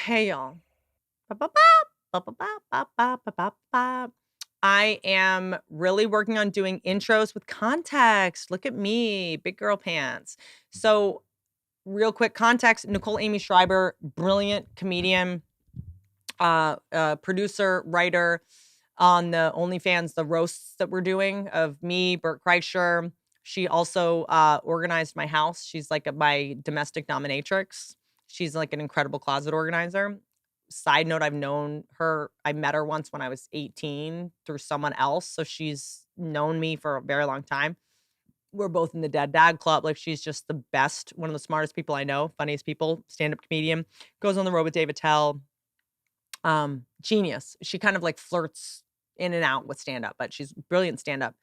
Hey, y'all. Ba-ba-ba, ba-ba-ba, ba-ba, ba-ba-ba. I am really working on doing intros with context. Look at me, big girl pants. So, real quick context, Nicole Aimée Schreiber, brilliant comedian, producer, writer on the OnlyFans, the roasts that we're doing of me, Bert Kreischer. She also organized my house. She's like my domestic dominatrix. She's like an incredible closet organizer. Side note, I've known her. I met her once when I was 18 through someone else. So she's known me for a very long time. We're both in the Dead Dad Club. Like, she's just the best, one of the smartest people I know, funniest people, stand-up comedian. Goes on the road with Dave Attell. Genius. She kind of like flirts in and out with stand-up, but she's brilliant stand-up.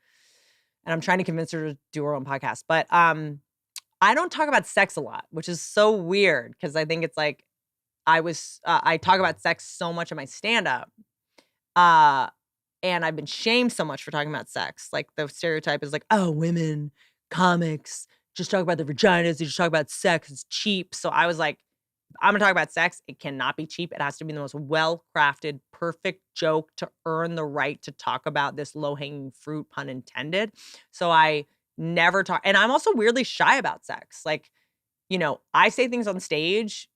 And I'm trying to convince her to do her own podcast. But I don't talk about sex a lot, which is so weird because I think it's like I talk about sex so much in my stand-up. And I've been shamed so much for talking about sex. Like, the stereotype is like, oh, women, comics, just talk about their vaginas. They just talk about sex. It's cheap. So I was like, I'm gonna talk about sex. It cannot be cheap. It has to be the most well-crafted, perfect joke to earn the right to talk about this low-hanging fruit, pun intended. So I never talk, and I'm also weirdly shy about sex. Like, I say things on stage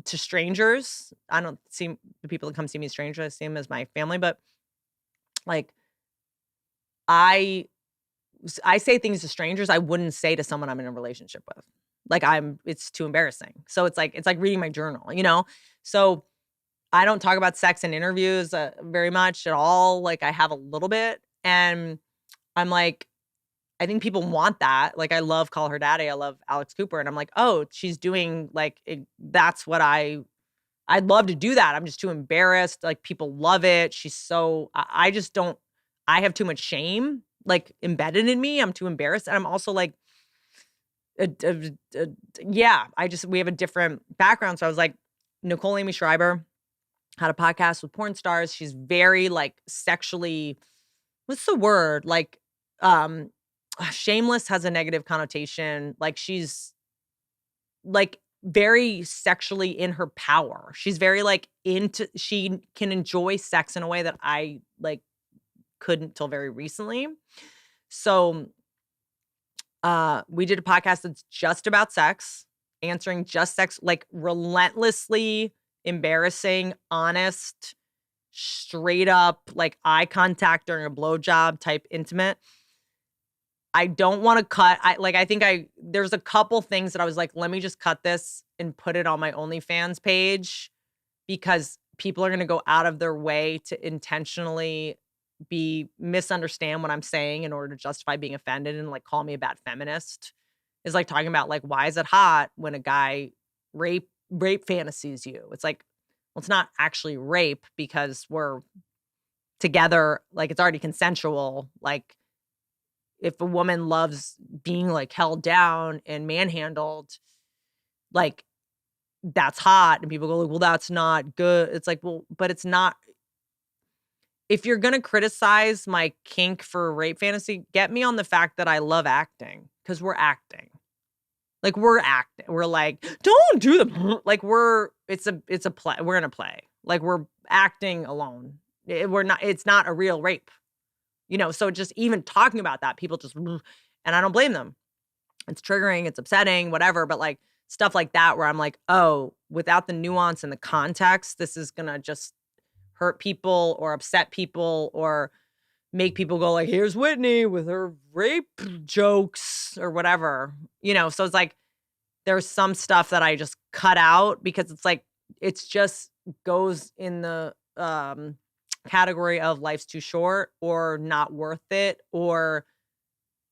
to strangers. I don't see the people that come see me as strangers. I see them as my family, but like I I say things to strangers I wouldn't say to someone I'm in a relationship with. Like, it's too embarrassing. So it's like reading my journal, you know? So I don't talk about sex in interviews very much at all. Like, I have a little bit, and I'm like, I think people want that. Like, I love Call Her Daddy. I love Alex Cooper, and I'm like, oh, she's doing like that's what I'd love to do that. I'm just too embarrassed. Like, people love it. I just don't. I have too much shame like embedded in me. I'm too embarrassed, and I'm also like yeah, we have a different background. So I was like, Nicole Aimée Schreiber had a podcast with porn stars. She's very like sexually, what's the word? Like, shameless has a negative connotation. Like, she's like very sexually in her power. She's very like she can enjoy sex in a way that I like couldn't till very recently. So we did a podcast that's just about sex, answering just sex, like relentlessly embarrassing, honest, straight up, like eye contact during a blowjob type intimate. I don't want to cut. There's a couple things that I was like, let me just cut this and put it on my OnlyFans page because people are going to go out of their way to intentionally misunderstand what I'm saying in order to justify being offended and like call me a bad feminist. Is like talking about like, why is it hot when a guy rape fantasies you? It's like, well, it's not actually rape because we're together, like it's already consensual. Like, if a woman loves being like held down and manhandled, like that's hot. And people go like, well, that's not good. It's like, well, but it's not. If you're gonna criticize my kink for rape fantasy, get me on the fact that I love acting because we're acting. Like, we're acting. We're like, don't do the like it's a play. We're in a play. Like, we're acting alone. It's not a real rape. So just even talking about that, people just, and I don't blame them. It's triggering, it's upsetting, whatever. But like stuff like that where I'm like, oh, without the nuance and the context, this is gonna just hurt people or upset people or make people go like, here's Whitney with her rape jokes or whatever. So it's like, there's some stuff that I just cut out because it's like, it's just goes in the category of life's too short or not worth it, or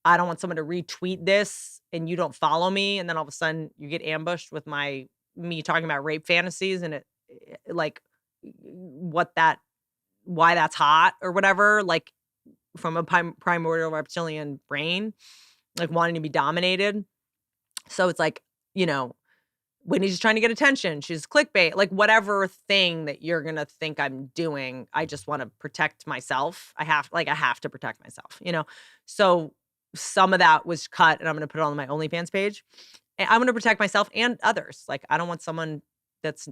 I don't want someone to retweet this and you don't follow me. And then all of a sudden you get ambushed with me talking about rape fantasies and it like why that's hot or whatever, like from a primordial reptilian brain, like wanting to be dominated. So it's like, Whitney's just trying to get attention. She's clickbait, like whatever thing that you're going to think I'm doing. I just want to protect myself. I have to protect myself, So some of that was cut and I'm going to put it on my OnlyFans page. And I'm going to protect myself and others. Like, I don't want someone that's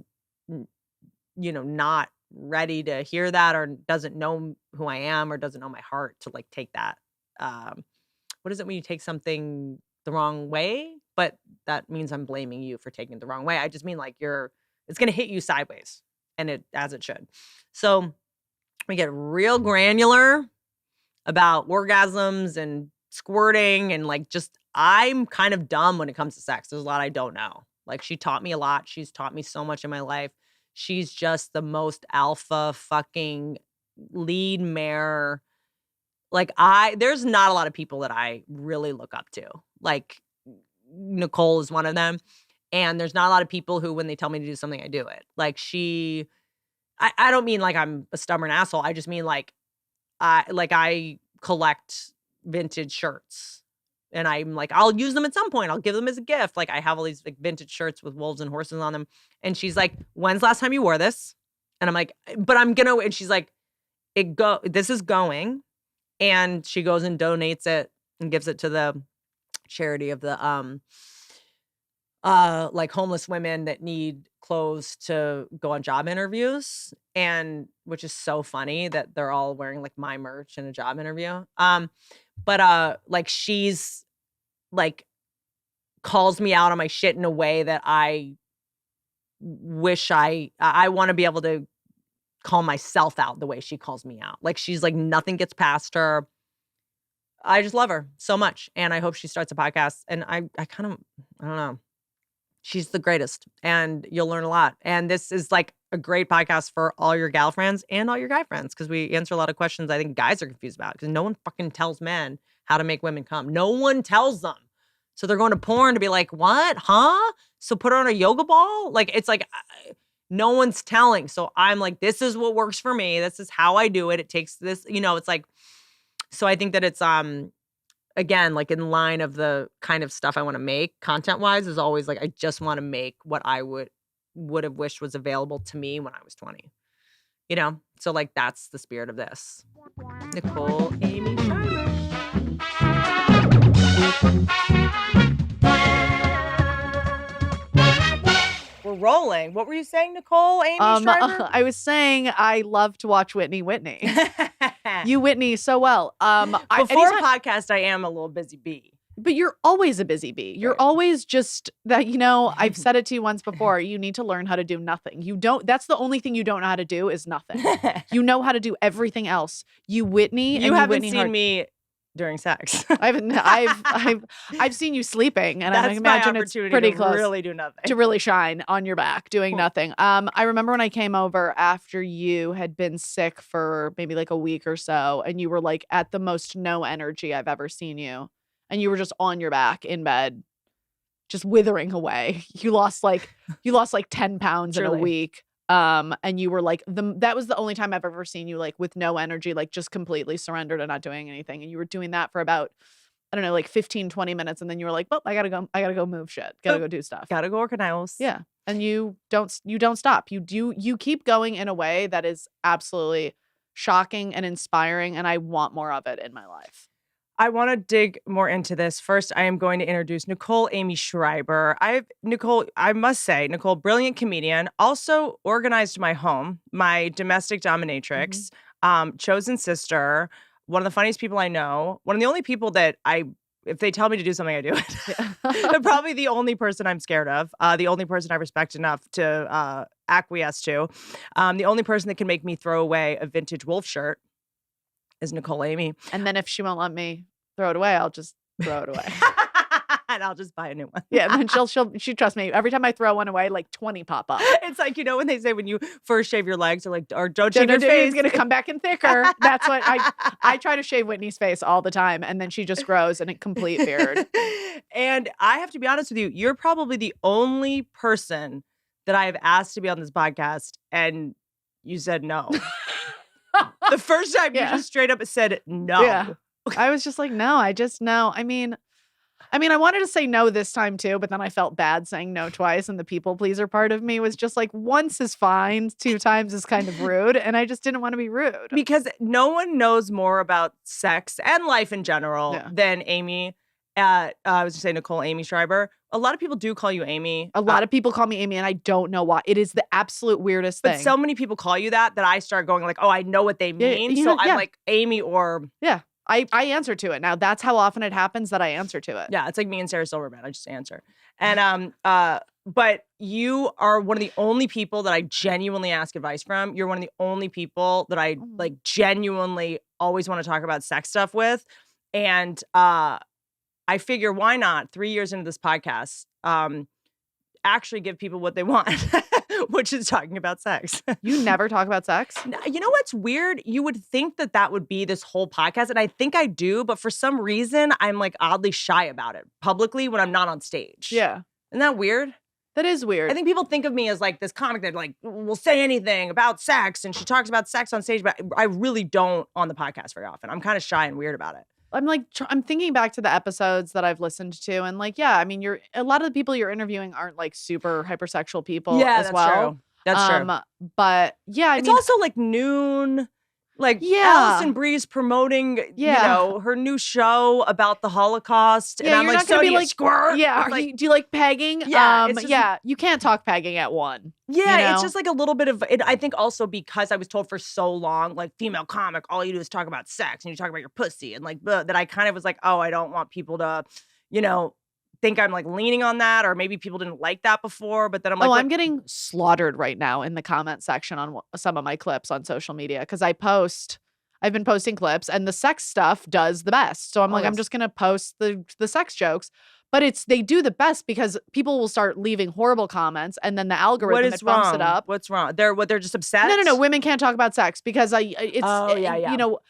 not ready to hear that or doesn't know who I am or doesn't know my heart to like take that. What is it when you take something the wrong way? But that means I'm blaming you for taking it the wrong way. I just mean like it's going to hit you sideways and as it should. So we get real granular about orgasms and squirting and like I'm kind of dumb when it comes to sex. There's a lot I don't know. Like she taught me a lot. She's taught me so much in my life. She's just the most alpha fucking lead mare. Like there's not a lot of people that I really look up to. Like Nicole is one of them. And there's not a lot of people who, when they tell me to do something, I do it. Like I don't mean like I'm a stubborn asshole. I just mean like I collect vintage shirts. And I'm like, I'll use them at some point. I'll give them as a gift. Like I have all these like vintage shirts with wolves and horses on them. And she's like, when's the last time you wore this? And I'm like, but I'm gonna, and she's like, this is going. And she goes and donates it and gives it to the charity of the like homeless women that need clothes to go on job interviews, and which is so funny that they're all wearing like my merch in a job interview. But like she's like calls me out on my shit in a way that I wish I want to be able to call myself out the way she calls me out. Like she's like nothing gets past her. I just love her so much. And I hope she starts a podcast. And I don't know. She's the greatest and you'll learn a lot. And this is like a great podcast for all your gal friends and all your guy friends, because we answer a lot of questions I think guys are confused about, because no one fucking tells men how to make women come. No one tells them. So they're going to porn to be like, what? Huh? So put her on a yoga ball? Like, it's like no one's telling. So I'm like, this is what works for me. This is how I do it. It takes this, it's like, so I think that it's, again, like in line of the kind of stuff I want to make content-wise is always like, I just want to make what I would have wished was available to me when I was 20. So like that's the spirit of this. Nicole Aimée Schreiber. We're rolling. What were you saying, Nicole Aimée Schreiber? I was saying I love to watch Whitney. You Whitney so well. Before a podcast, I am a little busy bee. But you're always a busy bee. You're always just that, I've said it to you once before. You need to learn how to do nothing. That's the only thing you don't know how to do is nothing. You know how to do everything else. You Whitney. You haven't seen me during sex. I've seen you sleeping, and I imagine it's pretty close. Really do nothing. To really shine on your back doing nothing. I remember when I came over after you had been sick for maybe like a week or so, and you were like at the most no energy I've ever seen you, and you were just on your back in bed, just withering away. You lost like 10 pounds in a week. And you were like, that was the only time I've ever seen you like with no energy, like just completely surrendered and not doing anything. And you were doing that for about, I don't know, like 15, 20 minutes. And then you were like, well, I gotta go move shit. Gotta go do stuff. Gotta go organize. Yeah. And you don't stop. You keep going in a way that is absolutely shocking and inspiring. And I want more of it in my life. I want to dig more into this. First, I am going to introduce Nicole Aimée Schreiber. I must say, Nicole, brilliant comedian, also organized my home, my domestic dominatrix, chosen sister, one of the funniest people I know, one of the only people that if they tell me to do something, I do it. Yeah. Probably the only person I'm scared of, the only person I respect enough to acquiesce to, the only person that can make me throw away a vintage wolf shirt is Nicole Aimée. And then if she won't let me throw it away, I'll just throw it away. And I'll just buy a new one. Yeah, and then she trusts me. Every time I throw one away, like 20 pop up. It's like, when they say when you first shave your legs or don't shave your face. It's going to come back in thicker. That's what I try to shave Whitney's face all the time, and then she just grows in a complete beard. And I have to be honest with you, you're probably the only person that I have asked to be on this podcast, and you said no. The first time you just straight up said no. Yeah. I was just like, no, I just no. I mean, I wanted to say no this time too, but then I felt bad saying no twice, and the people pleaser part of me was just like, once is fine, 2 times is kind of rude, and I just didn't want to be rude. Because no one knows more about sex and life in general than Amy. I was going to say Nicole Aimée Schreiber. A lot of people do call you Amy. A lot of people call me Amy, and I don't know why. It is the absolute weirdest thing. But so many people call you that I start going like, oh, I know what they mean. So I'm like Amy or... Yeah. I answer to it. Now, that's how often it happens that I answer to it. Yeah, it's like me and Sarah Silverman. I just answer. And but you are one of the only people that I genuinely ask advice from. You're one of the only people that I like genuinely always want to talk about sex stuff with. And I figure, why not 3 years into this podcast, actually give people what they want, which is talking about sex. You never talk about sex? You know what's weird? You would think that would be this whole podcast, and I think I do, but for some reason, I'm like oddly shy about it publicly when I'm not on stage. Yeah. Isn't that weird? That is weird. I think people think of me as like this comic that like will say anything about sex, and she talks about sex on stage, but I really don't on the podcast very often. I'm kind of shy and weird about it. I'm like, I'm thinking back to the episodes that I've listened to, and like, yeah, I mean, a lot of the people you're interviewing aren't like super hypersexual people as well. True. That's true. But yeah, it's also like noon. Like Allison Bree's promoting, you know, her new show about the Holocaust. Yeah, and I'm like, so do you squirt? Yeah, like, do you like pegging? Yeah, you can't talk pegging at one. Yeah, you know? It's just like a little bit of it. I think also because I was told for so long, like female comic, all you do is talk about sex and you talk about your pussy and like that I kind of was like, oh, I don't want people to, you know, think I'm like leaning on that, or maybe people didn't like that before, but then I'm like, I'm getting slaughtered right now in the comment section on some of my clips on social media because I've been posting clips and the sex stuff does the best. So I'm like, I'm just going to post the sex jokes, but they do the best because people will start leaving horrible comments and then the algorithm bumps it up. What's wrong? They're just upset. No. Women can't talk about sex because you know,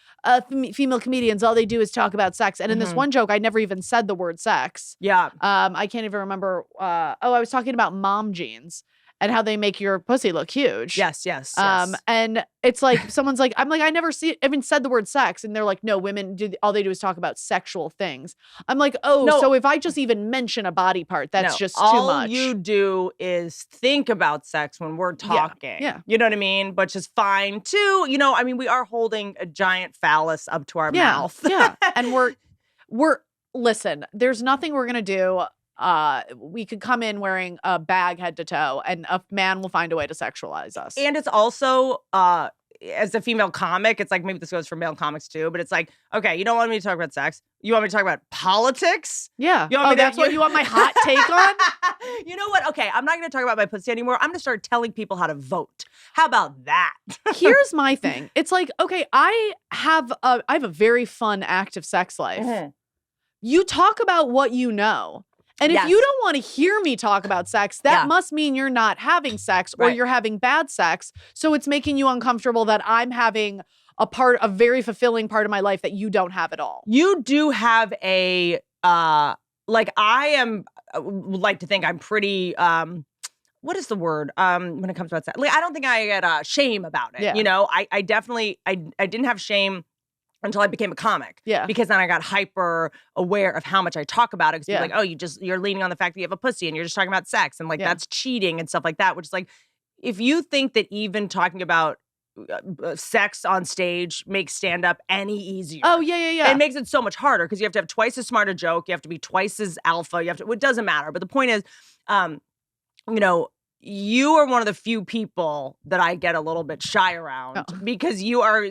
female comedians, all they do is talk about sex. And in this one joke, I never even said the word sex. Yeah. I can't even remember. I was talking about mom jeans and how they make your pussy look huge. Yes. And it's like, someone's like, I'm like, I never even said the word sex. And they're like, no, women all they do is talk about sexual things. I'm like, so if I just even mention a body part, that's just too much. All you do is think about sex when we're talking. Yeah. You know what I mean? Which is fine too. You know, I mean, we are holding a giant phallus up to our mouth. Yeah. And listen, there's nothing we're going to do. We could come in wearing a bag head to toe and a man will find a way to sexualize us. And it's also, as a female comic, it's like, maybe this goes for male comics too, but it's like, okay, you don't want me to talk about sex. You want me to talk about politics? Yeah. That's what you want my hot take on? You know what? Okay, I'm not going to talk about my pussy anymore. I'm going to start telling people how to vote. How about that? Here's my thing. It's like, okay, I have a very fun active sex life. Mm-hmm. You talk about what you know. And if you don't want to hear me talk about sex, that must mean you're not having sex or you're having bad sex. So it's making you uncomfortable that I'm having a very fulfilling part of my life that you don't have at all. You do have I like to think I'm pretty, what is the word when it comes to sex? Like, I don't think I get shame about it. Yeah. You know, I definitely, I didn't have shame until I became a comic. Yeah. Because then I got hyper aware of how much I talk about it. Because people are like, oh, you're leaning on the fact that you have a pussy and you're just talking about sex. And like, that's cheating and stuff like that. Which is like, if you think that even talking about sex on stage makes stand-up any easier. Oh, yeah. It makes it so much harder because you have to have twice as smart a joke. You have to be twice as alpha. It doesn't matter. But the point is, you know, you are one of the few people that I get a little bit shy around because you are,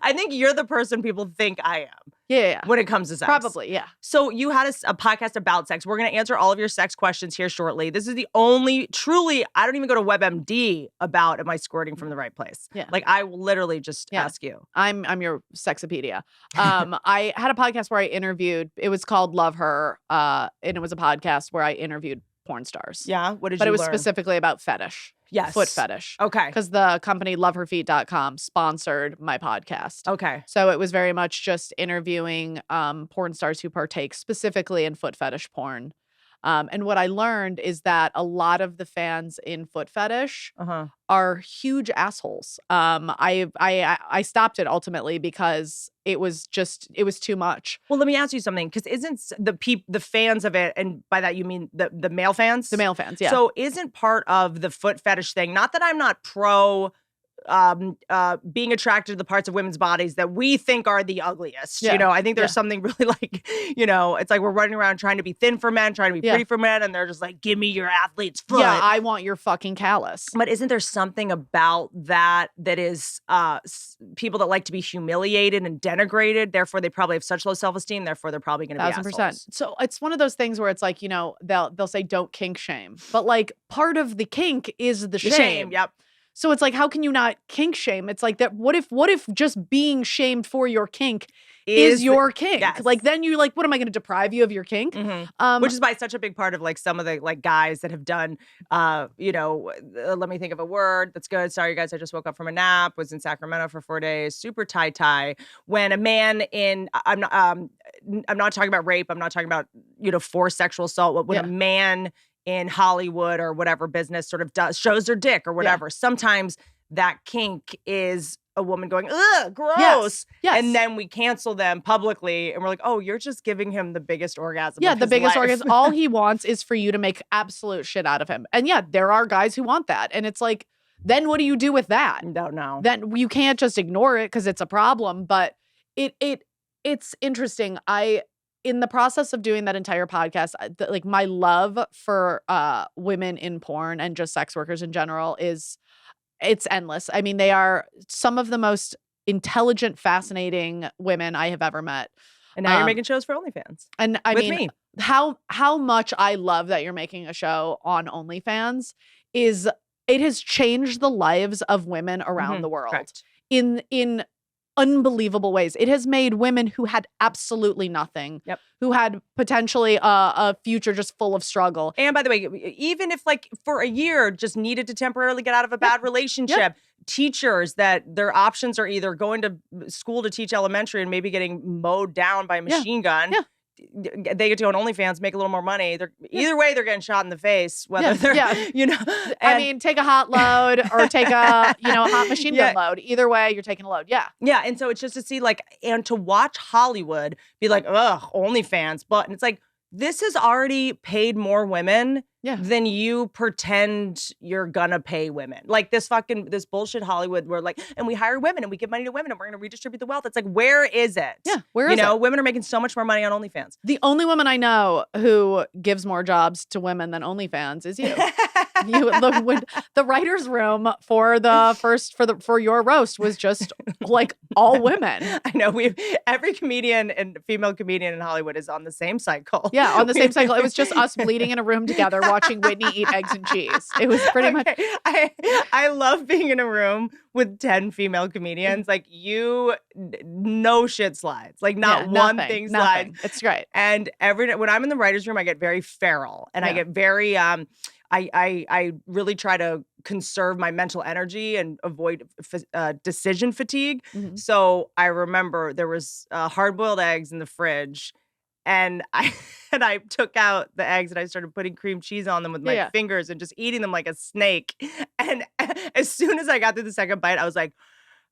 I think you're the person people think I am. Yeah. When it comes to sex. Probably, yeah. So you had a podcast about sex. We're going to answer all of your sex questions here shortly. This is the only, truly, I don't even go to WebMD about am I squirting from the right place. Yeah. Like I will literally just ask you. I'm your sexopedia. I had a podcast where I interviewed, it was called Love Her. And it was a podcast where I interviewed porn stars. Yeah? What did you learn? But it was specifically about fetish. Yes. Foot fetish. Okay. Because the company loveherfeet.com sponsored my podcast. Okay. So it was very much just interviewing porn stars who partake specifically in foot fetish porn. And what I learned is that a lot of the fans in foot fetish are huge assholes. I stopped it ultimately because it was too much. Well, let me ask you something, because isn't the fans of it, and by that you mean the male fans? The male fans, yeah. So isn't part of the foot fetish thing, not that I'm not pro being attracted to the parts of women's bodies that we think are the ugliest. Yeah. You know, I think there's something really like, you know, it's like we're running around trying to be thin for men, trying to be pretty for men, and they're just like, give me your athlete's foot. Yeah, I want your fucking callus. But isn't there something about that is people that like to be humiliated and denigrated, therefore they probably have such low self-esteem, therefore they're probably going to be assholes. 1,000%. So it's one of those things where it's like, you know, they'll say don't kink shame. But like part of the kink is the shame. Yep. So it's like, how can you not kink shame? It's like that. What if just being shamed for your kink is your kink? Yes. Like then you like, what am I going to deprive you of your kink? Which is why such a big part of like some of the like guys that have done, you know, let me think of a word that's good. Sorry, guys, I just woke up from a nap. Was in Sacramento for 4 days. Super tie. When a man I'm not talking about rape. I'm not talking about, you know, forced sexual assault. When a man in Hollywood or whatever business sort of shows their dick or whatever. Sometimes that kink is a woman going, ugh, gross. Yes. And then we cancel them publicly and we're like, oh, you're just giving him the biggest orgasm. Yeah, of the his biggest life. orgasm. All he wants is for you to make absolute shit out of him. And yeah, there are guys who want that. And it's like, then what do you do with that? Don't know. Then you can't just ignore it because it's a problem. But it's interesting. In the process of doing that entire podcast, like my love for women in porn and just sex workers in general it's endless. I mean, they are some of the most intelligent, fascinating women I have ever met. And now you're making shows for OnlyFans. And I mean, how much I love that you're making a show on OnlyFans is it has changed the lives of women around the world. Correct. In unbelievable ways. It has made women who had absolutely nothing, who had potentially a future just full of struggle. And by the way, even if like for a year just needed to temporarily get out of a bad relationship, teachers that their options are either going to school to teach elementary and maybe getting mowed down by a machine gun. They get to go on OnlyFans, make a little more money. Either way, they're getting shot in the face. Whether they're, you know, I mean, take a hot load or take a, you know, a hot machine gun load. Either way, you're taking a load. Yeah. And so it's just to see like, and to watch Hollywood be like, ugh, OnlyFans, and it's like, this has already paid more women than you pretend you're gonna pay women. Like this bullshit Hollywood where like, and we hire women and we give money to women and we're gonna redistribute the wealth. It's like, where is it? Yeah, where is it? You know, women are making so much more money on OnlyFans. The only woman I know who gives more jobs to women than OnlyFans is you. The writer's room for your roast was just like all women. I know every comedian and female comedian in Hollywood is on the same cycle. Yeah, on the same cycle. It was just us bleeding in a room together watching Whitney eat eggs and cheese. It was pretty much. I love being in a room with 10 female comedians. Like no shit slides. Like not one thing slides. It's great. And when I'm in the writer's room, I get very feral and I get very I really try to conserve my mental energy and avoid decision fatigue. So I remember there was hard-boiled eggs in the fridge, and I took out the eggs and I started putting cream cheese on them with my fingers and just eating them like a snake. And as soon as I got through the second bite, I was like,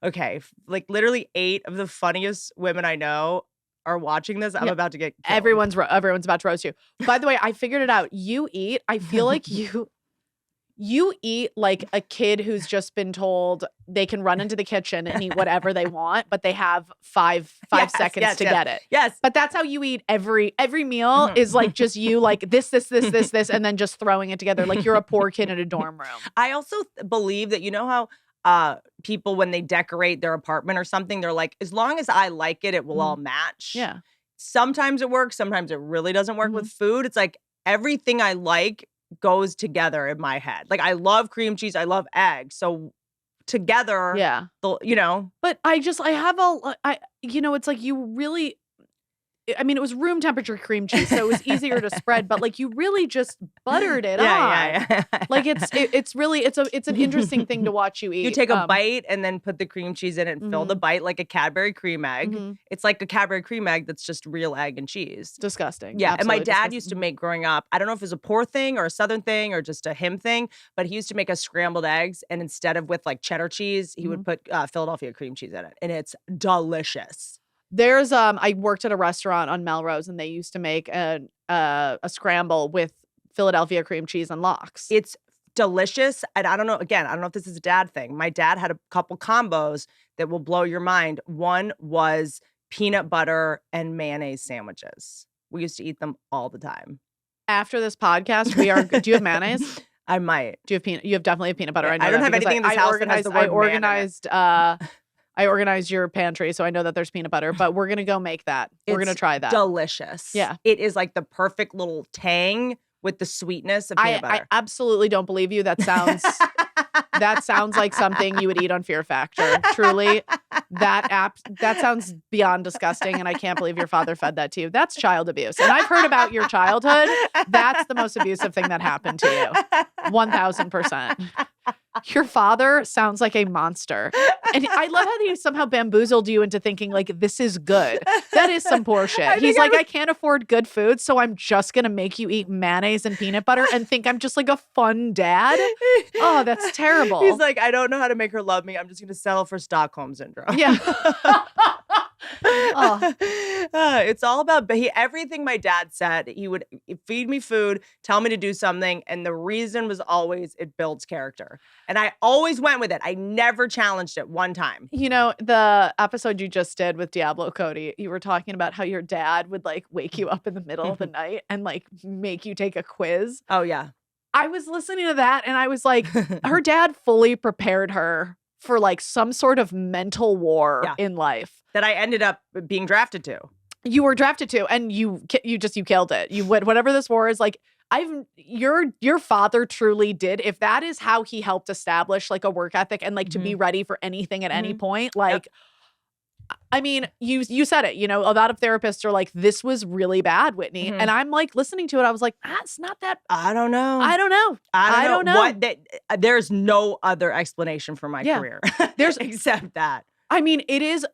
okay, like literally 8 of the funniest women I know are watching this. I'm about to get killed. Everyone's about to roast you. By the way, I figured it out. I feel like you eat like a kid who's just been told they can run into the kitchen and eat whatever they want, but they have five seconds to get it. Yes. But that's how you eat every meal is like just you like this, and then just throwing it together. Like you're a poor kid in a dorm room. I also believe that, you know how people, when they decorate their apartment or something, they're like, as long as I like it, it will all match. Yeah. Sometimes it works. Sometimes it really doesn't work with food. It's like everything I like goes together in my head. Like I love cream cheese. I love eggs. So together, you know. But it's like you really, I mean, it was room temperature cream cheese, so it was easier to spread, but like you really just buttered it on. Yeah. Like it's really an interesting thing to watch you eat. You take a bite and then put the cream cheese in it and fill the bite like a Cadbury cream egg. It's like a Cadbury cream egg that's just real egg and cheese. Disgusting. Yeah. Absolutely and my dad used to make growing up, I don't know if it was a poor thing or a Southern thing or just a him thing, but he used to make us scrambled eggs, and instead of with like cheddar cheese, he would put Philadelphia cream cheese in it, and it's delicious. There's I worked at a restaurant on Melrose, and they used to make a scramble with Philadelphia cream cheese and lox. It's delicious. And I don't know, again, I don't know if this is a dad thing. My dad had a couple combos that will blow your mind. One was peanut butter and mayonnaise sandwiches. We used to eat them all the time. After this podcast, do you have mayonnaise? I might. You have definitely have peanut butter. I know I don't have anything in this house that has the word I organized your pantry, so I know that there's peanut butter, but we're going to go make that. We're going to try that. Delicious. Yeah. It is like the perfect little tang with the sweetness of peanut butter. I absolutely don't believe you. That sounds like something you would eat on Fear Factor. Truly, that sounds beyond disgusting, and I can't believe your father fed that to you. That's child abuse. And I've heard about your childhood. That's the most abusive thing that happened to you. 1000%. Your father sounds like a monster. And I love how he somehow bamboozled you into thinking like, this is good. That is some poor shit. He's like, I can't afford good food, so I'm just going to make you eat mayonnaise and peanut butter and think I'm just like a fun dad. Oh, that's terrible. He's like, I don't know how to make her love me. I'm just going to settle for Stockholm Syndrome. Yeah. It's all about everything my dad said. He would feed me food, tell me to do something, and the reason was always it builds character. And I always went with it. I never challenged it one time. You know, the episode you just did with Diablo Cody, you were talking about how your dad would like wake you up in the middle of the night and like make you take a quiz. Oh, yeah. I was listening to that and I was like, her dad fully prepared her for like some sort of mental war in life. That I ended up being drafted to. You were drafted to, and you killed it. You went, whatever this war is, like, your father truly did. If that is how he helped establish like a work ethic and like to be ready for anything at any point, like, I mean, you said it, you know, a lot of therapists are like, this was really bad, Whitney. And I'm like listening to it. I was like, it's not that. I don't know. I don't know. There's no other explanation for my career. There's except that. I mean, it is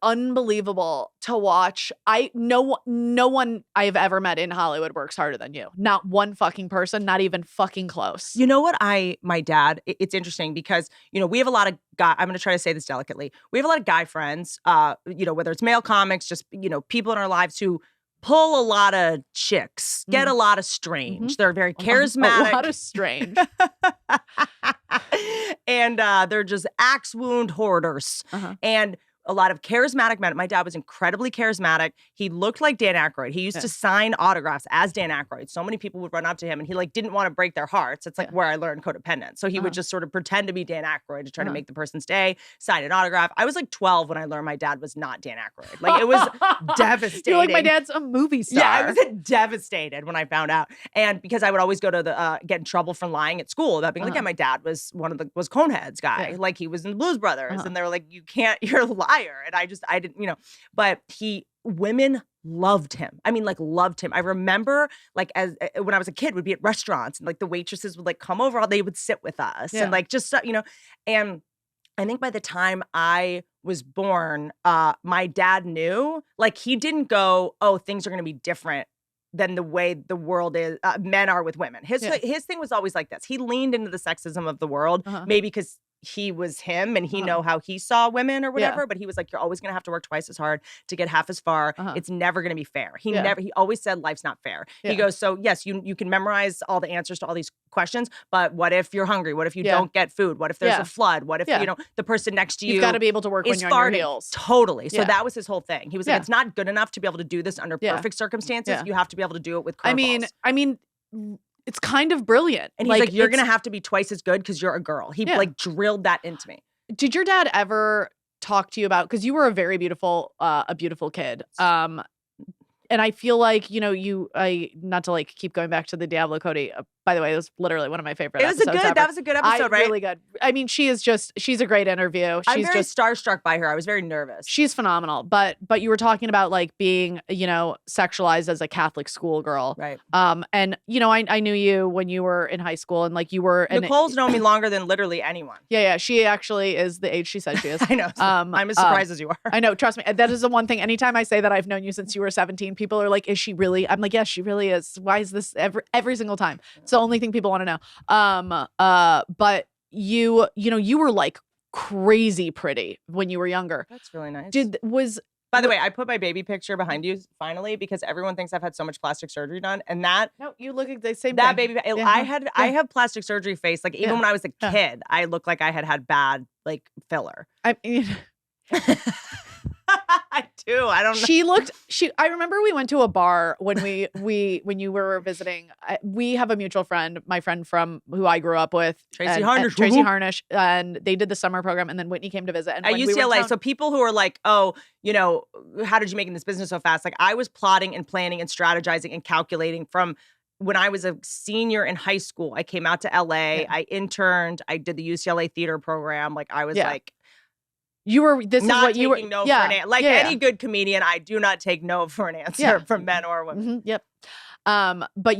unbelievable to watch. No one I have ever met in Hollywood works harder than you. Not one fucking person, not even fucking close. You know what my dad, it's interesting because, you know, we have a lot of I'm going to try to say this delicately. We have a lot of guy friends, you know, whether it's male comics, just, you know, people in our lives who pull a lot of chicks, get a lot of strange. They're very charismatic. A lot of strange. And they're just axe wound hoarders. And a lot of charismatic men. My dad was incredibly charismatic. He looked like Dan Aykroyd. He used to sign autographs as Dan Aykroyd. So many people would run up to him and he like didn't want to break their hearts. It's like where I learned codependence. So he would just sort of pretend to be Dan Aykroyd to try to make the person stay, sign an autograph. I was like 12 when I learned my dad was not Dan Aykroyd. Like it was devastating. You're like, my dad's a movie star. Yeah, I was devastated when I found out. And because I would always go to get in trouble for lying at school about being like, yeah, my dad was was Coneheads guy. Yeah. Like he was in the Blues Brothers. And they were like, you're a liar. And I didn't, you know, but women loved him. I mean, like loved him. I remember like when I was a kid would be at restaurants and like the waitresses would like come over, they would sit with us and like just, you know, and I think by the time I was born, my dad knew, like he didn't go, oh, things are going to be different than the way the world is, men are with women. His thing was always like this. He leaned into the sexism of the world, maybe because he was him and he know how he saw women or whatever, but he was like, you're always going to have to work twice as hard to get half as far. It's never going to be fair. He always said life's not fair. He goes, so yes, you can memorize all the answers to all these questions, but what if you're hungry? What if you don't get food? What if there's a flood? What if, you know, the person next to you You've got to be able to work when you're on your heels. Totally. So that was his whole thing. He was like, it's not good enough to be able to do this under perfect circumstances. You have to be able to do it with curveballs. I mean, it's kind of brilliant. And he's like, you're going to have to be twice as good because you're a girl. He like drilled that into me. Did your dad ever talk to you about, because you were a very beautiful kid. And I feel like, you know, not to like keep going back to the Diablo Cody. By the way, it was literally one of my favorite episodes ever. That was a good episode, right? Really good. I mean, she's a great interview. I'm very starstruck by her. I was very nervous. She's phenomenal. But you were talking about like being, you know, sexualized as a Catholic schoolgirl. Right. And, you know, I knew you when you were in high school and like you were. Nicole's known me longer than literally anyone. Yeah. She actually is the age she said she is. I know. I'm as surprised as you are. I know. Trust me. That is the one thing. Anytime I say that I've known you since you were 17, people are like, is she really? I'm like, yes, she really is. Why is this every single time? It's the only thing people want to know. But you know, you were like crazy pretty when you were younger. That's really nice. By the way, I put my baby picture behind you finally because everyone thinks I've had so much plastic surgery done, and that No, you look at the same that thing. baby, I have plastic surgery face. Like even when I was a Yeah. kid, I looked like I had bad like filler. I mean, I do. I don't know. I remember we went to a bar when when you were visiting. We have a mutual friend, my friend from who I grew up with, Tracy Harnish. Tracy Harnish, and they did the summer program, and then Whitney came to visit. And At when UCLA, we were in town, so people who are like, oh, you know, how did you make in this business so fast? Like I was plotting and planning and strategizing and calculating from when I was a senior in high school. I came out to LA. Yeah. I interned. I did the UCLA theater program. Like I was like. You were. This not is what you were. taking no for an answer. Like any good comedian, I do not take no for an answer from men or women. Mm-hmm, yep. But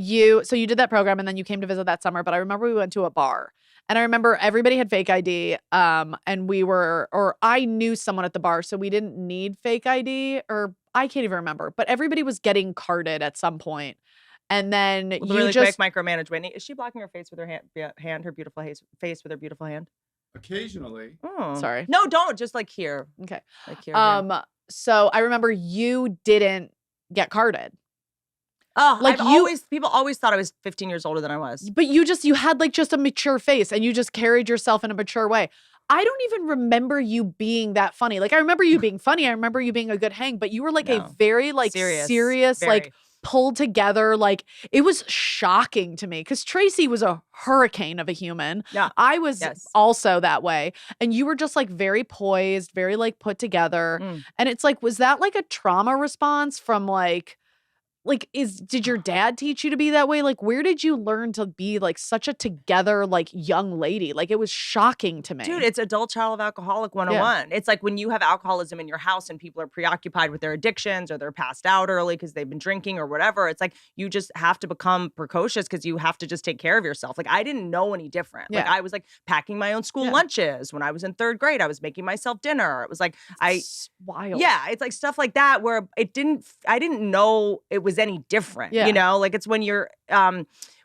so you did that program and then you came to visit that summer. But I remember we went to a bar and I remember everybody had fake ID. And I knew someone at the bar, so we didn't need fake ID, or I can't even remember. But everybody was getting carded at some point. And then really quick micromanage Whitney. Is she blocking her face with her hand, her beautiful face with her beautiful hand? Occasionally. Oh, sorry. No, don't. Just like here. Okay. Like here. So I remember you didn't get carded. Oh, like people always thought I was 15 years older than I was. But you had like just a mature face and you just carried yourself in a mature way. I don't even remember you being that funny. Like I remember you being funny. I remember you being a good hang, but you were like a very like serious very. Like pulled together. Like it was shocking to me because Tracy was a hurricane of a human. Yeah. I was also that way. And you were just like very poised, very like put together. And it's like, was that like a trauma response from did your dad teach you to be that way? Like, where did you learn to be like such a together, like young lady? Like, it was shocking to me. Dude, it's adult child of alcoholic 101. Yeah. It's like when you have alcoholism in your house and people are preoccupied with their addictions or they're passed out early because they've been drinking or whatever. It's like you just have to become precocious because you have to just take care of yourself. Like, I didn't know any different. Like, I was like packing my own school lunches. When I was in 3rd grade, I was making myself dinner. It was like, wild. Yeah, it's like stuff like that where I didn't know it was any different, you know, like it's when you're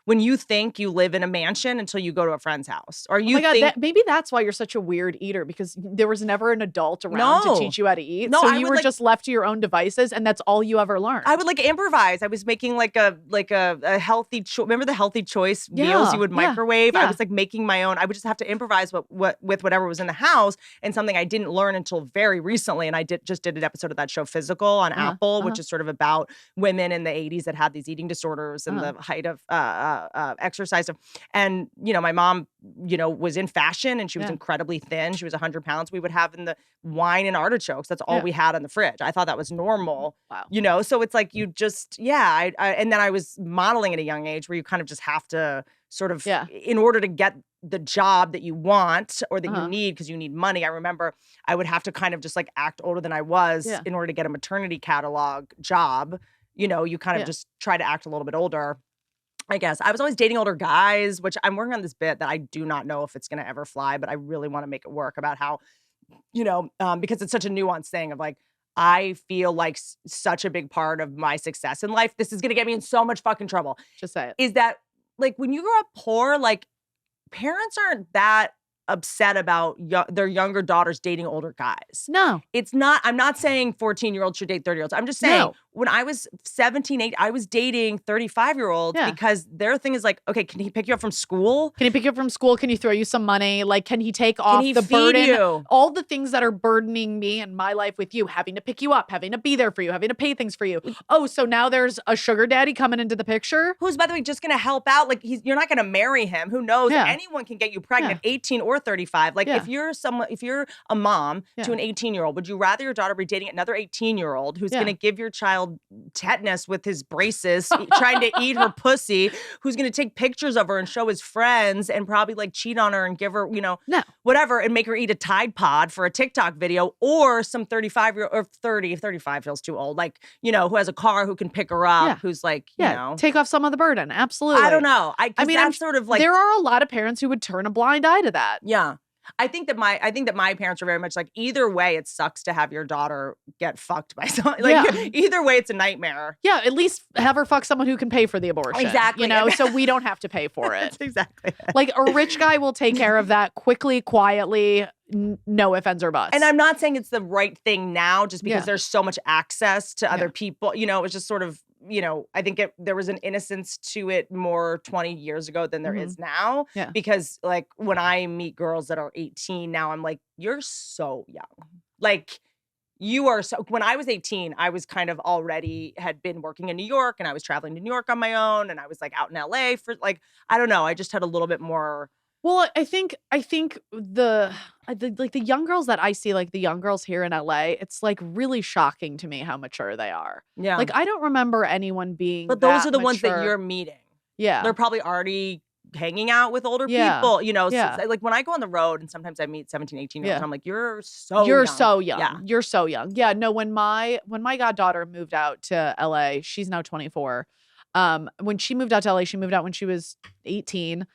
when you think you live in a mansion until you go to a friend's house, or you think maybe that's why you're such a weird eater, because there was never an adult around to teach you how to eat. No, so you were just left to your own devices, and that's all you ever learned. I would like improvise. I was making like a healthy remember the healthy choice meals you would microwave? I was like making my own. I would just have to improvise with whatever was in the house, and something I didn't learn until very recently. And I just did an episode of that show Physical on Apple, which is sort of about women in the 80s that had these eating disorders and the height of exercise. And, you know, my mom, you know, was in fashion and she was incredibly thin. She was 100 pounds. We would have in the wine and artichokes. That's all we had in the fridge. I thought that was normal, you know? So it's like, you just, and then I was modeling at a young age where you kind of just have to sort of, in order to get the job that you want or that you need, because you need money. I remember I would have to kind of just like act older than I was in order to get a maternity catalog job. You know, you kind of just try to act a little bit older. I guess I was always dating older guys, which I'm working on this bit that I do not know if it's going to ever fly, but I really want to make it work about how, you know, because it's such a nuanced thing of like, I feel like such a big part of my success in life. This is going to get me in so much fucking trouble. Just say it. Is that like when you grow up poor, like parents aren't that upset about their younger daughters dating older guys. No. It's not, I'm not saying 14-year-olds should date 30-year-olds. I'm just saying when I was 17, 18, I was dating 35-year-olds because their thing is like, okay, can he pick you up from school? Can he pick you up from school? Can you throw you some money? Like, can he take off the burden? You? All the things that are burdening me and my life with you, having to pick you up, having to be there for you, having to pay things for you. Oh, so now there's a sugar daddy coming into the picture? Who's, by the way, just going to help out. Like, you're not going to marry him. Who knows? Anyone can get you pregnant, 18 or 35. Like, if you're a mom to an 18-year-old, would you rather your daughter be dating another 18-year-old who's going to give your child tetanus with his braces, trying to eat her pussy, who's going to take pictures of her and show his friends and probably like cheat on her and give her, you know, whatever, and make her eat a Tide Pod for a TikTok video, or some 35-year-old or 30, if 35 feels too old, like, you know, who has a car, who can pick her up, who's like, you know. Take off some of the burden. Absolutely. I don't know. I mean, I'm sort of like, there are a lot of parents who would turn a blind eye to that. Yeah. I think that my parents are very much like, either way, it sucks to have your daughter get fucked by someone. Like, either way, it's a nightmare. Yeah, at least have her fuck someone who can pay for the abortion. Exactly. You know, so we don't have to pay for it. That's exactly it. Like, a rich guy will take care of that quickly, quietly, no ifs, ands, or buts. And I'm not saying it's the right thing now just because Yeah. there's so much access to other Yeah. people. You know, it's just sort of, you know, I think there was an innocence to it more 20 years ago than there is now. Yeah. Because like when I meet girls that are 18 now, I'm like, you're so young. Like you are so, when I was 18, I was kind of already had been working in New York and I was traveling to New York on my own and I was like out in LA for like, I don't know. I just had a little bit more. Well, I think the like the young girls that I see, like the young girls here in LA, it's like really shocking to me how mature they are. Yeah. Like I don't remember anyone being But those that are the ones that mature. you're meeting. Yeah. They're probably already hanging out with older Yeah. people, you know, Yeah. so like when I go on the road and sometimes I meet 17, 18-year-olds, Yeah. and I'm like, you're so You're young. so young. Yeah. You're so young. Yeah. No, when my goddaughter moved out to LA, she's now 24. When she moved out to LA, she moved out when she was 18.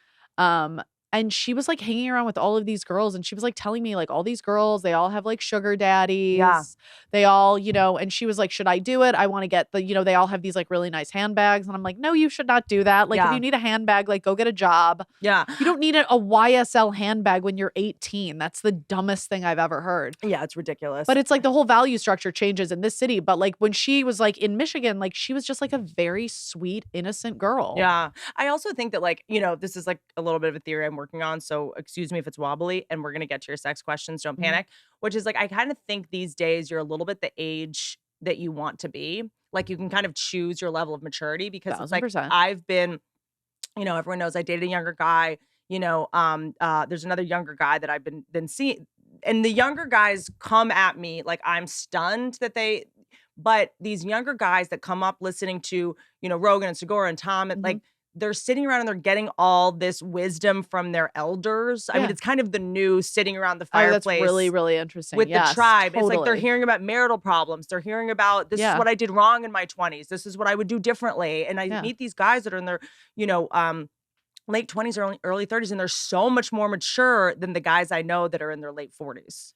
And she was like hanging around with all of these girls and she was like telling me like all these girls, they all have like sugar daddies. Yeah. They all, you know, and she was like, should I do it? I want to get the, you know, they all have these like really nice handbags. And I'm like, no, you should not do that. Like if you need a handbag, like go get a job. Yeah. You don't need a YSL handbag when you're 18. That's the dumbest thing I've ever heard. Yeah, it's ridiculous. But it's like the whole value structure changes in this city. But like when she was like in Michigan, like she was just like a very sweet, innocent girl. Yeah. I also think that like, you know, this is like a little bit of a theory I'm working on. So excuse me if it's wobbly and we're going to get to your sex questions. Don't panic, which is like, I kind of think these days you're a little bit the age that you want to be. Like you can kind of choose your level of maturity because it's like, 1000%. I've been, you know, everyone knows I dated a younger guy, you know, there's another younger guy that I've been seeing, and the younger guys come at me like I'm stunned that but these younger guys that come up listening to, you know, Rogan and Segura and Tom, and like they're sitting around and they're getting all this wisdom from their elders. I mean, it's kind of the new sitting around the fireplace. That's really, really interesting. With the tribe. Totally. It's like they're hearing about marital problems. They're hearing about this is what I did wrong in my 20s. This is what I would do differently. And I meet these guys that are in their, you know, late 20s or early 30s, and they're so much more mature than the guys I know that are in their late 40s.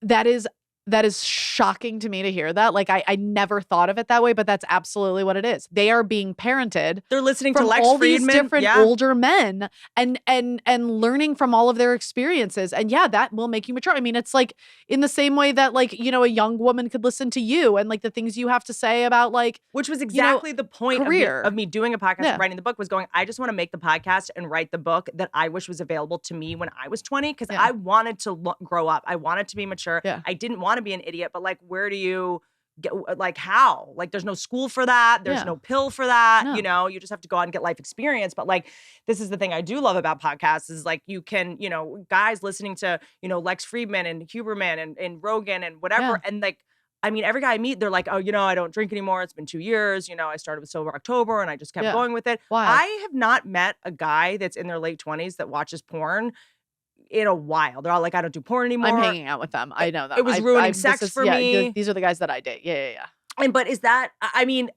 That is shocking to me to hear that. Like I never thought of it that way, but that's absolutely what it is. They are being parented. They're listening from to Lex all Friedman, these different older men and learning from all of their experiences. And yeah, that will make you mature. I mean, it's like in the same way that like, you know, a young woman could listen to you and like the things you have to say about like, which was exactly the point of me doing a podcast and writing the book was going, I just want to make the podcast and write the book that I wish was available to me when I was 20. Cause I wanted to grow up. I wanted to be mature. I didn't want to be an idiot, but like, where do you get, like how? Like there's no school for that. There's no pill for that. You know, you just have to go out and get life experience. But like, this is the thing I do love about podcasts is like, you can, you know, guys listening to, you know, Lex Friedman and Huberman and Rogan and whatever. And like, I mean, every guy I meet, they're like, oh, you know, I don't drink anymore. It's been 2 years. You know, I started with Sober October and I just kept going with it. Wow. I have not met a guy that's in their late 20s that watches porn in a while. They're all like, I don't do porn anymore. I'm hanging out with them. I know that. It was ruining sex for me. These are the guys that I date. Yeah. But is that, I mean,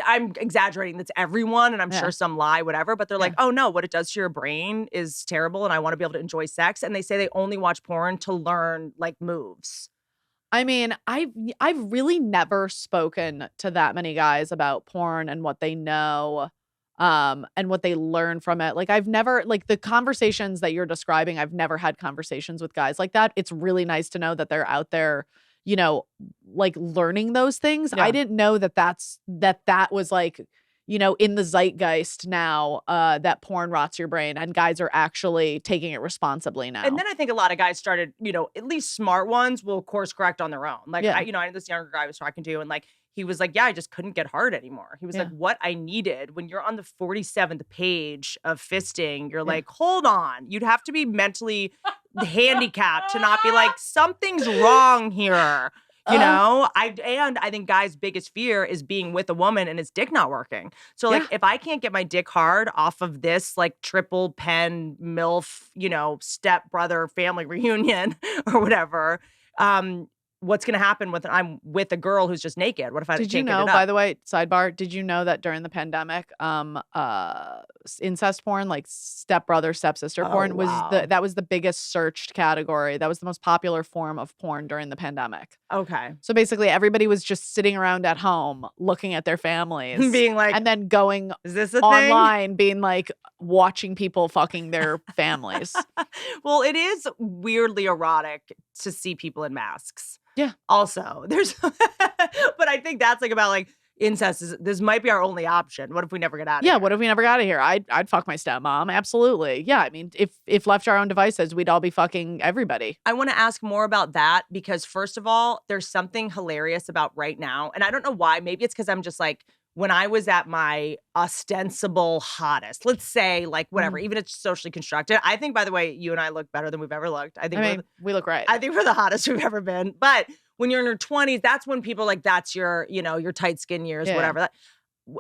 I'm exaggerating. That's everyone. And I'm sure some lie, whatever. But they're like, oh no, what it does to your brain is terrible. And I want to be able to enjoy sex. And they say they only watch porn to learn like moves. I mean, I've really never spoken to that many guys about porn and what they know. And what they learn from it. Like I've never, like the conversations that you're describing, I've never had conversations with guys like that. It's really nice to know that they're out there, you know, like learning those things. I didn't know that that was like, you know, in the zeitgeist now, that porn rots your brain and guys are actually taking it responsibly now. And then I think a lot of guys started, you know, at least smart ones will course correct on their own. Like, I know this younger guy I was talking to and like, he was like, yeah, I just couldn't get hard anymore. He was like, what I needed when you're on the 47th page of fisting, you're like, hold on. You'd have to be mentally handicapped to not be like, something's wrong here. You know, I think guys' biggest fear is being with a woman and his dick not working. So like, if I can't get my dick hard off of this like triple pen MILF, you know, step brother family reunion or whatever, what's going to happen when I'm with a girl who's just naked? What if I Did can't you get know, it up? by the way, sidebar, did you know that during the pandemic, incest porn, like stepbrother, stepsister porn that was the biggest searched category. That was the most popular form of porn during the pandemic. Okay. So basically everybody was just sitting around at home looking at their families Being like, and then going is this a online being like watching people fucking their families. Well, it is weirdly erotic to see people in masks. Yeah. Also, there's, but I think that's like about like incest. This might be our only option. What if we never get out of here? Yeah. What if we never got out of here? I'd fuck my stepmom. Absolutely. Yeah. I mean, if left to our own devices, we'd all be fucking everybody. I want to ask more about that because first of all, there's something hilarious about right now. And I don't know why. Maybe it's because I'm just like, when I was at my ostensible hottest, let's say like whatever, even if it's socially constructed. I think, by the way, you and I look better than we've ever looked. I think we look great. I think we're the hottest we've ever been. But when you're in your 20s, that's when people like, that's your, your tight skin years, whatever.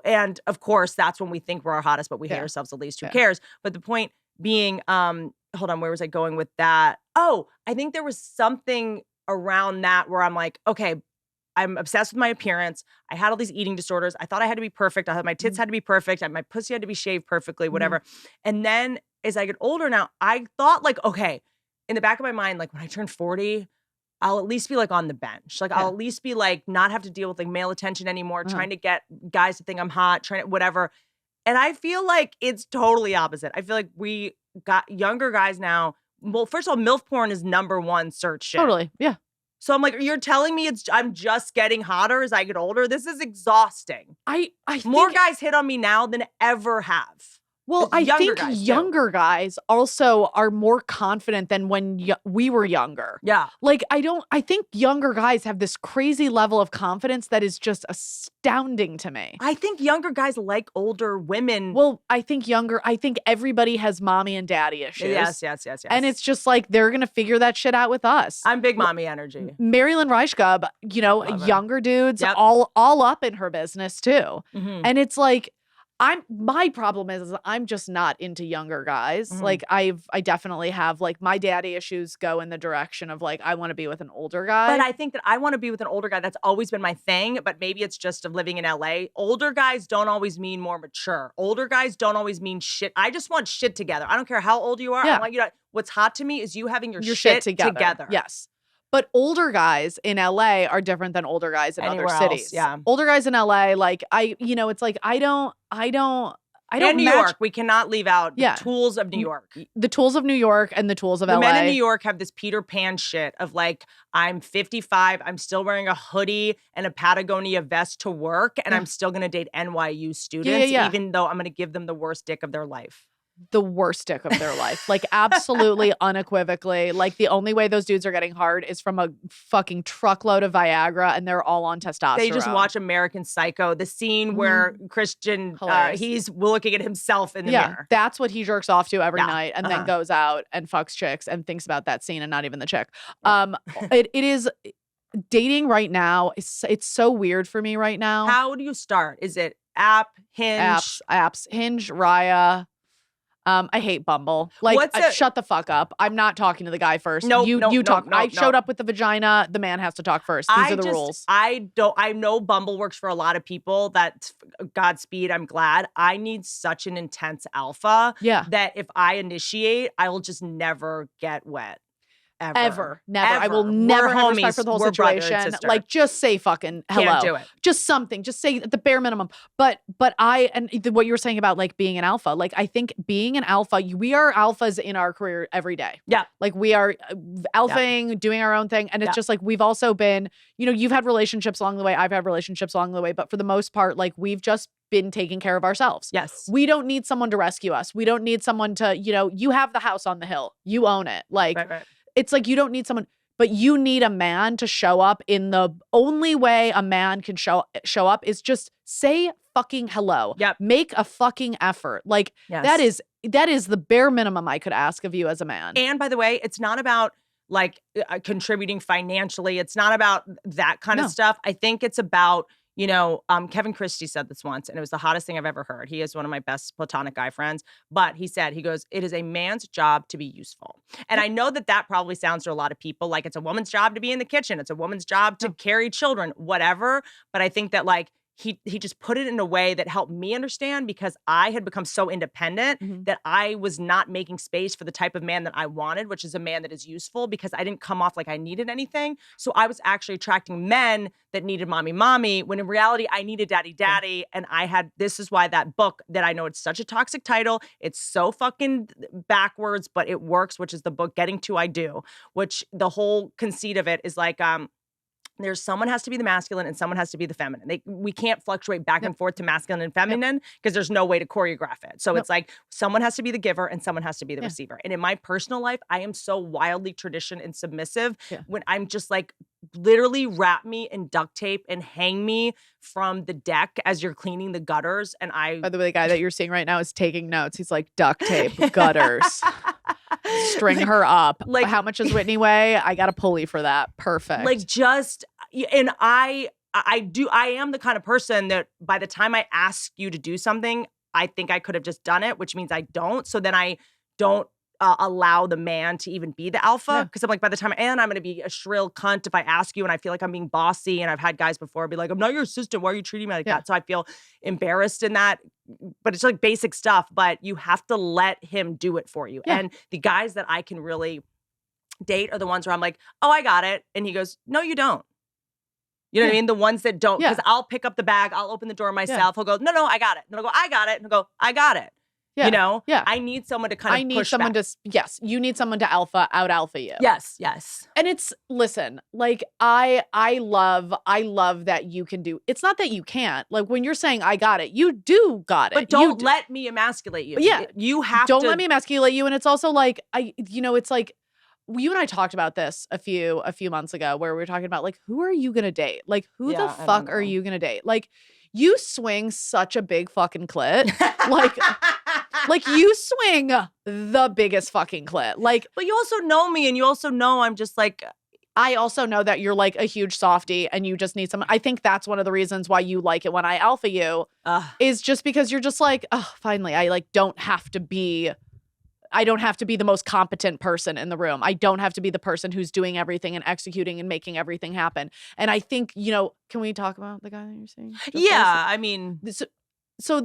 And of course, that's when we think we're our hottest, but we hate ourselves the least. Who cares? But the point being, hold on, where was I going with that? Oh, I think there was something around that where I'm like, okay, I'm obsessed with my appearance. I had all these eating disorders. I thought I had to be perfect. I thought my tits had to be perfect. My pussy had to be shaved perfectly, whatever. And then as I get older now, I thought like, okay, in the back of my mind, like when I turn 40, I'll at least be like on the bench. Like I'll at least be like, not have to deal with like male attention anymore, trying to get guys to think I'm hot, trying to whatever. And I feel like it's totally opposite. I feel like we got younger guys now. Well, first of all, MILF porn is #1 search shit. Totally. Yeah. So I'm like, you're telling me I'm just getting hotter as I get older? This is exhausting. I More guys hit on me now than ever have. Well, I think younger guys also are more confident than when we were younger. Yeah. Like, I think younger guys have this crazy level of confidence that is just astounding to me. I think younger guys like older women. Well, I think everybody has mommy and daddy issues. Yes. And it's just like, they're going to figure that shit out with us. I'm big mommy energy. Marilyn Reichgub, younger dudes, all up in her business too. And it's like, my problem is I'm just not into younger guys. Like I definitely have like my daddy issues go in the direction of like, I want to be with an older guy. But I think that I want to be with an older guy. That's always been my thing, but maybe it's just of living in LA. Older guys don't always mean more mature. Older guys don't always mean shit. I just want shit together. I don't care how old you are. I want you to, what's hot to me is you having your shit together. Yes. But older guys in LA are different than older guys in other cities. Yeah. Older guys in LA, like it's like I don't and New York, we cannot leave out the tools of New York. The tools of New York and the tools of LA. The men in New York have this Peter Pan shit of like, I'm 55, I'm still wearing a hoodie and a Patagonia vest to work, and I'm still going to date NYU students, even though I'm going to give them the worst dick of their life. The worst dick of their life. Like absolutely unequivocally. Like the only way those dudes are getting hard is from a fucking truckload of Viagra and they're all on testosterone. They just watch American Psycho. The scene where Christian, he's looking at himself in the mirror. That's what he jerks off to every night and then goes out and fucks chicks and thinks about that scene and not even the chick. It is dating right now. It's so weird for me right now. How do you start? Is it app, Hinge? Apps, Hinge, Raya. I hate Bumble. Like, shut the fuck up. I'm not talking to the guy first. No, you talk. I showed up with the vagina. The man has to talk first. These are the rules. I know Bumble works for a lot of people. That's Godspeed. I'm glad. I need such an intense alpha that if I initiate, I will just never get wet. Ever. Never. I will never have respect for the whole situation. Like, just say fucking hello. Can't do it. Just something. Just say the bare minimum. But what you were saying about like being an alpha, like I think being an alpha, we are alphas in our career every day. Yeah. Like we are alphaing, doing our own thing. And it's just like, we've also been, you've had relationships along the way. I've had relationships along the way. But for the most part, like we've just been taking care of ourselves. Yes. We don't need someone to rescue us. We don't need someone to, you have the house on the hill. You own it. Like, right. It's like you don't need someone, but you need a man to show up in the only way a man can show up is just say fucking hello. Yep. Make a fucking effort. Like that is the bare minimum I could ask of you as a man. And by the way, it's not about like contributing financially. It's not about that kind of stuff. I think it's about, Kevin Christie said this once, and it was the hottest thing I've ever heard. He is one of my best platonic guy friends, but he goes, it is a man's job to be useful. And I know that probably sounds to a lot of people like it's a woman's job to be in the kitchen. It's a woman's job to carry children, whatever. But I think that like, he just put it in a way that helped me understand, because I had become so independent that I was not making space for the type of man that I wanted, which is a man that is useful, because I didn't come off like I needed anything. So I was actually attracting men that needed mommy, when in reality I needed daddy. And this is why that book, that I know it's such a toxic title, it's so fucking backwards, but it works, which is the book Getting To I Do, which the whole conceit of it is like, someone has to be the masculine and someone has to be the feminine. We can't fluctuate back and forth to masculine and feminine because there's no way to choreograph it. So it's like someone has to be the giver and someone has to be the receiver. And in my personal life, I am so wildly tradition and submissive when I'm just like, literally wrap me in duct tape and hang me from the deck as you're cleaning the gutters. And By the way, the guy that you're seeing right now is taking notes. He's like, duct tape, gutters. String her up. Like, how much does Whitney weigh? I got a pulley for that. Perfect. Like, and I am the kind of person that by the time I ask you to do something, I think I could have just done it, which means I don't. So then I don't allow the man to even be the alpha, because I'm like, by the time, and I'm going to be a shrill cunt if I ask you and I feel like I'm being bossy. And I've had guys before be like, I'm not your assistant. Why are you treating me like that? So I feel embarrassed in that. But it's like basic stuff, but you have to let him do it for you. And the guys that I can really date are the ones where I'm like, oh, I got it. And he goes, no, you don't. You know what I mean? The ones that don't, because I'll pick up the bag, I'll open the door myself. He'll go, no, I got it. And I'll go, I got it. And I'll go, I got it. Yeah. I need someone to kind of push back. You need someone to out alpha you. Yes. And listen, like I love that you can do, it's not that you can't, like when you're saying I got it, you do got it. But don't let me emasculate you. Yeah. You have to. Don't let me emasculate you. And it's also like, it's like, you and I talked about this a few months ago where we were talking about like, who are you going to date? Like, who the fuck are you going to date? Like, you swing such a big fucking clit. Like you swing the biggest fucking clit. Like, but you also know me and you also know I'm just like, I also know that you're like a huge softie and you just need someone. I think that's one of the reasons why you like it when I alpha you is just because you're just like, oh, finally, I don't have to be the most competent person in the room. I don't have to be the person who's doing everything and executing and making everything happen. And I think, can we talk about the guy that you're seeing? I mean. So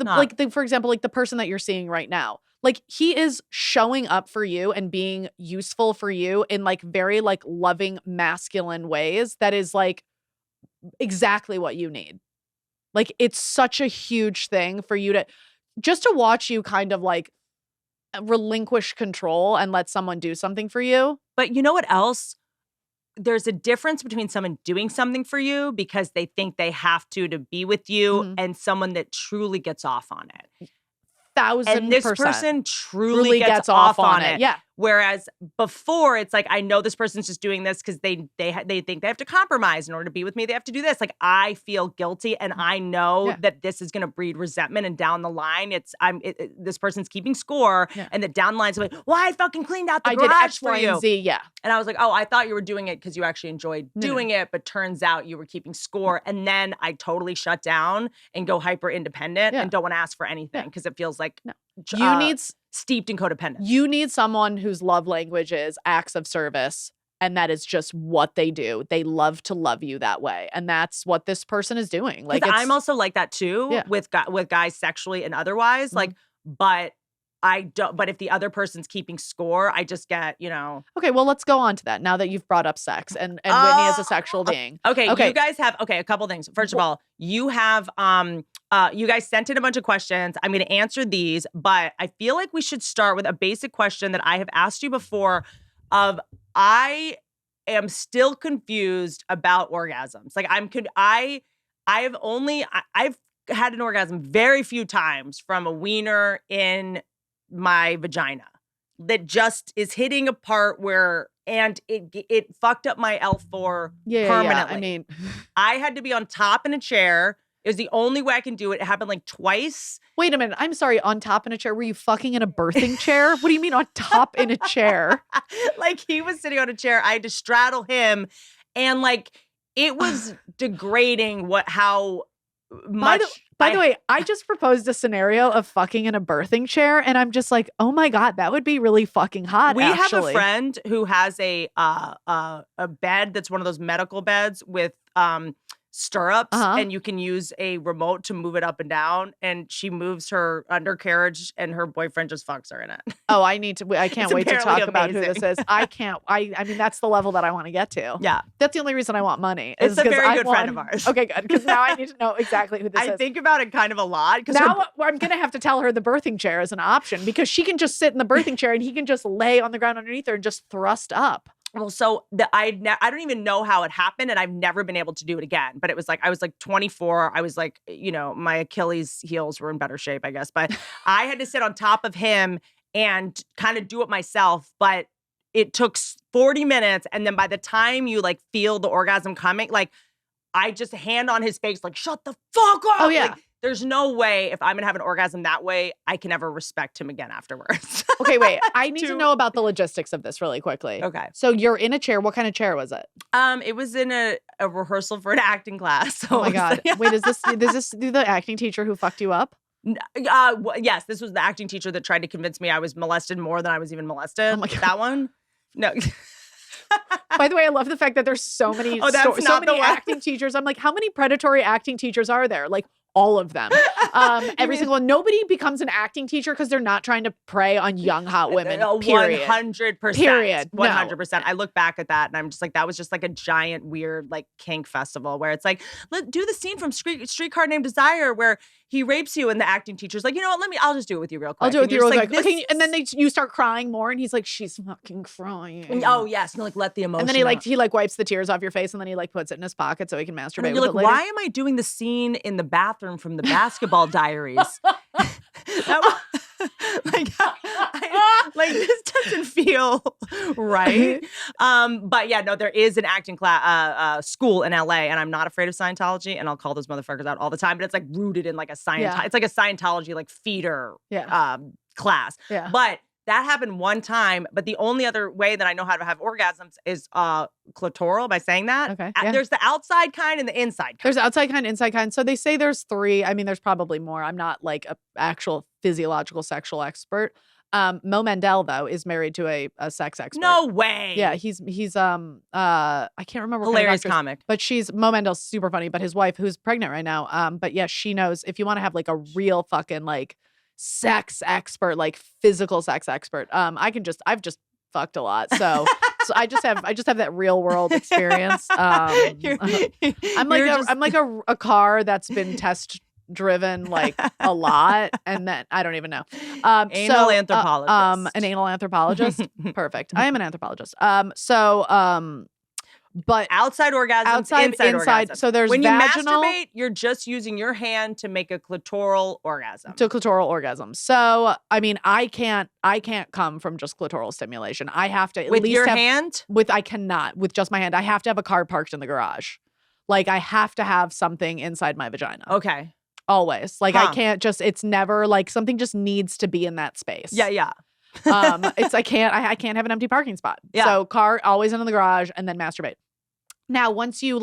for example, like the person that you're seeing right now, like he is showing up for you and being useful for you in like very like loving masculine ways. That is like exactly what you need. Like it's such a huge thing for you to watch you kind of like relinquish control and let someone do something for you. But you know what else? There's a difference between someone doing something for you because they think they have to be with you and someone that truly gets off on it. 1,000%. And this person truly gets off on it. Yeah. Whereas before, it's like, I know this person's just doing this because they think they have to compromise in order to be with me. They have to do this. Like, I feel guilty, and I know that this is going to breed resentment. And down the line, this person's keeping score, and that down the line, it's like, well, I fucking cleaned out the garage did X, for Y, you. and Z, And I was like, oh, I thought you were doing it because you actually enjoyed doing it, but turns out you were keeping score. And then I totally shut down and go hyper independent and don't want to ask for anything because it feels like you need steeped in codependence. You need someone whose love language is acts of service, and that is just what they do. They love to love you that way, and that's what this person is doing. Like, I'm also like that too with guys sexually and otherwise. Like, but I don't. But if the other person's keeping score, I just get, Okay, well, let's go on to that now that you've brought up sex and Whitney as a sexual being. Okay, you guys have a couple things. First of all, you have you guys sent in a bunch of questions. I'm going to answer these, but I feel like we should start with a basic question that I have asked you before. I am still confused about orgasms. Like I've had an orgasm very few times from a wiener in my vagina that just is hitting a part where, and it fucked up my L4 permanently. Yeah. I mean, I had to be on top in a chair. It was the only way I can do it. It happened like twice. Wait a minute. I'm sorry. On top in a chair? Were you fucking in a birthing chair? What do you mean on top in a chair? Like he was sitting on a chair. I had to straddle him. And like, it was degrading how By the way, I just proposed a scenario of fucking in a birthing chair, and I'm just like, oh my God, that would be really fucking hot. We have a friend who has a bed that's one of those medical beds with stirrups, and you can use a remote to move it up and down, and she moves her undercarriage and her boyfriend just fucks her in it. Oh, I can't wait to talk about who this is. I mean, that's the level that I want to get to. Yeah. That's the only reason I want money. It's a very good friend of ours. Okay, good. Because now I need to know exactly who this is. I think about it kind of a lot. Now I'm going to have to tell her the birthing chair is an option because she can just sit in the birthing chair and he can just lay on the ground underneath her and just thrust up. Well, so I don't even know how it happened, and I've never been able to do it again. But it was like I was like 24. I was like, my Achilles heels were in better shape, I guess. But I had to sit on top of him and kind of do it myself. But it took 40 minutes, and then by the time you like feel the orgasm coming, like I just hand on his face, like shut the fuck up. Oh yeah. Like, there's no way if I'm gonna have an orgasm that way, I can ever respect him again afterwards. Okay, wait. I need to know about the logistics of this really quickly. Okay. So you're in a chair. What kind of chair was it? It was in a rehearsal for an acting class. So oh my God. Wait, is this the acting teacher who fucked you up? Yes, this was the acting teacher that tried to convince me I was molested more than I was even molested. Oh my God. That one? No. By the way, I love the fact that there's so many, so many acting teachers. I'm like, how many predatory acting teachers are there? Like, all of them. Every single one. Nobody becomes an acting teacher because they're not trying to prey on young, hot women. Period. 100%. Period. 100%. I look back at that and I'm just like, that was just like a giant, weird, like kink festival where it's like, do the scene from Streetcar Named Desire where he rapes you and the acting teacher's like, you know what, I'll just do it with you real quick. I'll do it with you real quick. Okay, and then you start crying more and he's like, she's fucking crying. Oh, yes. And like, let the emotion And then he wipes the tears off your face and then he like puts it in his pocket so he can masturbate and you're like, why am I doing the scene in the bathroom from the Basketball Diaries? This doesn't feel right. But yeah, no, there is an acting class school in LA, and I'm not afraid of Scientology, and I'll call those motherfuckers out all the time. But it's like rooted in like a it's like a Scientology like feeder class. Yeah. But that happened one time, but the only other way that I know how to have orgasms is clitoral, by saying that. Okay. Yeah. There's the outside kind and the inside kind. There's outside kind, inside kind. So they say there's 3. I mean, there's probably more. I'm not like an actual physiological sexual expert. Mo Mandel, though, is married to a sex expert. No way. Yeah, he's I can't remember what hilarious kind of comic. But Mo Mandel's super funny, but his wife, who's pregnant right now, but yeah, she knows if you want to have like a real fucking like sex expert, like physical sex expert. I've just fucked a lot. So I just have that real world experience. I'm like a car that's been test driven like a lot, and then I don't even know. Anal anthropologist. An anal anthropologist. Perfect. I am an anthropologist. But outside orgasm, inside orgasm. So there's when vaginal, you masturbate, you're just using your hand to make a clitoral orgasm. So I mean, I can't come from just clitoral stimulation. I have to with your hand. I cannot with just my hand. I have to have a car parked in the garage. Like I have to have something inside my vagina. Okay. Always. Like I can't just. It's never like something just needs to be in that space. Yeah. I can't have an empty parking spot. Yeah. So car always in the garage and then masturbate. Now, once you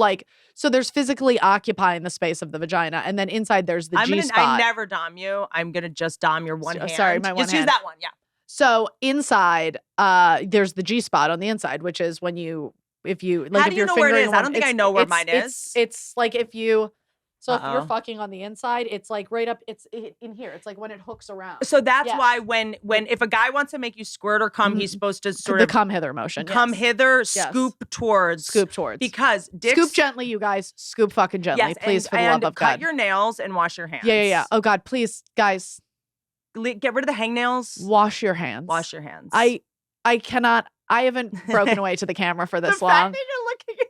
so there's physically occupying the space of the vagina, and then inside there's the G-spot. I never dom you. I'm gonna just dom your one hand. Sorry, my one hand. Just use that one, yeah. So inside, there's the G-spot on the inside, which is when if you How do you know where it is? I don't think I know where mine is. It's like if you. So if you're fucking on the inside, it's like right up, it's in here. It's like when it hooks around. So that's why when if a guy wants to make you squirt or come, he's supposed to sort of come hither motion. Come hither, scoop towards. Because dicks, scoop gently, you guys. Scoop fucking gently, please, for the love of God. Cut your nails and wash your hands. Yeah. Oh God, please, guys. Get rid of the hangnails. Wash your hands. Wash your hands. I cannot. I haven't broken away to the camera for this long. Fact that you're looking.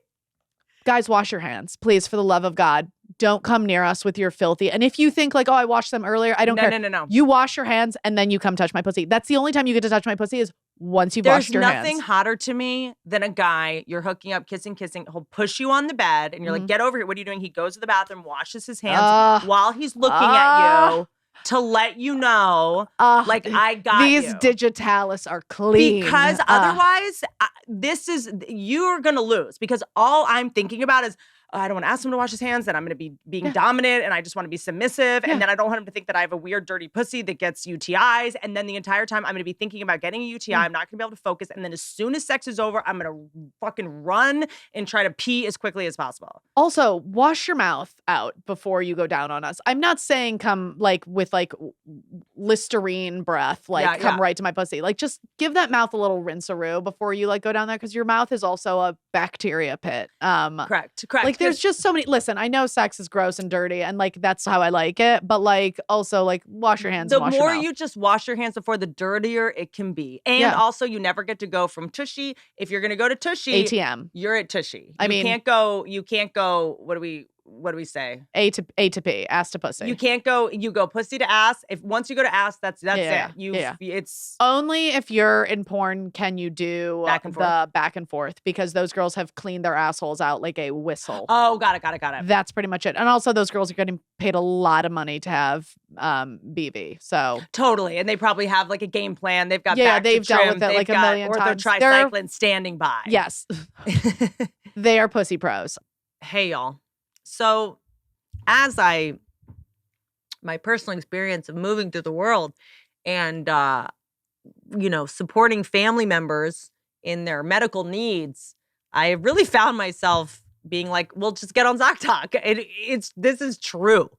Guys, wash your hands, please, for the love of God. Don't come near us with your filthy. And if you think like, oh, I washed them earlier, I don't care. No. You wash your hands and then you come touch my pussy. That's the only time you get to touch my pussy is once you've washed your hands. There's nothing hotter to me than a guy, you're hooking up, kissing. He'll push you on the bed and you're like, get over here. What are you doing? He goes to the bathroom, washes his hands while he's looking at you. To let you know, like I got these you. Digitalis are clean. Because otherwise, you're going to lose. Because all I'm thinking about is, I don't want to ask him to wash his hands, then I'm going to be being dominant and I just want to be submissive. And then I don't want him to think that I have a weird, dirty pussy that gets UTIs. And then the entire time I'm going to be thinking about getting a UTI. I'm not going to be able to focus. And then as soon as sex is over, I'm going to fucking run and try to pee as quickly as possible. Also, wash your mouth out before you go down on us. I'm not saying come like with like Listerine breath, like come right to my pussy. Like just give that mouth a little rinse-a-roo before you like go down there, because your mouth is also a bacteria pit. Correct. Like there's just so many. Listen, I know sex is gross and dirty, and like that's how I like it. But like also like wash your hands. The and wash more your mouth. you just wash your hands before, the dirtier it can be. And also, you never get to go from tushy. If you're gonna go to tushy, ATM, you're at tushy. You can't go. What do we say? A to P, ass to pussy. You can't go. You go pussy to ass. If once you go to ass, that's it. It's only if you're in porn can you do the back and forth, because those girls have cleaned their assholes out like a whistle. Oh, got it. That's pretty much it. And also, those girls are getting paid a lot of money to have BV. So totally, and they probably have like a game plan. They've got they've dealt with it like a million times. Or they're tricycling standing by. Yes, they are pussy pros. Hey y'all. So as my personal experience of moving through the world and, supporting family members in their medical needs, I really found myself being like, well, just get on ZocDoc. This is true.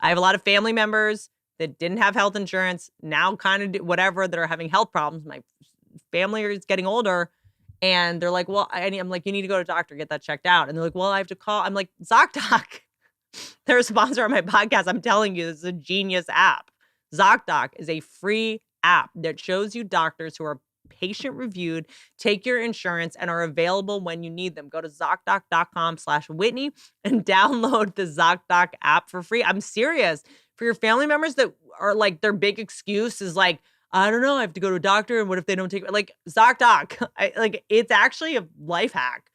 I have a lot of family members that didn't have health insurance, now kind of whatever, that are having health problems. My family is getting older. And they're like, well, I'm like, you need to go to a doctor, get that checked out. And they're like, well, I have to call. I'm like, ZocDoc. They're a sponsor on my podcast. I'm telling you, this is a genius app. ZocDoc is a free app that shows you doctors who are patient reviewed, take your insurance, and are available when you need them. Go to ZocDoc.com/Whitney and download the ZocDoc app for free. I'm serious. For your family members that are like, their big excuse is like, I don't know, I have to go to a doctor, and what if they don't take it? Like, ZocDoc, it's actually a life hack.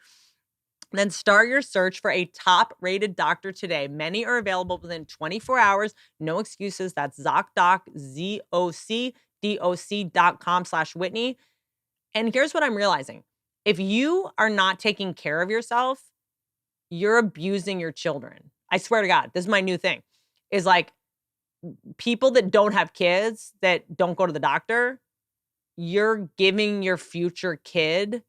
Then start your search for a top-rated doctor today. Many are available within 24 hours. No excuses. That's ZocDoc, ZocDoc.com/Whitney. And here's what I'm realizing. If you are not taking care of yourself, you're abusing your children. I swear to God, this is my new thing, is like, people that don't have kids that don't go to the doctor, you're giving your future kid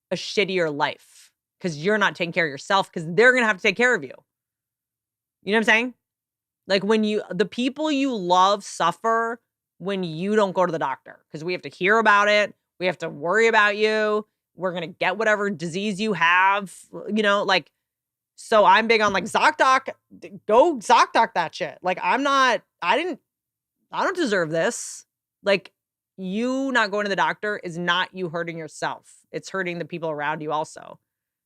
a shittier life because you're not taking care of yourself, because they're going to have to take care of you. You know what I'm saying? Like the people you love suffer when you don't go to the doctor, because we have to hear about it. We have to worry about you. We're going to get whatever disease you have, so I'm big on like ZocDoc. Go ZocDoc that shit. Like I don't deserve this. Like, you not going to the doctor is not you hurting yourself. It's hurting the people around you also.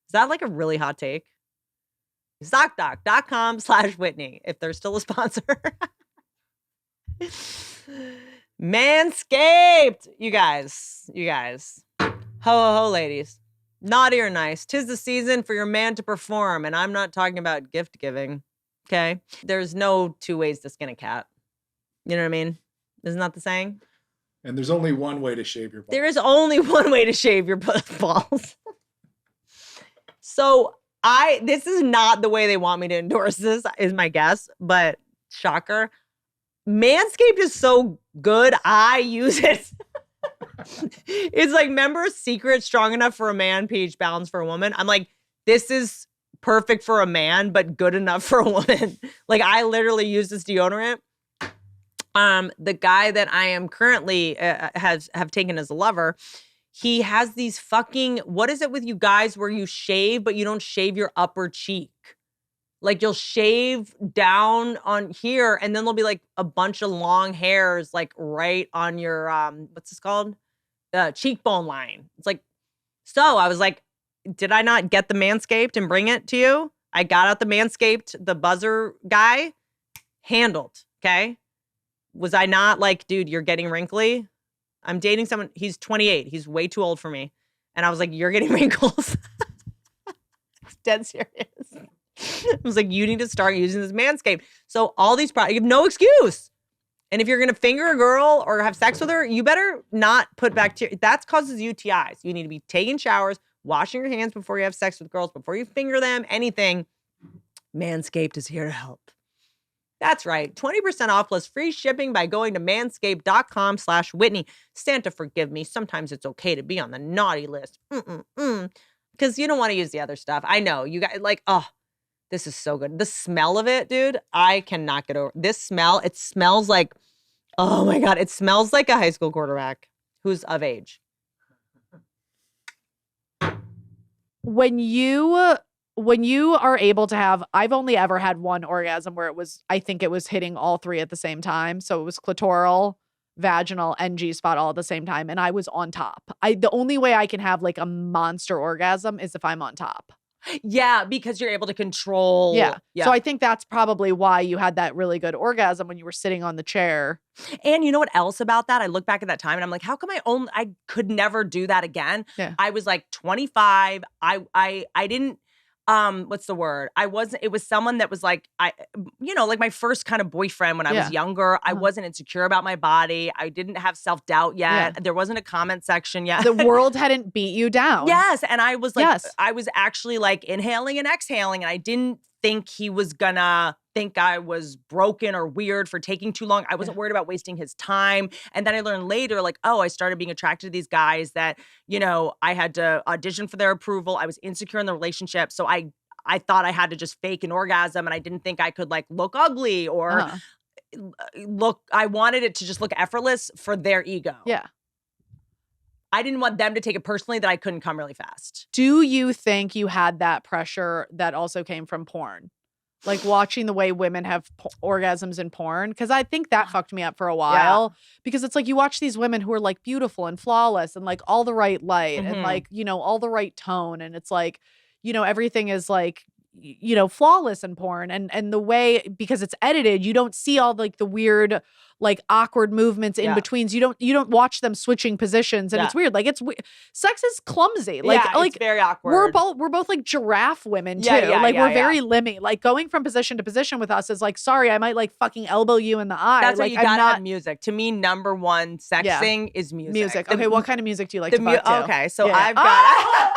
Is that like a really hot take? ZocDoc.com/Whitney, if they're still a sponsor. Manscaped. You guys. Ho, ho, ho, ladies. Naughty or nice, 'tis the season for your man to perform. And I'm not talking about gift giving, okay? There's no two ways to skin a cat. You know what I mean? Isn't that the saying? And there's only one way to shave your balls. There is only one way to shave your balls. So this is not the way they want me to endorse this, is my guess, but shocker. Manscaped is so good, I use it. It's like, remember Secret, strong enough for a man, pH balance for a woman? I'm like, this is perfect for a man, but good enough for a woman. Like, I literally use this deodorant. The guy that I am currently have taken as a lover, he has these fucking, what is it with you guys where you shave, but you don't shave your upper cheek? Like, you'll shave down on here, and then there'll be like a bunch of long hairs, like right on your, what's this called? Cheekbone line. It's like, so I was like, did I not get the Manscaped and bring it to you? I got out the Manscaped, the buzzer guy, handled, okay? Was I not like, dude, you're getting wrinkly? I'm dating someone, he's 28. He's way too old for me. And I was like, you're getting wrinkles. It's dead serious. I was like, you need to start using this Manscaped. So all these products, you have no excuse. And if you're going to finger a girl or have sex with her, you better not put bacteria. That causes UTIs. You need to be taking showers, washing your hands before you have sex with girls, before you finger them, anything, Manscaped is here to help. That's right. 20% off plus free shipping by going to manscaped.com/Whitney. Santa, forgive me. Sometimes it's okay to be on the naughty list. Because you don't want to use the other stuff. I know. You guys like, oh, this is so good. The smell of it, dude, I cannot get over. This smell, it smells like, oh my God, it smells like a high school quarterback who's of age. When you are able to have, I've only ever had one orgasm where I think it was hitting all three at the same time. So it was clitoral, vaginal, and G-spot all at the same time. And I was on top. The only way I can have like a monster orgasm is if I'm on top. Yeah, because you're able to control. Yeah. So I think that's probably why you had that really good orgasm when you were sitting on the chair. And you know what else about that? I look back at that time and I'm like, how come I could never do that again? Yeah. I was like 25. I didn't, what's the word? It was someone that was like, like my first kind of boyfriend when I was younger. I wasn't insecure about my body. I didn't have self-doubt yet. Yeah. There wasn't a comment section yet. The world hadn't beat you down. Yes. And I was like, I was actually like inhaling and exhaling. And I didn't think he was gonna think I was broken or weird for taking too long. I wasn't worried about wasting his time. And then I learned later, like, oh, I started being attracted to these guys that, I had to audition for their approval. I was insecure in the relationship. So I thought I had to just fake an orgasm, and I didn't think I could like look ugly or I wanted it to just look effortless for their ego. Yeah. I didn't want them to take it personally that I couldn't come really fast. Do you think you had that pressure that also came from porn? Like watching the way women have orgasms in porn? Because I think that fucked me up for a while. Yeah. Because it's like you watch these women who are like beautiful and flawless and like all the right light and like, all the right tone. And it's like, everything is like, flawless in porn. And the way, because it's edited, you don't see all like the weird, like awkward movements in betweens. You don't watch them switching positions, and it's weird. Like sex is clumsy. Like it's very awkward. We're both like giraffe women too. We're very limmy. Like going from position to position with us is like, sorry, I might like fucking elbow you in the eye. That's like you gotta have music. To me, number one sex thing is music. Okay, what kind of music do you like to fuck to? Okay, so I've got.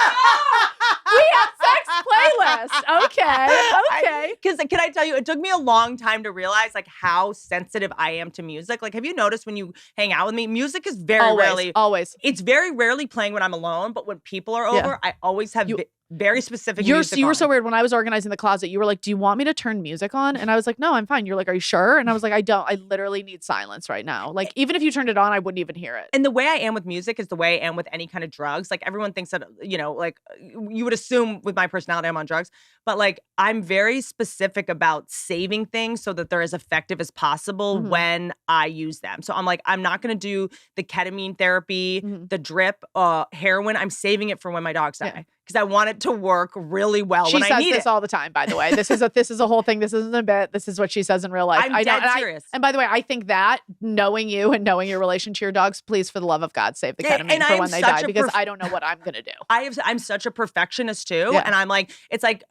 We have sex playlist. Okay. Because can I tell you, it took me a long time to realize like how sensitive I am to music. Like, have you noticed when you hang out with me, music is very rarely. Always. It's very rarely playing when I'm alone, but when people are over, I always have very specific music You were on. so weird. When I was organizing the closet, you were like, do you want me to turn music on? And I was like, no, I'm fine. You're like, are you sure? And I was like, I don't. I literally need silence right now. Like, even if you turned it on, I wouldn't even hear it. And the way I am with music is the way I am with any kind of drugs. Like, everyone thinks that, like you would assume with my personality I'm on drugs. But like, I'm very specific about saving things so that they're as effective as possible when I use them. So I'm like, I'm not going to do the ketamine therapy, the drip, heroin. I'm saving it for when my dogs die. Because I want it to work really well when I need it. She says this all the time, by the way. This is a whole thing. This isn't a bit. This is what she says in real life. I'm dead serious. And by the way, I think that knowing you and knowing your relation to your dogs, please, for the love of God, save the ketamine for when they die, because I don't know what I'm gonna do. I'm such a perfectionist too, and I'm like, it's like,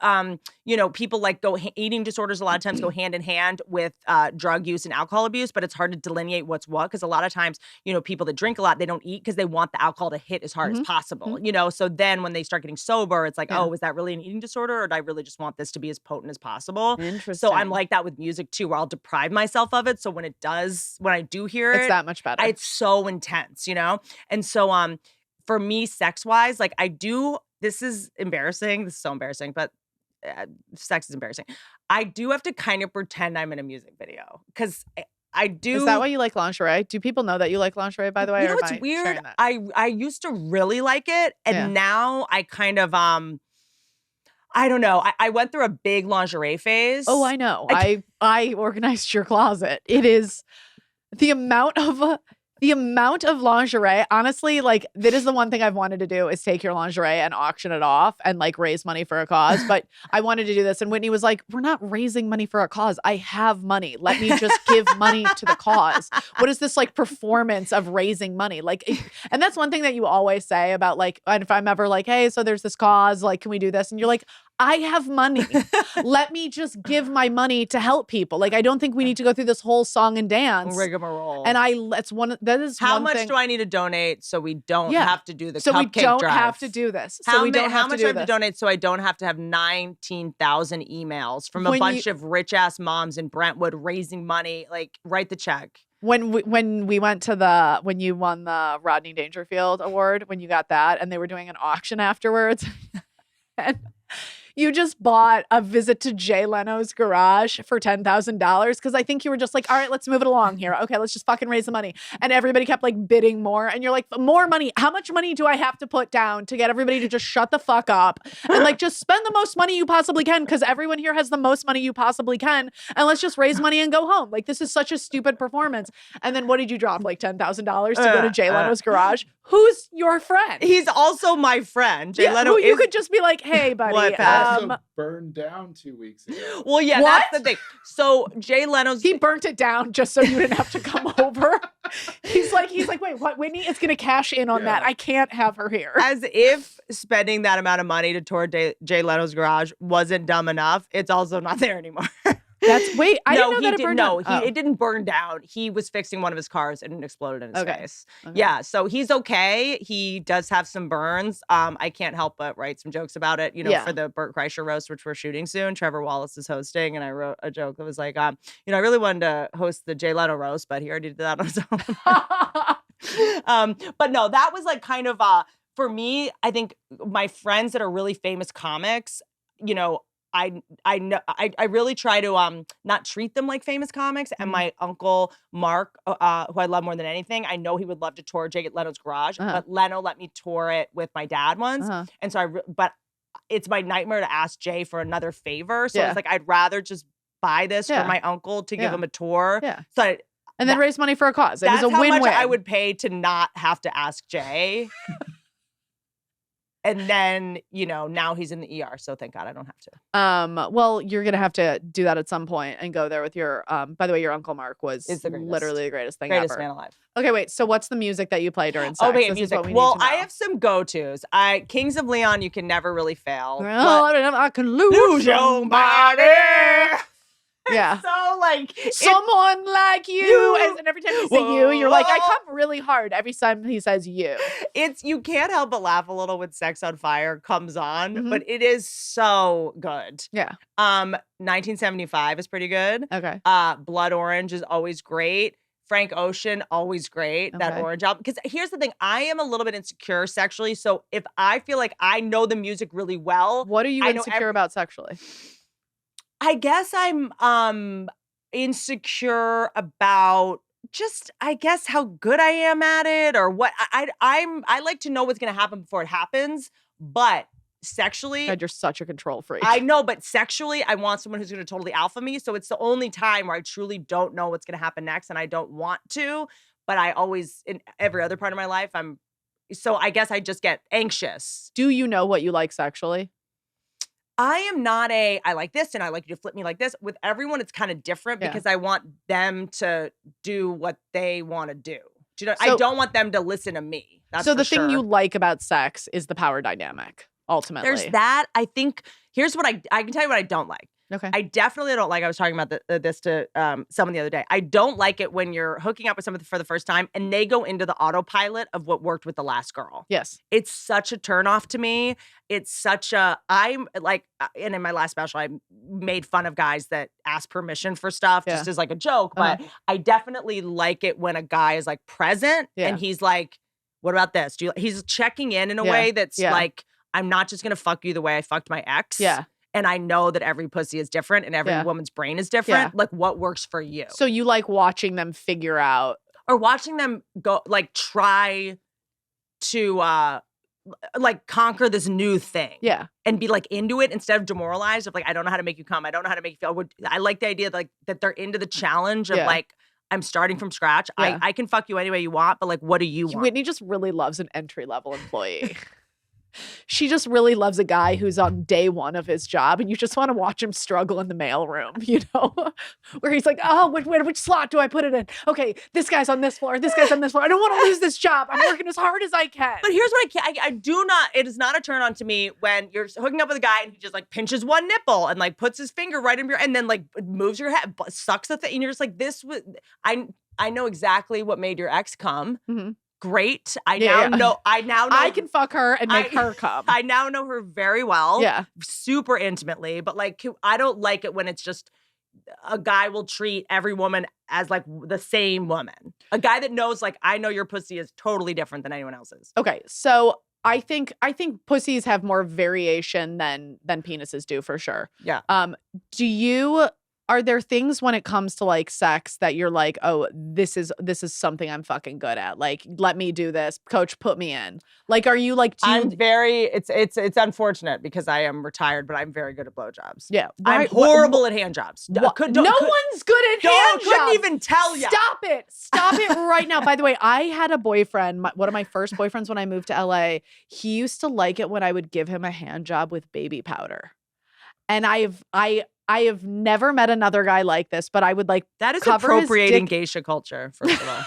people like eating disorders a lot of times go hand in hand with drug use and alcohol abuse, but it's hard to delineate what's what because a lot of times, people that drink a lot, they don't eat because they want the alcohol to hit as hard as possible. So then when they start getting sober, it's like, oh, is that really an eating disorder, or do I really just want this to be as potent as possible? Interesting. So I'm like that with music too, where I'll deprive myself of it. So when I do hear it, it's that much better. It's so intense, And so for me, sex wise, like this is embarrassing. This is so embarrassing, but sex is embarrassing. I do have to kind of pretend I'm in a music video because I do. Is that why you like lingerie? Do people know that you like lingerie, by the way? It's weird. I used to really like it. And now I kind of, I don't know. I went through a big lingerie phase. Oh, I know. I organized your closet. It is the amount of lingerie, honestly, like that is the one thing I've wanted to do is take your lingerie and auction it off and like raise money for a cause. But I wanted to do this. And Whitney was like, we're not raising money for a cause. I have money. Let me just give money to the cause. What is this like performance of raising money? Like, and that's one thing that you always say about like, and if I'm ever like, hey, so there's this cause, like, can we do this? And you're like, I have money. Let me just give my money to help people. Like, I don't think we need to go through this whole song and dance. Rigmarole. And how much do I need to donate so we don't have to do the so cupcake we don't drive? have to do this. How So we don't have much to do I have to do donate so I don't have to have 19,000 emails from a bunch of rich ass moms in Brentwood raising money? Like, write the check. When we went to when you won the Rodney Dangerfield Award, when you got that, and they were doing an auction afterwards, and you just bought a visit to Jay Leno's garage for $10,000 because I think you were just like, all right, let's move it along here. Okay, let's just fucking raise the money. And everybody kept like bidding more. And you're like, more money. How much money do I have to put down to get everybody to just shut the fuck up and like just spend the most money you possibly can because everyone here has the most money you possibly can. And let's just raise money and go home. Like, this is such a stupid performance. And then what did you drop? Like $10,000 to go to Jay Leno's garage? Who's your friend? He's also my friend. Jay Leno you could just be like, hey, buddy. Also burned down 2 weeks ago. Well, yeah, What? that's the thing. So Jay Leno's he burnt it down just so you didn't have to come over. He's like, wait, what? Whitney is gonna cash in on that. I can't have her here. As if spending that amount of money to tour Jay Leno's garage wasn't dumb enough. It's also not there anymore. I didn't know that it burned down. It didn't burn down. He was fixing one of his cars and it exploded in his face. Okay. Yeah, so he's okay. He does have some burns. I can't help but write some jokes about it, for the Burt Kreischer roast, which we're shooting soon. Trevor Wallace is hosting, and I wrote a joke that was like, I really wanted to host the Jay Leno roast, but he already did that on his own. But no, that was like kind of for me, I think my friends that are really famous comics, I really try to not treat them like famous comics. And my uncle Mark, who I love more than anything, I know he would love to tour Jay Leno's garage, but Leno let me tour it with my dad once, and so but it's my nightmare to ask Jay for another favor. So it's like I'd rather just buy this for my uncle to give him a tour. Yeah. So and then raise money for a cause. It was a that's how win-win. much I would pay to not have to ask Jay. And then, now he's in the ER. So thank God I don't have to. Well, you're going to have to do that at some point and go there with your, by the way, your Uncle Mark was literally the greatest thing greatest ever. Man alive. Okay, wait. So what's the music that you play during sex? Okay, music. Well, I have some go-tos. Kings of Leon, you can never really fail. Well, I can lose your body. Yeah. So like someone like you. And every time you say you're like, I come really hard every time he says you. You can't help but laugh a little when Sex on Fire comes on, but it is so good. Yeah. 1975 is pretty good. Okay. Blood Orange is always great. Frank Ocean, always great. That Orange album. Because here's the thing, I am a little bit insecure sexually. So if I feel like I know the music really well. What are you insecure about sexually? I guess I'm insecure about just, I guess, how good I am at it or what. I like to know what's going to happen before it happens, but sexually. God, you're such a control freak. I know, but sexually, I want someone who's going to totally alpha me. So it's the only time where I truly don't know what's going to happen next and I don't want to, but I always, in every other part of my life, so I guess I just get anxious. Do you know what you like sexually? I am not I like this and I like you to flip me like this. With everyone, it's kind of different because I want them to do what they want to do. I don't want them to listen to me. That's so the thing you like about sex is the power dynamic, ultimately. There's that. I think, here's what I can tell you what I don't like. Okay. I definitely don't like, I was talking about this to someone the other day. I don't like it when you're hooking up with someone for the first time and they go into the autopilot of what worked with the last girl. Yes. It's such a turnoff to me. It's such I'm like, and in my last special, I made fun of guys that ask permission for stuff just as like a joke. But I definitely like it when a guy is like present and he's like, what about this? He's checking in a way that's like, I'm not just going to fuck you the way I fucked my ex. Yeah. And I know that every pussy is different and every woman's brain is different. Yeah. Like, what works for you? So you like watching them figure out. Or watching them go, like, try to, like, conquer this new thing. Yeah. And be, like, into it instead of demoralized of, like, I don't know how to make you come. I don't know how to make you feel. I like the idea, like, that they're into the challenge of, like, I'm starting from scratch. Yeah. I can fuck you any way you want, but, like, what do you want? Whitney just really loves an entry-level employee. she just really loves a guy who's on day one of his job, and you just want to watch him struggle in the mailroom, you know, where he's like, oh, which slot do I put it in? Okay, this guy's on this floor. This guy's on this floor. I don't want to lose this job. I'm working as hard as I can. But here's what I do not, it is not a turn on to me when you're hooking up with a guy and he just like pinches one nipple and like puts his finger right in your, and then like moves your head, sucks the thing. And you're just like, this was, I know exactly what made your ex come. Mm-hmm. Great. I now know. I can fuck her and make her come. I now know her very well. Yeah. Super intimately. But like, I don't like it when it's just a guy will treat every woman as like the same woman. A guy that knows like, I know your pussy is totally different than anyone else's. Okay. So I think pussies have more variation than penises do for sure. Yeah. Are there things when it comes to like sex that you're like, oh, this is something I'm fucking good at? Like, let me do this. Coach, put me in. Like, are you like, it's unfortunate because I am retired, but I'm very good at blowjobs. Yeah. I'm horrible at hand jobs. No one's good at hand jobs. Couldn't even tell you. Stop it right now. By the way, I had a boyfriend, one of my first boyfriends when I moved to LA. He used to like it when I would give him a hand job with baby powder. And I have never met another guy like this, but I would like that is appropriating geisha culture, first of all.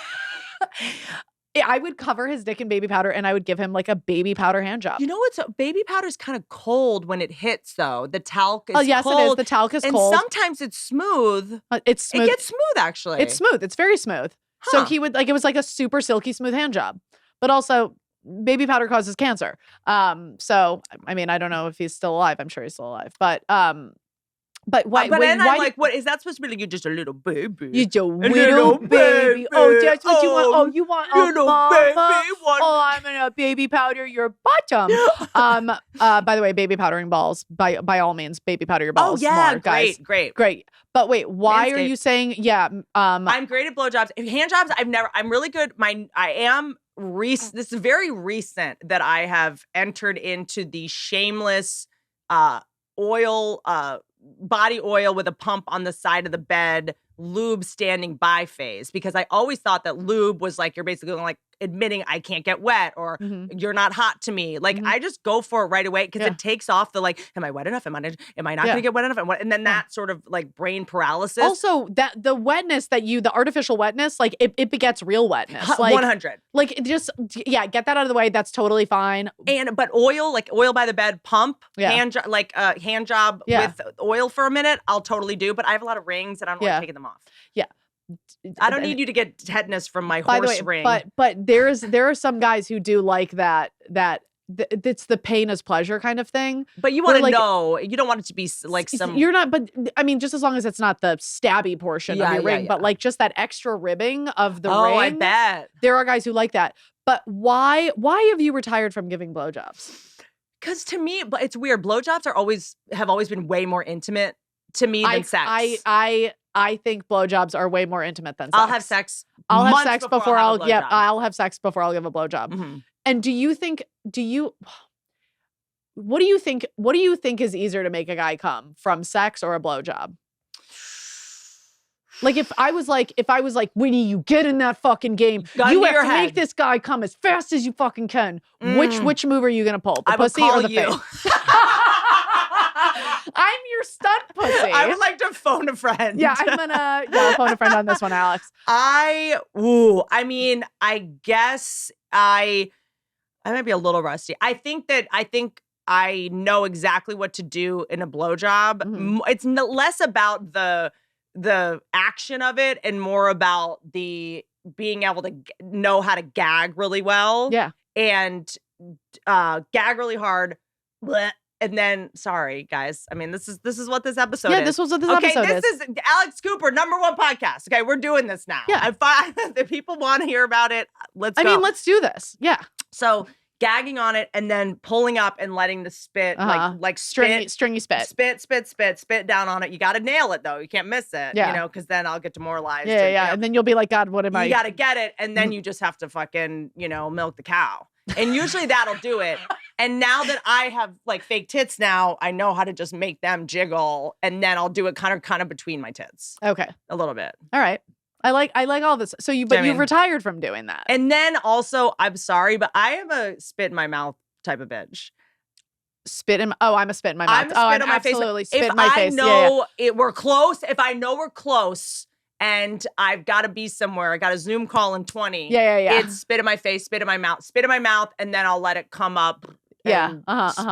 I would cover his dick in baby powder and I would give him like a baby powder hand job. You know what's baby powder is kind of cold when it hits though. The talc is cold. Oh yes, cold, it is. The talc is cold. And sometimes it's smooth. It's smooth. It gets smooth actually. It's smooth. It's very smooth. Huh. So he would like, it was like a super silky smooth hand job, but also baby powder causes cancer. So I mean, I don't know if he's still alive. I'm sure he's still alive, but why? But then I'm like, what is that supposed to be? Like, you're just a little baby. You're just a little baby. Oh, that's what you want. Oh, you want a little mama? baby one. Oh, I'm gonna baby powder your bottom. By the way, baby powdering balls. By all means, baby powder your balls. Oh yeah, more, guys. Great. But wait, why are you saying? Yeah, I'm great at blowjobs. Hand jobs, I'm really good. This is very recent that I have entered into the shameless oil body oil with a pump on the side of the bed, lube standing by phase, because I always thought that lube was like, you're basically like admitting I can't get wet or you're not hot to me. Like I just go for it right away because it takes off the like, am I wet enough? Am I not going to get wet enough? And then that sort of like brain paralysis. Also, that the wetness the artificial wetness, like it begets real wetness. Like 100. Like just get that out of the way. That's totally fine. But oil, like oil by the bed pump, hand job with oil for a minute, I'll totally do. But I have a lot of rings and I'm not taking them off. Yeah. I don't need you to get tetanus from my horse ring. But there are some guys who do like that it's the pain as pleasure kind of thing. But you want to know, you don't want it to be like some. You're not, but I mean, just as long as it's not the stabby portion of your ring, but like just that extra ribbing of the ring. Oh, I bet. There are guys who like that. But why have you retired from giving blowjobs? Because to me, but it's weird. Blowjobs have always been way more intimate to me than sex. I think blowjobs are way more intimate than sex. I'll have sex. Before I'll have sex before I'll give a blowjob. Mm-hmm. And what do you think is easier to make a guy come, from sex or a blowjob? Like if I was like, Winnie, you get in that fucking game. You have to make this guy come as fast as you fucking can. Which move are you gonna pull? The pussy or the face? I'm your stunt pussy. I would like to phone a friend. Yeah, I'll phone a friend on this one, Alex. I guess I might be a little rusty. I think I know exactly what to do in a blowjob. Mm-hmm. It's less about the action of it and more about the being able to know how to gag really well. Yeah. And gag really hard. Bleh. And then, sorry, guys. I mean, this is what this episode is. Yeah, this was what this episode is. Okay, this is Alex Cooper, #1 podcast. Okay, we're doing this now. Yeah. If people want to hear about it, let's go. I mean, let's do this. Yeah. So gagging on it and then pulling up and letting the spit, like stringy spit. Spit down on it. You got to nail it, though. You can't miss it, because then I'll get demoralized. Yeah. And then you'll be like, God, what am I? You got to get it. And then you just have to fucking, milk the cow. And usually that'll do it. And now that I have like fake tits now, I know how to just make them jiggle. And then I'll do it kind of between my tits. Okay. A little bit. All right. I like all this. So you've retired from doing that. And then also, I'm sorry, but I am a spit in my mouth type of bitch. Spit in. I'm a spit in my mouth. I'm I'm my face. absolutely spit If in my I face. know we're close, if I know we're close and I've got to be somewhere, I got a Zoom call in 20. Yeah. It's spit in my face, spit in my mouth, and then I'll let it come up. And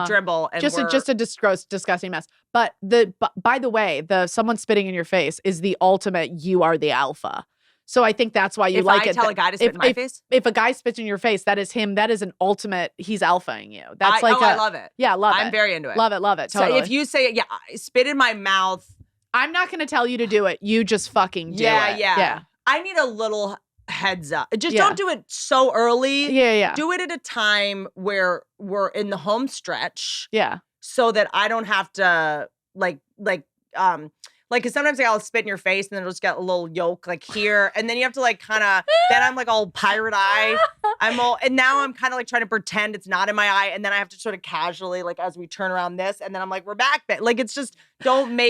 dribble. And just a disgusting mess. But by the way, someone spitting in your face is the ultimate. You are the alpha. So I think that's why you like it. If I tell a guy to spit in my face? If a guy spits in your face, that is him. That is an ultimate, he's alphaing you. That's I love it. Yeah, love it. I'm very into it. Love it. Totally. So if you say, spit in my mouth. I'm not going to tell you to do it. You just fucking do it. Yeah. I need a little heads up. Just don't do it so early. Yeah. Do it at a time where we're in the home stretch. Yeah. So that I don't have to cause sometimes I'll spit in your face and then it'll just get a little yolk like here. And then you have to like kind of, then I'm like all pirate eye. And now I'm kind of like trying to pretend it's not in my eye. And then I have to sort of casually, like as we turn around this, and then I'm like, we're back. Like it's just, don't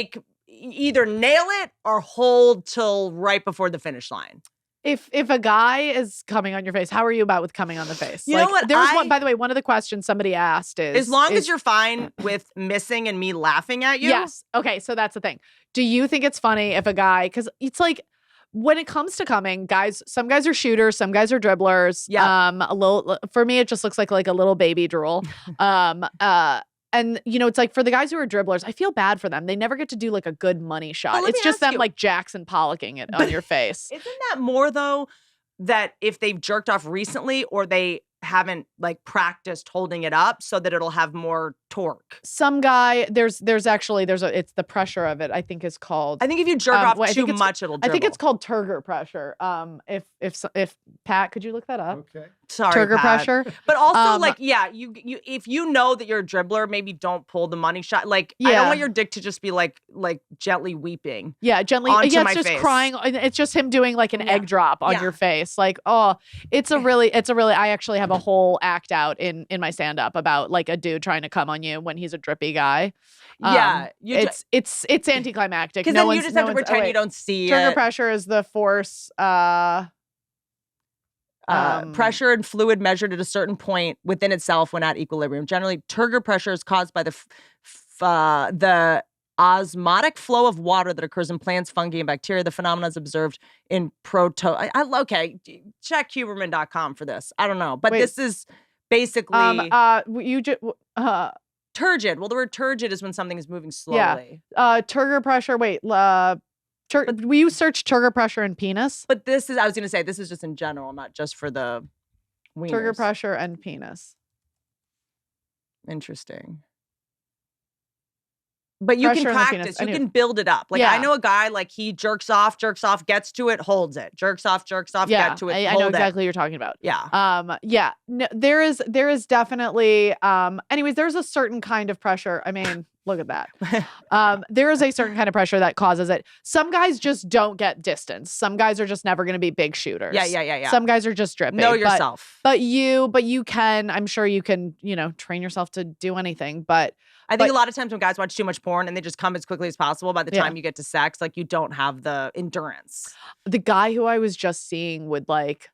either nail it or hold till right before the finish line. If a guy is coming on your face, how are you about with coming on the face? You know what? There was one, by the way, one of the questions somebody asked is, as long as you're fine with missing and me laughing at you. Yes. Okay. So that's the thing. Do you think it's funny if a guy, because it's like, when it comes to coming, some guys are shooters, some guys are dribblers. Yeah. For me, it just looks like a little baby drool. And, it's like for the guys who are dribblers, I feel bad for them. They never get to do like a good money shot. Well, it's just them like Jackson Pollocking it on your face. Isn't that more though, that if they've jerked off recently or they haven't like practiced holding it up so that it'll have more torque? Some guy, it's the pressure of it, I think is called. I think if you jerk off too much, it'll dribble. I think it's called turgor pressure. If Pat, could you look that up? Okay. Sorry, turgor Pat. pressure. But also you if you know that you're a dribbler, maybe don't pull the money shot. Like I don't want your dick to just be like gently weeping. Yeah, gently. Onto it's my just face. Crying. It's just him doing like an egg drop on your face. Like, it's a really. I actually have a whole act out in my stand up about like a dude trying to come on you when he's a drippy guy. It's anticlimactic. Because then you just have to pretend you don't see Turgor it. pressure is the force. Pressure and fluid measured at a certain point within itself when at equilibrium. Generally, turgor pressure is caused by the osmotic flow of water that occurs in plants, fungi, and bacteria. The phenomenon is observed in okay, check Huberman.com for this. I don't know, but this is basically turgid. Well, the word turgid is when something is moving slowly. Yeah. Turgor pressure. Wait. Will you search turgor pressure and penis? But I was going to say, this is just in general, not just for the wieners. Turgor pressure and penis. Interesting. But you can practice. You can build it up. Like I know a guy, like he jerks off, gets to it, holds it. Jerks off, get to it, hold it. I know exactly what you're talking about. Yeah. No, there is definitely anyways, there's a certain kind of pressure. I mean, look at that. There is a certain kind of pressure that causes it. Some guys just don't get distance. Some guys are just never going to be big shooters. Yeah. Some guys are just dripping. Know yourself. But you can, I'm sure you can, train yourself to do anything. But I think a lot of times when guys watch too much porn and they just come as quickly as possible, by the time you get to sex, like you don't have the endurance. The guy who I was just seeing would like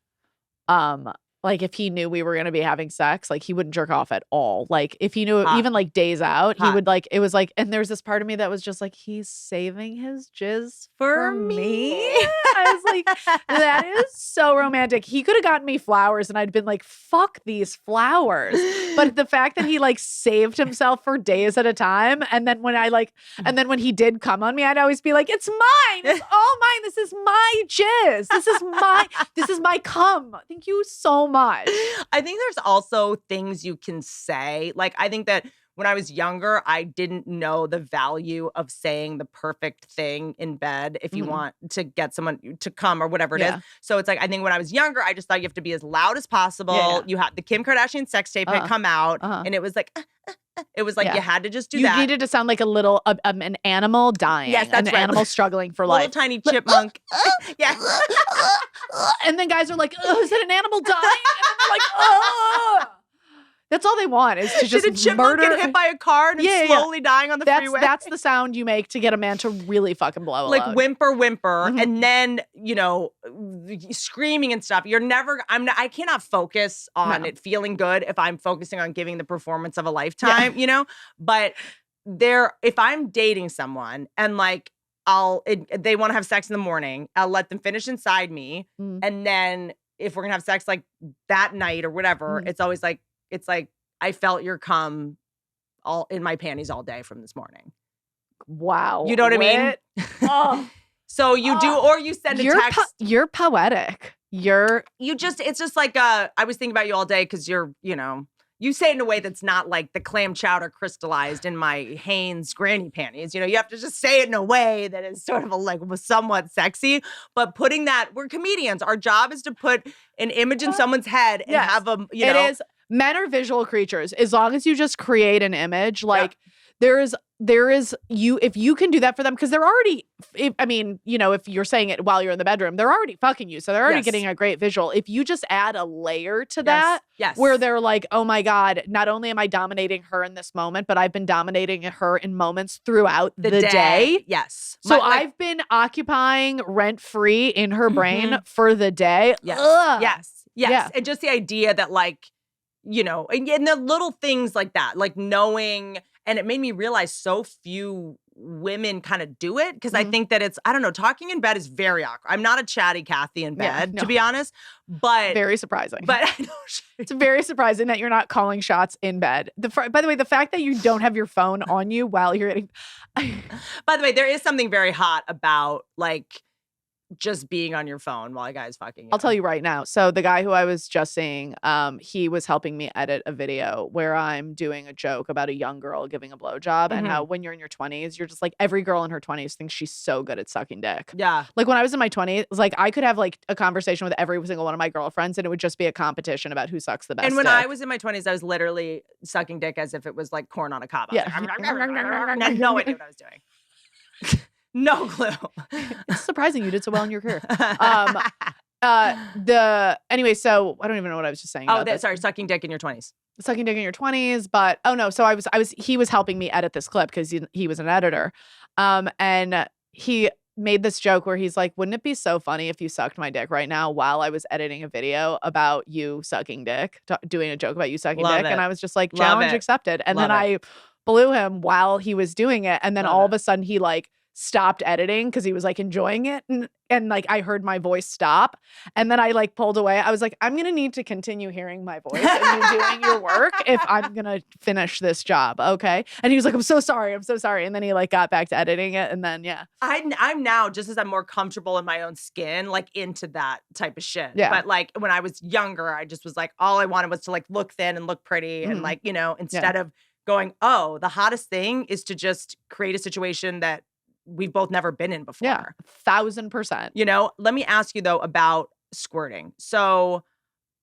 if he knew we were going to be having sex, like he wouldn't jerk off at all. Like if he knew even like days out, he would like, it was like, and there's this part of me that was just like, he's saving his jizz for me. I was like, that is so romantic. He could have gotten me flowers and I'd been like, fuck these flowers. But the fact that he like saved himself for days at a time. And then when he did come on me, I'd always be like, it's mine. It's all mine. This is my jizz. This is my cum. Thank you so much. I think there's also things you can say. Like, I think that when I was younger, I didn't know the value of saying the perfect thing in bed if you want to get someone to come or whatever it is. So it's like, I think when I was younger, I just thought you have to be as loud as possible. Yeah. You had the Kim Kardashian sex tape had come out and it was like, you had to just do that. You needed to sound like a little, an animal dying. Yes, that's an right. animal struggling for life. Little tiny chipmunk. Yeah. And then guys are like, oh, is that an animal dying? And then they're like, oh. That's all they want is to just Did a chipmunk murder. get hit by a car and is slowly dying on the freeway? That's the sound you make to get a man to really fucking blow a like load. whimper, and then screaming and stuff. I cannot focus on it feeling good if I'm focusing on giving the performance of a lifetime. But if I'm dating someone and like they want to have sex in the morning, I'll let them finish inside me, and then if we're gonna have sex like that night or whatever, it's always like. It's like, I felt your cum all in my panties all day from this morning. Wow. You know what I mean? Oh. So you do, or you send a text. You're poetic. It's just like, I was thinking about you all day because you say it in a way that's not like the clam chowder crystallized in my Hanes granny panties. You have to just say it in a way that is sort of somewhat sexy. But we're comedians. Our job is to put an image in someone's head and have them, It is. Men are visual creatures. As long as you just create an image, there is if you can do that for them, because they're already, if you're saying it while you're in the bedroom, they're already fucking you. So they're already getting a great visual. If you just add a layer to that, where they're like, oh my God, not only am I dominating her in this moment, but I've been dominating her in moments throughout the day. Yes. So I've been occupying rent-free in her brain for the day. Yes. Ugh. Yes. Yeah. And just the idea that and the little things like that, like knowing, and it made me realize so few women kind of do it, because I think that talking in bed is very awkward. I'm not a chatty Cathy in bed, to be honest, but very surprising. But it's very surprising that you're not calling shots in bed. By the way, the fact that you don't have your phone on you while you're eating. By the way, there is something very hot about just being on your phone while a guy's fucking you. I'll tell you right now. So the guy who I was just seeing, he was helping me edit a video where I'm doing a joke about a young girl giving a blowjob and how when you're in your 20s, you're just like, every girl in her 20s thinks she's so good at sucking dick. Yeah. Like when I was in my 20s, I could have a conversation with every single one of my girlfriends and it would just be a competition about who sucks the best And when dick. I was in my 20s, I was literally sucking dick as if it was like corn on a cob. Yeah. I had no idea what I was doing. No clue. It's surprising you did so well in your career. Anyway, so I don't even know what I was just saying. Sorry, sucking dick in your 20s. Sucking dick in your 20s, but he was helping me edit this clip because he was an editor. And he made this joke where he's like, wouldn't it be so funny if you sucked my dick right now while I was editing a video about you sucking dick, doing a joke about you sucking dick? And I was just like, challenge accepted. And then I blew him while he was doing it. And then all of a sudden he stopped editing because he was enjoying it, and I heard my voice stop, and then I pulled away. I was like, I'm gonna need to continue hearing my voice and you doing your work if I'm gonna finish this job, okay? And he was like, I'm so sorry, and then he got back to editing it, and then I'm now, just as I'm more comfortable in my own skin, into that type of shit. Yeah. But when I was younger, I just was all I wanted was to look thin and look pretty, and instead of going, oh, the hottest thing is to just create a situation that we've both never been in before. Yeah, 1000%. Let me ask you though about squirting. So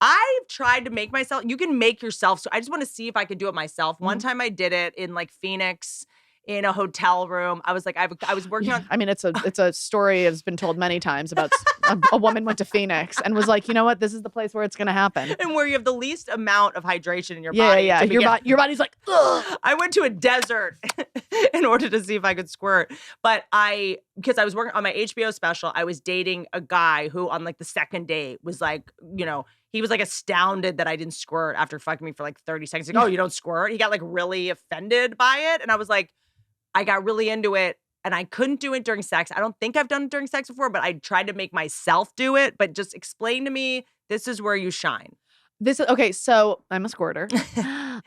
I've tried to make myself, you can make yourself, so I just want to see if I could do it myself. One time I did it in Phoenix in a hotel room. I was I was working on. I mean, it's a story that's been told many times about a woman went to Phoenix and was like, you know what, this is the place where it's going to happen. And where you have the least amount of hydration in your body. Yeah. Your body's like, ugh. I went to a desert in order to see if I could squirt. But because I was working on my HBO special, I was dating a guy who on the second date was he was astounded that I didn't squirt after fucking me for 30 seconds. Oh, you don't squirt? He got really offended by it. And I was I got really into it and I couldn't do it during sex. I don't think I've done it during sex before, but I tried to make myself do it. But just explain to me, this is where you shine. This is okay. So I'm a squirter.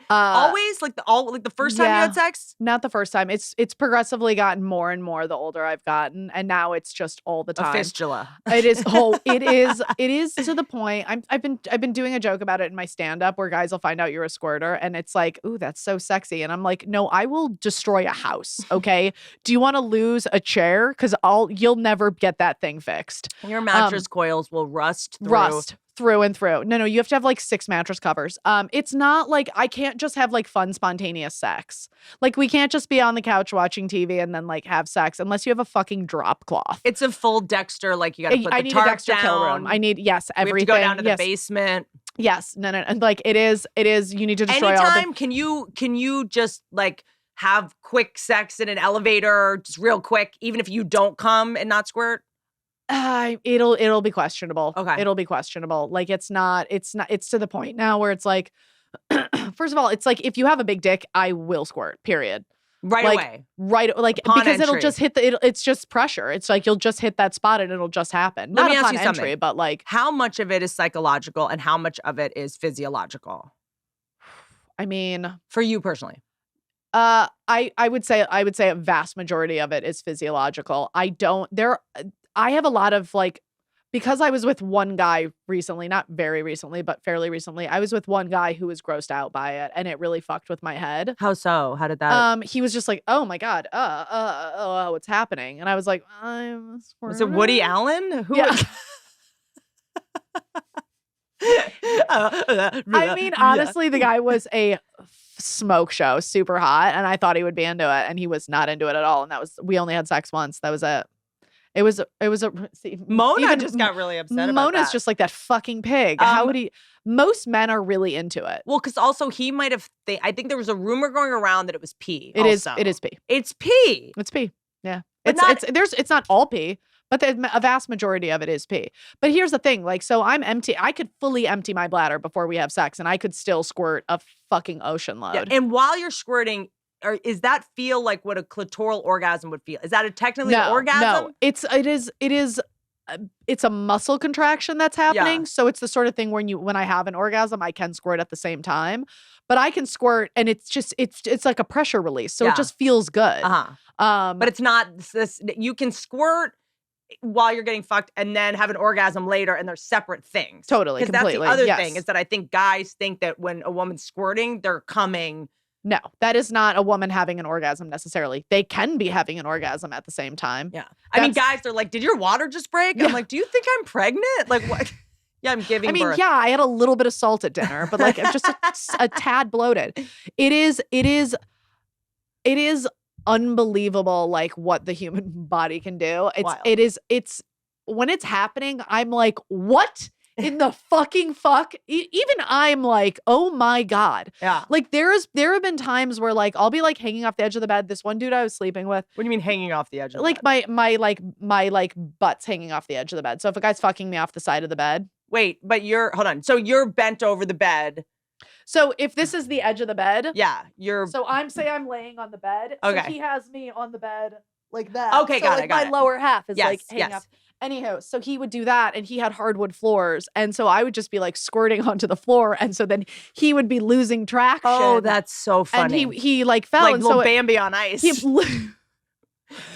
Always the first time you had sex? Not the first time. It's progressively gotten more and more the older I've gotten, and now it's just all the time. A fistula. It is. Oh, it is to the point. I've been doing a joke about it in my stand up where guys will find out you're a squirter, and it's like, ooh, that's so sexy, and I'm like, no, I will destroy a house. Okay, do you want to lose a chair? Because you'll never get that thing fixed. Your mattress coils will rust through and through. No, you have to have 6 mattress covers. It's not I can't just have fun, spontaneous sex. We can't just be on the couch watching TV and then have sex unless you have a fucking drop cloth. It's a full Dexter. You got to put the tarp a Dexter down. kill room. I need, yes, everything. We have to go down to the basement. Yes. No. And like it is, you need to destroy Anytime, all can you just like have quick sex in an elevator, just real quick, even if you don't come and not squirt? It'll be questionable. Okay. It'll be questionable. Like it's to the point now where it's like, first of all, it's like if you have a big dick, I will squirt, period. Right like, away. Right. Like, Upon because it'll entry. just hit it's just pressure. It's like, you'll just hit that spot and it'll just happen. Let Not me ask upon you entry, something. but like, How much of it is psychological and how much of it is physiological? I mean, for you personally. I would say a vast majority of it is physiological. I have a lot of like, because I was with one guy recently, not very recently, but fairly recently, I was with one guy who was grossed out by it and it really fucked with my head. How so? How did that? He was just like, oh my God, what's happening? And I was like, I'm squirting. Was it Woody Allen? Who? Yeah. I mean, honestly, the guy was a smoke show, super hot, and I thought he would be into it, and he was not into it at all. And we only had sex once. That was it. It was see, Mona just got really upset about that. Mona's just like that fucking pig. How would he? Most men are really into it. Well, because also he might have. I think there was a rumor going around that it was pee. It is pee. It's pee. It's pee. Yeah. But It's not all pee, but a vast majority of it is pee. But here's the thing, like, so I'm empty. I could fully empty my bladder before we have sex, and I could still squirt a fucking ocean load. Yeah. And while you're squirting, is that feel like what a clitoral orgasm would feel? Is that technically an orgasm? No, it's a muscle contraction that's happening. Yeah. So it's the sort of thing when I have an orgasm, I can squirt at the same time. But I can squirt, and it's like a pressure release, so it just feels good. But it's not this. You can squirt while you're getting fucked and then have an orgasm later, and they're separate things. Totally, completely. That's the other thing, is that I think guys think that when a woman's squirting, they're coming. No, that is not a woman having an orgasm necessarily. They can be having an orgasm at the same time. Yeah. I mean, guys, they're like, did your water just break? Yeah. I'm like, do you think I'm pregnant? Like, what? Yeah, I'm giving birth. Yeah, I had a little bit of salt at dinner, but like, I'm just a tad bloated. It is unbelievable, like, what the human body can do. It's when it's happening, I'm like, what in the fucking fuck? Even I'm like, oh my God. Yeah. Like there have been times where like I'll be like hanging off the edge of the bed. This one dude I was sleeping with. What do you mean hanging off the edge of the bed? Like my butt's hanging off the edge of the bed. So if a guy's fucking me off the side of the bed. Wait, but hold on. So you're bent over the bed. So if this is the edge of the bed. Yeah. So I'm laying on the bed. Okay. So he has me on the bed like that. Okay, so got like it. Got my lower half is like hanging yes. up. Anyhow, so he would do that, and he had hardwood floors, and so I would just be like squirting onto the floor, and so then he would be losing traction. Oh, that's so funny. And he like fell, like and little so Bambi on ice.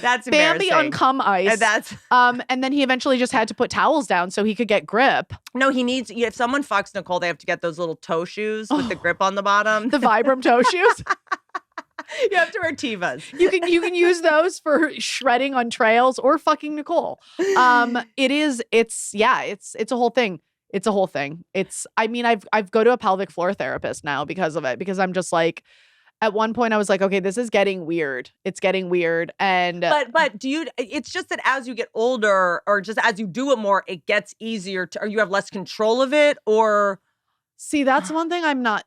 That's Bambi on cum ice. And then he eventually just had to put towels down so he could get grip. No, he needs. If someone fucks Nicole, they have to get those little toe shoes with the grip on the bottom. The Vibram toe shoes. You have to wear Tevas. You can use those for shredding on trails or fucking Nicole. It's a whole thing. It's a whole thing. I've go to a pelvic floor therapist now because of it, because I'm just like, at one point I was like, okay, this is getting weird. It's getting weird. And but it's just that as you get older, or just as you do it more, it gets easier or you have less control of it, or see, that's one thing I'm not.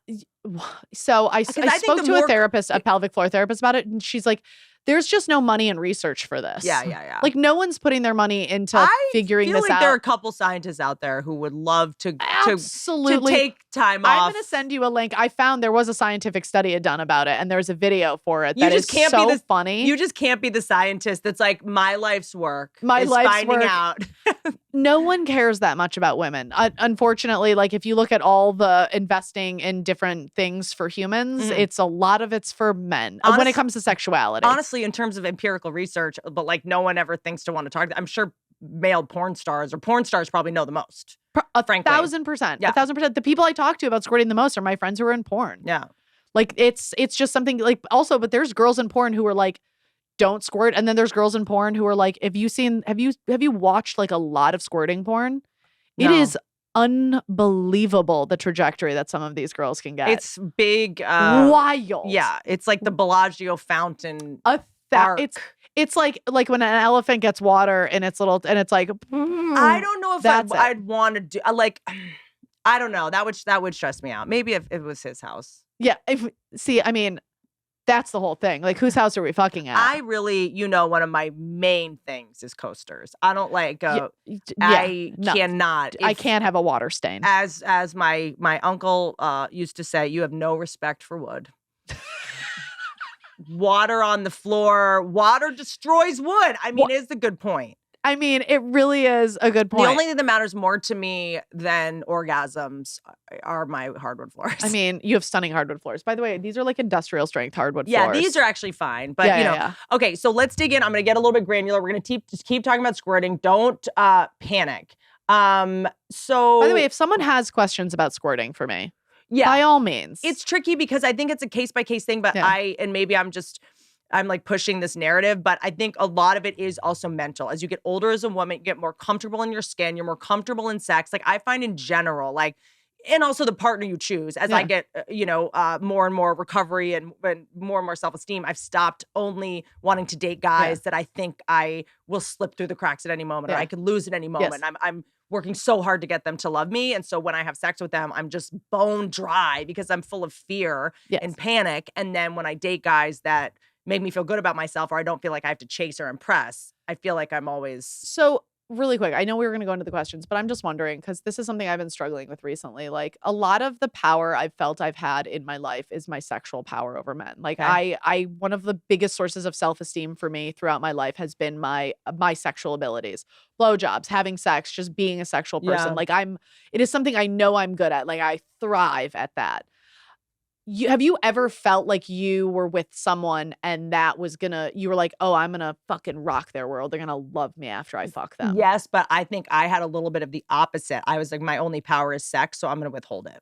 So I spoke to a therapist, a pelvic floor therapist, about it, and she's like, there's just no money and research for this. Yeah. Like no one's putting their money into figuring this out. There are a couple scientists out there who would love to absolutely take time off. I'm going to send you a link. I found there was a scientific study done about it, and there's a video for it. That is so funny. You just can't be the scientist that's like, my life's work is finding out. No one cares that much about women. Unfortunately, like if you look at all the investing in different things for humans, a lot of it's for men when it comes to sexuality. Honestly, in terms of empirical research, but like no one ever thinks to want to talk. I'm sure male porn stars probably know the most. Frankly. 1,000%. Yeah. 1,000%. The people I talk to about squirting the most are my friends who are in porn. Yeah. Like it's just something like, also, but there's girls in porn who are like, don't squirt. And then there's girls in porn who are like, have you watched like a lot of squirting porn? No. It is unbelievable the trajectory that some of these girls can get. It's big. Wild. Yeah. It's like the Bellagio fountain. It's like when an elephant gets water in its little, and it's like, I don't know if I'd want to do, I don't know. That would stress me out. Maybe if it was his house. Yeah. I mean, that's the whole thing. Like, whose house are we fucking at? I really, one of my main things is coasters. I don't like. I cannot. I can't have a water stain. As my uncle used to say, you have no respect for wood. Water on the floor. Water destroys wood. I mean, it's a good point. I mean, it really is a good point. The only thing that matters more to me than orgasms are my hardwood floors. I mean, you have stunning hardwood floors. By the way, these are like industrial strength hardwood floors. Yeah, these are actually fine. But, Okay, so let's dig in. I'm going to get a little bit granular. We're going to keep talking about squirting. Don't panic. So, by the way, if someone has questions about squirting for me, by all means. It's tricky because I think it's a case-by-case thing, but maybe I'm like pushing this narrative, but I think a lot of it is also mental. As you get older as a woman, you get more comfortable in your skin, you're more comfortable in sex. Like I find in general, and also the partner you choose. As I get, more and more recovery and more and more self-esteem, I've stopped only wanting to date guys that I think I will slip through the cracks at any moment or I could lose at any moment. Yes. I'm working so hard to get them to love me. And so when I have sex with them, I'm just bone dry because I'm full of fear and panic. And then when I date guys that make me feel good about myself or I don't feel like I have to chase or impress, I feel like I'm always... So really quick, I know we were going to go into the questions, but I'm just wondering, because this is something I've been struggling with recently. Like a lot of the power I've felt I've had in my life is my sexual power over men. Like I one of the biggest sources of self-esteem for me throughout my life has been my sexual abilities, blowjobs, having sex, just being a sexual person. Like it is something I know I'm good at. Like I thrive at that. Have you ever felt like you were with someone and you were like, oh, I'm gonna fucking rock their world. They're gonna love me after I fuck them. Yes, but I think I had a little bit of the opposite. I was like, my only power is sex, so I'm gonna withhold it.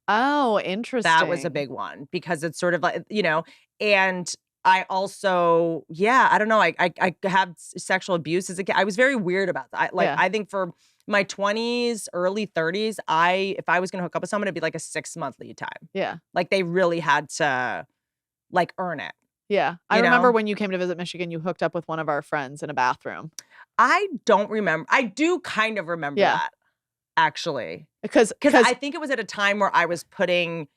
Oh, interesting. That was a big one because it's sort of like, and I also, I don't know. I have sexual abuse as a kid. I was very weird about that. I think for my 20s, early 30s, if I was going to hook up with someone, it'd be like a 6-month lead time. Yeah. Like they really had to earn it. Yeah. I remember when you came to visit Michigan, you hooked up with one of our friends in a bathroom. I don't remember. I do kind of remember that, actually. Because I think it was at a time where I was putting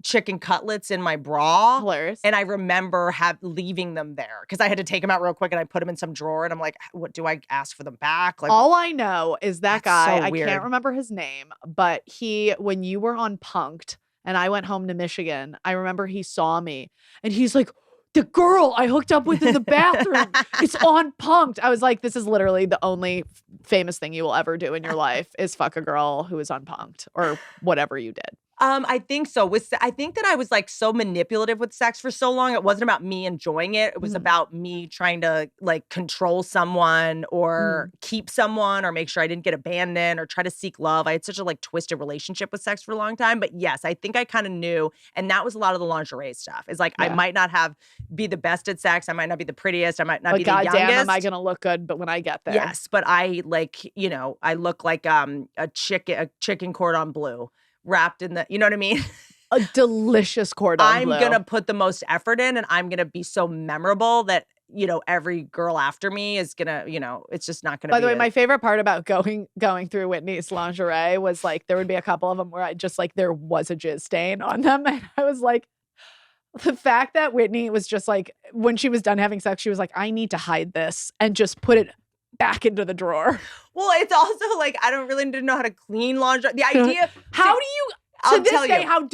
chicken cutlets in my bra. Hilarious. And I remember leaving them there because I had to take them out real quick and I put them in some drawer and I'm like, what do I ask for them back? Like, all I know is that guy, so I can't remember his name, but when you were on Punked and I went home to Michigan, I remember he saw me and he's like, the girl I hooked up with in the bathroom, it's on Punked. I was like, this is literally the only famous thing you will ever do in your life is fuck a girl who is on Punked or whatever you did. I think so. I think that I was like so manipulative with sex for so long. It wasn't about me enjoying it. It was about me trying to like control someone or keep someone or make sure I didn't get abandoned or try to seek love. I had such a like twisted relationship with sex for a long time. But yes, I think I kind of knew. And that was a lot of the lingerie stuff. It's like I might not be the best at sex. I might not be the prettiest. I might not be the youngest. Goddamn, am I going to look good? But when I get there. Yes, but I I look like a chicken cordon bleu. Wrapped in you know what I mean? A delicious cordon bleu. I'm going to put the most effort in and I'm going to be so memorable that, every girl after me is going to, it's just not going to be. By the way, my favorite part about going through Whitney's lingerie was like, there would be a couple of them where I just like, there was a jizz stain on them. And I was like, the fact that Whitney was just like, when she was done having sex, she was like, I need to hide this and just put it back into the drawer. Well, it's also like, I don't really know how to clean lingerie. The idea. How do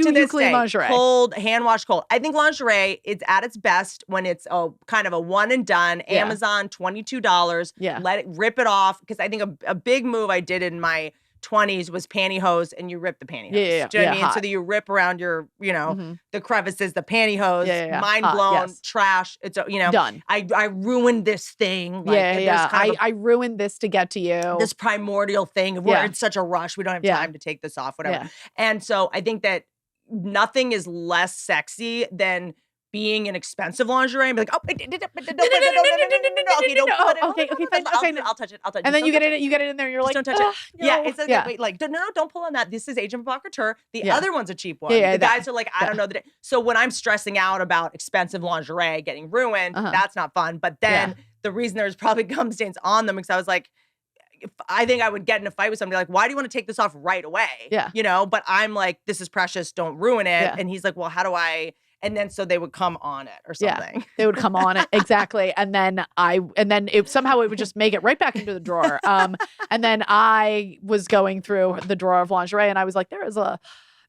you clean lingerie? Cold, hand wash cold. I think lingerie is at its best when it's kind of a one and done. Yeah. Amazon, $22. Yeah. Rip it off. Because I think a big move I did in my 20s was pantyhose and you rip the pantyhose. Yeah. Do you know what I mean? So that you rip around your, the crevices, the pantyhose, mind blown, trash. It's, done. I ruined this thing. I ruined this to get to you. This primordial thing. We're in such a rush. We don't have time to take this off, whatever. Yeah. And so I think that nothing is less sexy than being in expensive lingerie and be like, okay, don't put it. Okay, fine. I'll touch it. And then you get it in there. You're like, don't touch it. Yeah, it's like, wait, like, no, don't pull on that. This is Agent Provocateur. The other one's a cheap one. The guys are like, I don't know the day. So when I'm stressing out about expensive lingerie getting ruined, that's not fun. But then the reason there's probably gum stains on them because I was like, I think I would get in a fight with somebody like, why do you want to take this off right away? Yeah. You know, but I'm like, this is precious. Don't ruin it. Yeah. And he's like, well, how do I? And then so they would come on it or something. Yeah, they would come on it. Exactly. And then somehow it would just make it right back into the drawer. And then I was going through the drawer of lingerie and I was like,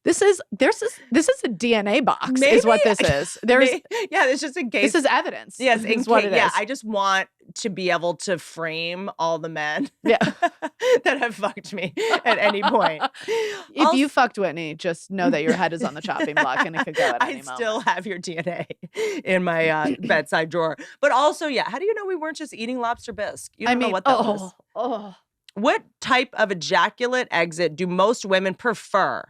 this is a DNA box is what this is. It's just in case. This is evidence. Yes, this is what it is. Yeah, I just want to be able to frame all the men that have fucked me at any point. If you fucked Whitney, just know that your head is on the chopping block and it could go at any moment. I still have your DNA in my bedside drawer. But also, how do you know we weren't just eating lobster bisque? You don't know what that was. Oh. What type of ejaculate exit do most women prefer?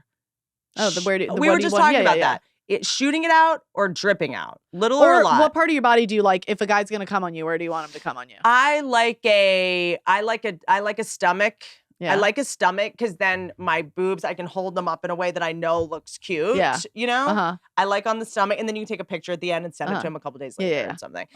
Oh, we were just talking about that. Shooting it out or dripping out, little or a lot. What part of your body do you like? If a guy's gonna come on you, where do you want him to come on you? I like a stomach. Yeah. I like a stomach because then my boobs, I can hold them up in a way that I know looks cute. Yeah. You know? Uh-huh. I like on the stomach, and then you can take a picture at the end and send it to him a couple days later or something.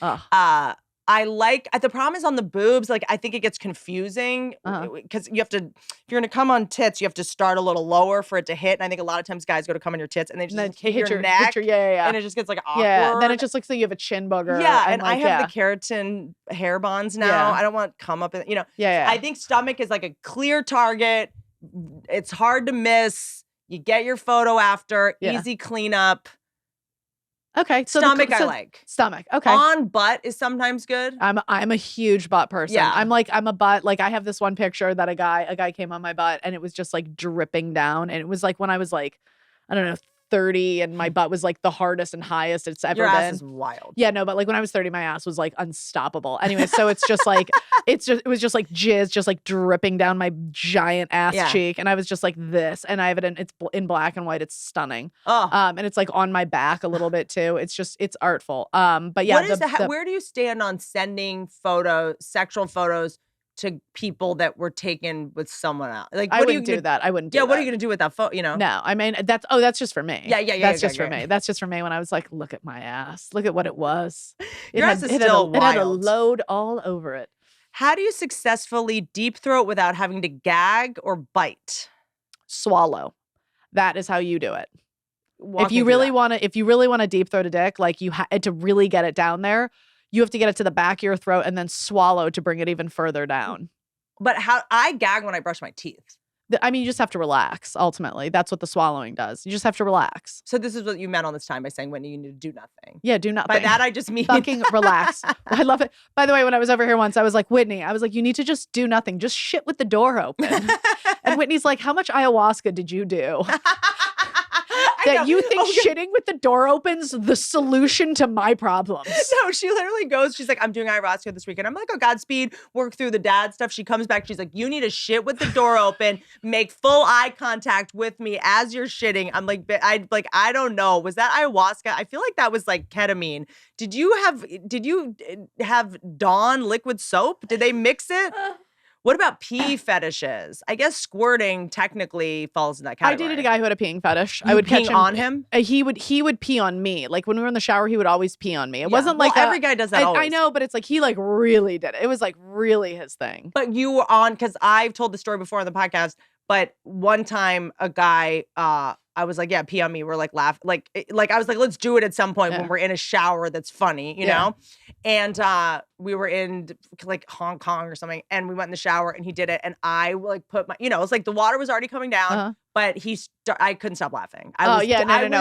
I like, the problem is on the boobs, like, I think it gets confusing because you have to, if you're going to come on tits, you have to start a little lower for it to hit. And I think a lot of times guys go to come on your tits and they just hit your neck. And it just gets like awkward. Yeah, and then it just looks like you have a chin booger. Yeah, and I have the keratin hair bonds now. Yeah. I don't want to come up in, I think stomach is like a clear target. It's hard to miss. You get your photo after, easy cleanup. Okay, so stomach I like. Stomach, okay. On butt is sometimes good. I'm a huge butt person. Yeah. I'm a butt. Like I have this one picture that a guy came on my butt and it was just like dripping down. And it was like when I was like, I don't know, 30 and my butt was like the hardest and highest it's ever been. Your ass is wild. Yeah, no, but like when I was 30, my ass was like unstoppable. Anyway, so it's just like it was just like jizz just like dripping down my giant ass cheek. And I was just like this. And I have it it's in black and white. It's stunning. Oh. And it's like on my back a little bit too. It's artful. But yeah. What is where do you stand on sending sexual photos to people that were taken with someone else? Like, I wouldn't do that. I wouldn't do that. Yeah, what are you going to do with that photo, No, I mean, that's just for me. Yeah. That's just for me. That's just for me when I was like, look at my ass. Look at what it was. Your ass is still wild. It had a load all over it. How do you successfully deep throat without having to gag or bite? Swallow. That is how you do it. If you really want to deep throat a dick, like you had to really get it down there, you have to get it to the back of your throat and then swallow to bring it even further down. But I gag when I brush my teeth. I mean, you just have to relax, ultimately. That's what the swallowing does. You just have to relax. So this is what you meant all this time by saying, Whitney, you need to do nothing. Yeah, do nothing. By that, I just mean... fucking relax. I love it. By the way, when I was over here once, I was like, Whitney, you need to just do nothing. Just shit with the door open. And Whitney's like, how much ayahuasca did you do? That you think shitting with the door opens the solution to my problems. No, she literally goes, she's like, I'm doing ayahuasca this weekend. I'm like, oh, Godspeed, work through the dad stuff. She comes back, she's like, you need to shit with the door open, make full eye contact with me as you're shitting. I'm like, I don't know. Was that ayahuasca? I feel like that was like ketamine. Did you have Dawn liquid soap? Did they mix it? What about pee fetishes? I guess squirting technically falls in that category. I dated a guy who had a peeing fetish. I would catch him on him. He would pee on me. Like when we were in the shower, he would always pee on me. It wasn't like every guy does that. I know, but it's like he like really did it. It was like really his thing. But you were on, because I've told the story before on the podcast. But one time, a guy, I was like, yeah, pee on me. We're like laughing, like I was like, let's do it at some point when we're in a shower that's funny, you know. And we were in like Hong Kong or something, and we went in the shower, and he did it, and I like put my, it's like the water was already coming down, but I couldn't stop laughing. I was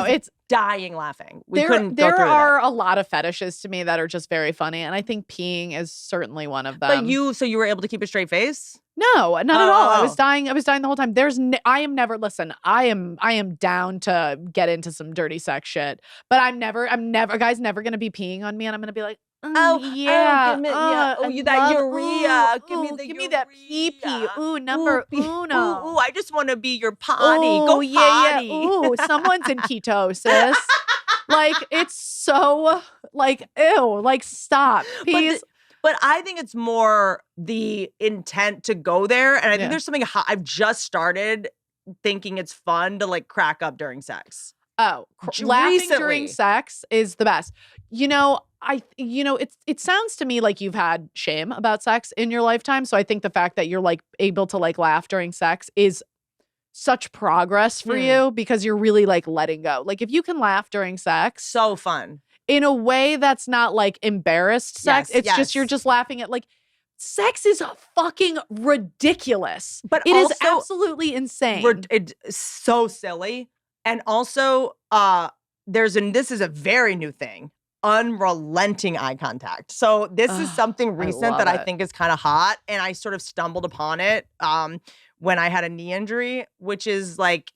it's dying laughing. We couldn't go through There are a lot of fetishes to me that are just very funny, and I think peeing is certainly one of them. But so you were able to keep a straight face? No, not at all. I was dying the whole time. I am down to get into some dirty sex shit, but a guy's never going to be peeing on me and I'm going to be like, yeah. That urea. Give me that pee-pee. Ooh, number uno. Ooh, I just want to be your potty. Go potty. Yeah. Ooh, someone's in ketosis. Like, it's so, like, ew. Like, stop. Please. But I think it's more the intent to go there. And I think there's something I've just started thinking it's fun to like crack up during sex. Oh, laughing during recently. sex is the best. You know, it sounds to me like you've had shame about sex in your lifetime. So I think the fact that you're like able to like laugh during sex is such progress for you because you're really like letting go. Like if you can laugh during sex, So fun. in a way that's not like embarrassed sex. Yes, It's just you're just laughing at like sex is fucking ridiculous. But it is also absolutely insane. It's so silly. And also, this is a very new thing, unrelenting eye contact. So this is something recent that I think is kind of hot. And I sort of stumbled upon it when I had a knee injury, which is like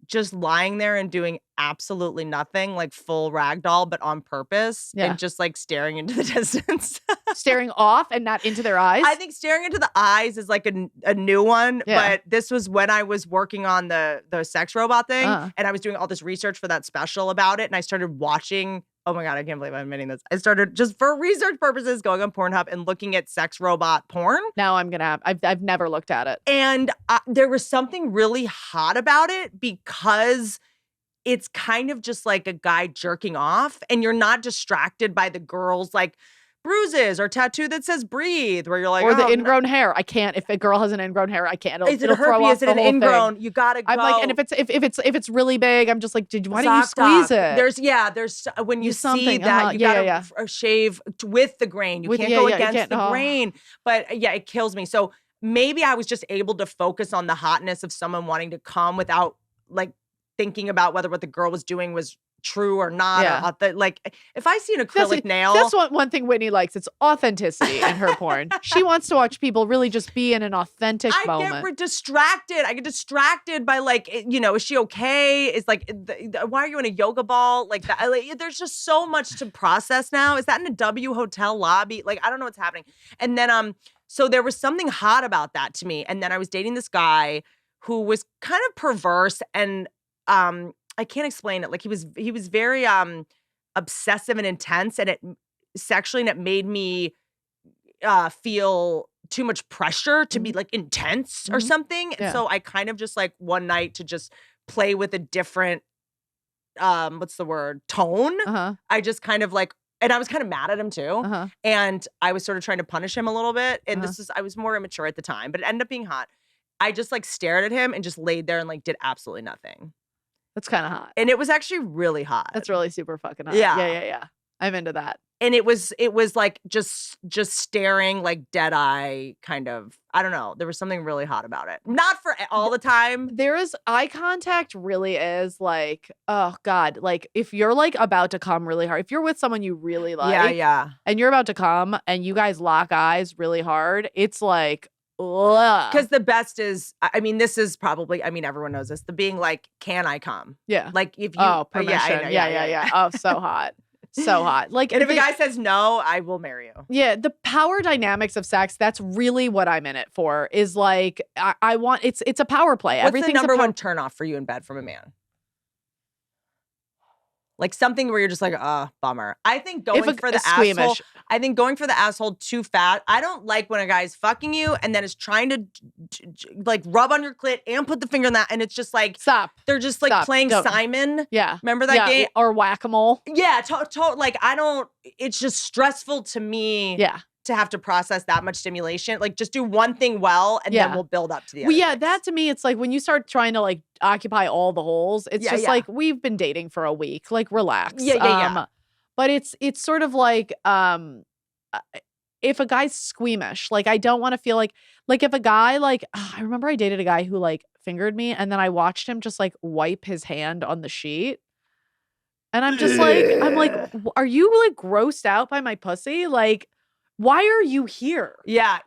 just lying there and doing absolutely nothing, like full ragdoll, but on purpose, and just like staring into the distance. Staring off and not into their eyes? I think staring into the eyes is like a new one, but this was when I was working on the sex robot thing, and I was doing all this research for that special about it, and I started watching. Oh my God, I can't believe I'm admitting this. I started just for research purposes going on Pornhub and looking at sex robot porn. Now I'm gonna I've never looked at it. And there was something really hot about it because it's kind of just like a guy jerking off and you're not distracted by the girl's like bruises or tattoo that says breathe, where you're like, or the ingrown hair. I can't. If a girl has an ingrown hair, I can't. Is it a herpes? Is it an ingrown? You gotta go. I'm like, and if it's really big, I'm just like, why don't you squeeze it? There's when you see that, you gotta shave with the grain. You can't go against the grain. But yeah, it kills me. So maybe I was just able to focus on the hotness of someone wanting to come without like thinking about whether what the girl was doing was true or not. Or like if I see an acrylic nail, that's one thing Whitney likes. It's authenticity in her porn. She wants to watch people really just be in an authentic moment. I get distracted by like, is she okay? Is like, why are you in a yoga ball? Like that. Like, there's just so much to process now. Is that in a W hotel lobby? Like, I don't know what's happening. And then, so there was something hot about that to me. And then I was dating this guy who was kind of perverse and, I can't explain it. Like he was very obsessive and intense, and it made me feel too much pressure to be like intense or something. And so I kind of just like one night to just play with a different tone. I just kind of like, and I was kind of mad at him too. And I was sort of trying to punish him a little bit. And I was more immature at the time, but it ended up being hot. I just like stared at him and just laid there and like did absolutely nothing. That's kind of hot. And it was actually really hot. That's really super fucking hot. Yeah. I'm into that. And it was like just staring like dead eye kind of, I don't know. There was something really hot about it. Not for all the time. There is eye contact really is like, oh God, like if you're like about to come really hard, if you're with someone you really like and you're about to come and you guys lock eyes really hard, it's like, because the best is, I mean, this is probably, I mean, everyone knows this, the being like, can I come? Yeah. Like if you, permission. Yeah. Oh, so hot. So hot. Like, and if a guy says no, I will marry you. Yeah. The power dynamics of sex, that's really what I'm in it for, is like, I want, it's a power play. What's the number one turn off for you in bed from a man? Like something where you're just like, bummer. I think going for the asshole. I think going for the asshole too fast. I don't like when a guy's fucking you and then is trying to like rub on your clit and put the finger in that, and it's just like stop. They're just like playing Simon. Yeah, remember that game or whack-a-mole? Yeah, like I don't. It's just stressful to me. Yeah. To have to process that much stimulation. Like just do one thing well and then we'll build up to the other. Well, yeah, that to me, it's like when you start trying to like occupy all the holes, it's just like we've been dating for a week. Like relax. Yeah. But it's sort of like if a guy's squeamish, like I don't want to feel like if a guy like I remember I dated a guy who like fingered me and then I watched him just like wipe his hand on the sheet. And I'm just like, are you like grossed out by my pussy? Like, why are you here? Yeah.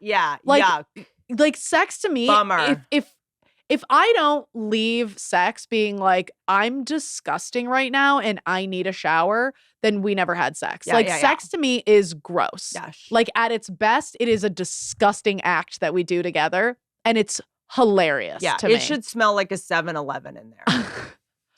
Like sex to me, bummer. If I don't leave sex being like, I'm disgusting right now and I need a shower, then we never had sex. Sex to me is gross. Gosh. Like at its best, it is a disgusting act that we do together. And it's hilarious to me. It should smell like a 7-Eleven in there.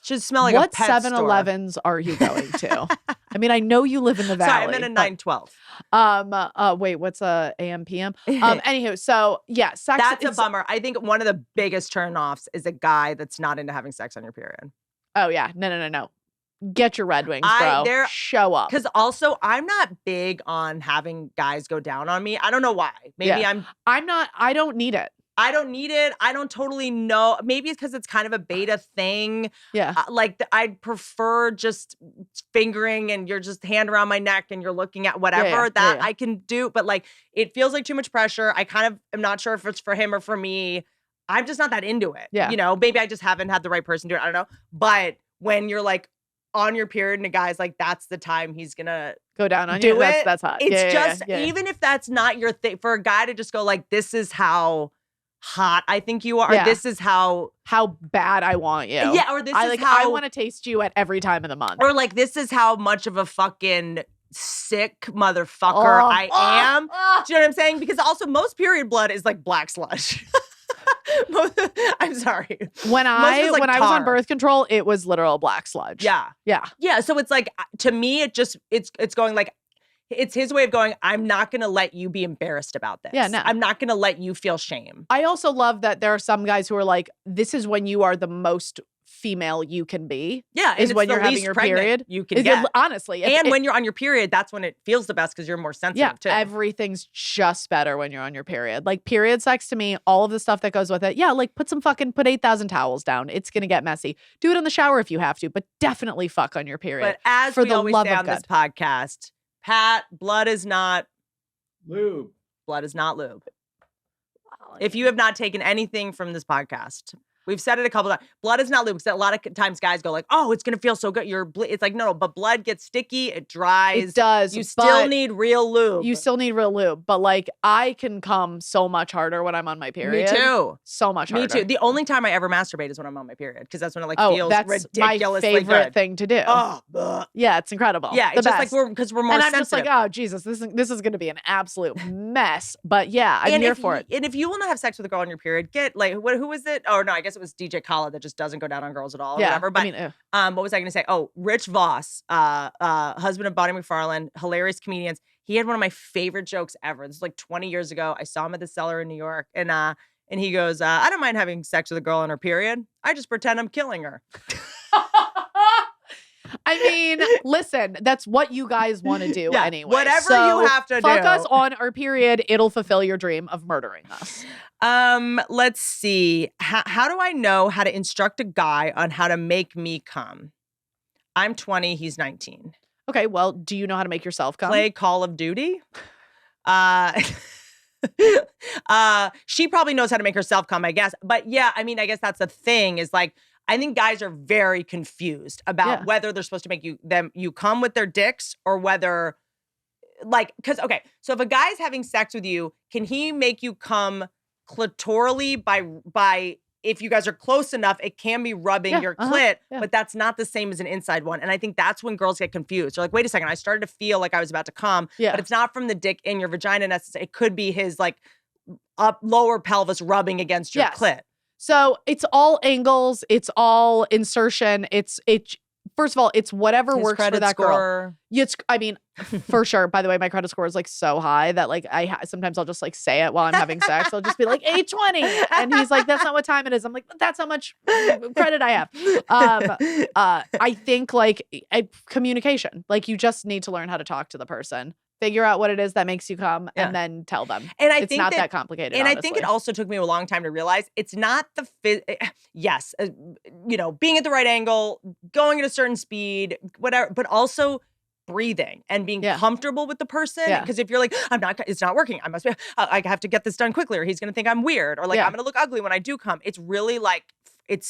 Should smell like what a pet 7-Elevens are you going to? I mean, I know you live in the valley. Sorry, I'm in a 912. Wait, what's AM PM? Anywho, so yeah, sex. That's a bummer. I think one of the biggest turn-offs is a guy that's not into having sex on your period. Oh yeah, no. get your Red Wings, bro. Show up. Because also, I'm not big on having guys go down on me. I don't know why. Maybe I'm not. I don't need it. I don't need it. I don't totally know. Maybe it's because it's kind of a beta thing. Yeah. I'd prefer just fingering and you're just hand around my neck and you're looking at whatever I can do. But like, it feels like too much pressure. I kind of am not sure if it's for him or for me. I'm just not that into it. Yeah. You know, maybe I just haven't had the right person do it. I don't know. But when you're like on your period and a guy's like, that's the time he's gonna go down on you. That's hot. It's just, even if that's not your thing, for a guy to just go like, this is how hot I think you are. This is how bad I want you. Yeah, or this is how I want to taste you at every time of the month. Or like, this is how much of a fucking sick motherfucker I am. Do you know what I'm saying? Because also most period blood is like black slush. I'm sorry. When I was on birth control, it was literal black sludge. Yeah. So it's like, to me, it's going like, it's his way of going, I'm not going to let you be embarrassed about this. Yeah, no. I'm not going to let you feel shame. I also love that there are some guys who are like, this is when you are the most female you can be. Yeah. Is when you're having your period. You can get. Honestly. And when you're on your period, that's when it feels the best because you're more sensitive too. Everything's just better when you're on your period. Like period sex to me, all of the stuff that goes with it. Yeah, like put 8,000 towels down. It's going to get messy. Do it in the shower if you have to, but definitely fuck on your period. But as we always say on this podcast, Pat, blood is not lube. Blood is not lube. If you have not taken anything from this podcast, we've said it a couple of times. Blood is not lube. Because a lot of times guys go like, oh, it's going to feel so good. It's like, no, but blood gets sticky. It dries. It does. You still need real lube. You still need real lube. But like, I can come so much harder when I'm on my period. Me too. So much harder. Me too. The only time I ever masturbate is when I'm on my period. Because that's when it feels ridiculously my favorite good. thing to do. Oh, yeah, it's incredible. Yeah, it's just like because we're more and sensitive. I'm just like, oh, Jesus, this is going to be an absolute mess. But yeah, I'm here for it. And if you want to have sex with a girl on your period, get like, who is it? Oh, no, I guess it was DJ Khaled that just doesn't go down on girls at all or whatever. But what was I going to say? Oh, Rich Voss, husband of Bonnie McFarlane, hilarious comedians. He had one of my favorite jokes ever. This is like 20 years ago. I saw him at the Cellar in New York. And he goes, I don't mind having sex with a girl on her period. I just pretend I'm killing her. I mean, listen, that's what you guys want to do anyway. Whatever you have to do. Fuck us on our period. It'll fulfill your dream of murdering us. Let's see. How do I know how to instruct a guy on how to make me come? I'm 20. He's 19. Okay. Well, do you know how to make yourself come? Play Call of Duty. She probably knows how to make herself come, I guess. But yeah, I mean, I guess that's the thing is like, I think guys are very confused about whether they're supposed to make you come with their dicks or whether like, so if a guy's having sex with you, can he make you come clitorally by if you guys are close enough, it can be rubbing your clit, but that's not the same as an inside one. And I think that's when girls get confused. They're like, wait a second, I started to feel like I was about to come, but it's not from the dick in your vagina necessarily. It could be his like lower pelvis rubbing against your clit. So it's all angles. It's all insertion. First of all, it's whatever his works for that girl. I mean, for sure. By the way, my credit score is like so high that like sometimes I'll just like say it while I'm having sex. I'll just be like 820, and he's like, "That's not what time it is." I'm like, "That's how much credit I have." I think like communication. Like you just need to learn how to talk to the person. Figure out what it is that makes you come and then tell them. And I think it's not that complicated. And honestly. I think it also took me a long time to realize it's not yes, being at the right angle, going at a certain speed, whatever, but also breathing and being comfortable with the person. Because if you're like, it's not working. I have to get this done quickly or he's going to think I'm weird or like I'm going to look ugly when I do come. It's really like, it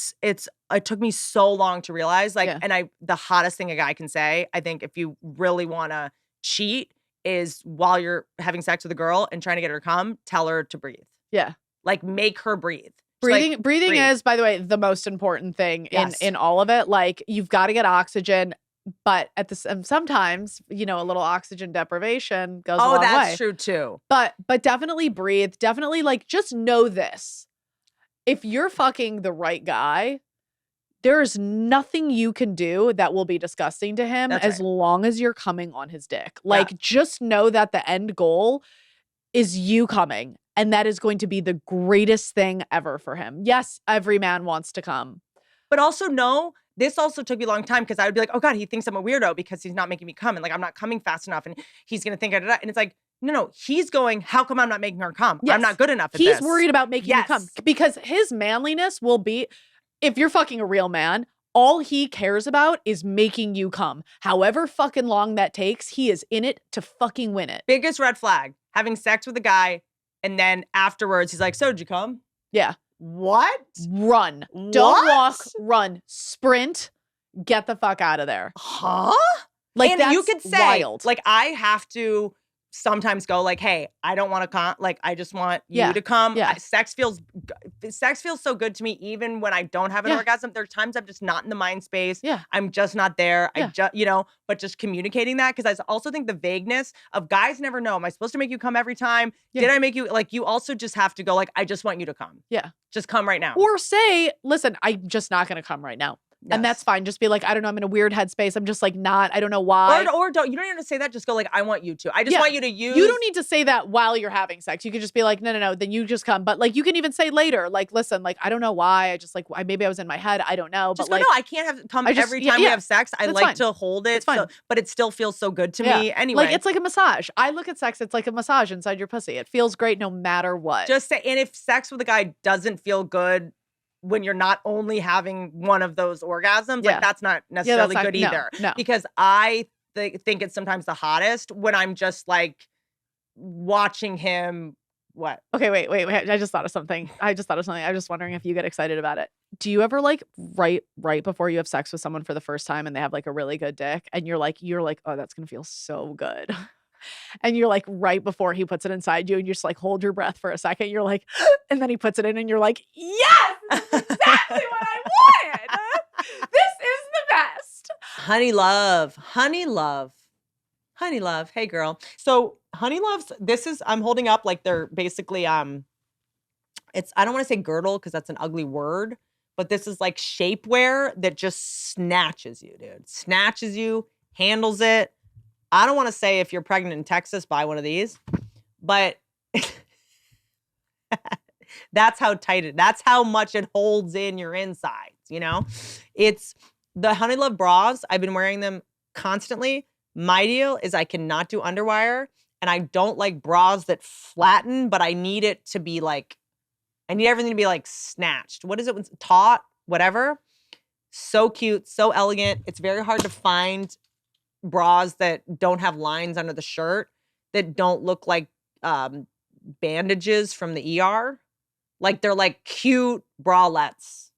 took me so long to realize like, and the hottest thing a guy can say, I think if you really want to cheat, is while you're having sex with a girl and trying to get her to come, tell her to breathe. Yeah. Like make her breathe. Breathing is, by the way, the most important thing in all of it. Like you've got to get oxygen, but sometimes, a little oxygen deprivation goes a long way. Oh, that's true too. But definitely breathe. Definitely like just know this. If you're fucking the right guy, there's nothing you can do that will be disgusting to him as long as you're coming on his dick. Like, just know that the end goal is you coming, and that is going to be the greatest thing ever for him. Yes, every man wants to come. But also know this also took me a long time because I would be like, oh God, he thinks I'm a weirdo because he's not making me come. And like, I'm not coming fast enough. And he's going to think, and it's like, no, he's going, how come I'm not making her come? Yes. I'm not good enough at He's this. worried about making you come because his manliness will be, if you're fucking a real man, all he cares about is making you come. However fucking long that takes, he is in it to fucking win it. Biggest red flag, having sex with a guy and then afterwards he's like, so did you come? Yeah. What? Run. What? Don't walk, run. Sprint. Get the fuck out of there. Huh? Like, and that's you could say, wild. like, I have to sometimes go like, hey, I don't want to come. Like, I just want you to come. Yeah. Sex feels so good to me, even when I don't have an orgasm. There's times I'm just not in the mind space. Yeah. I'm just not there. I just, but just communicating that. Cause I also think the vagueness of guys never know. Am I supposed to make you come every time? Yeah. Did I make you, like, you also just have to go like, I just want you to come. Yeah. Just come right now. Or say, listen, I'm just not going to come right now. Yes. And that's fine. Just be like, I don't know, I'm in a weird headspace. I'm just like not, I don't know why. Or don't, you don't even have to say that. Just go like, I want you to. I just want you to use. You don't need to say that while you're having sex. You could just be like, no, then you just come. But like, you can even say later, like, listen, like, I don't know why. I just like, maybe I was in my head. I don't know. Just but go, like, no, I can't have come every time we have sex. I like to hold it. So, but it still feels so good to me anyway. Like, it's like a massage. I look at sex, it's like a massage inside your pussy. It feels great no matter what. Just say, and if sex with a guy doesn't feel good, when you're not only having one of those orgasms, like that's not necessarily good either. No. Because I think it's sometimes the hottest when I'm just like watching him. What? Okay, wait. I just thought of something. I was just wondering if you get excited about it. Do you ever like right before you have sex with someone for the first time and they have like a really good dick and you're like, oh, that's going to feel so good. And you're like right before he puts it inside you and you just like hold your breath for a second. You're like, and then he puts it in and you're like, yes, this is exactly what I wanted. This is the best. Honey love. Hey girl. So Honey Loves, I'm holding up like they're basically, I don't want to say girdle because that's an ugly word, but this is like shapewear that just snatches you, dude. Snatches you, handles it. I don't want to say if you're pregnant in Texas, buy one of these, but that's how tight that's how much it holds in your insides, It's the Honey Love bras. I've been wearing them constantly. My deal is I cannot do underwire and I don't like bras that flatten, but I need it to be like, I need everything to be like snatched. What is it? Taut, whatever. So cute, so elegant. It's very hard to find bras that don't have lines under the shirt, that don't look like bandages from the ER. Like they're like cute bralettes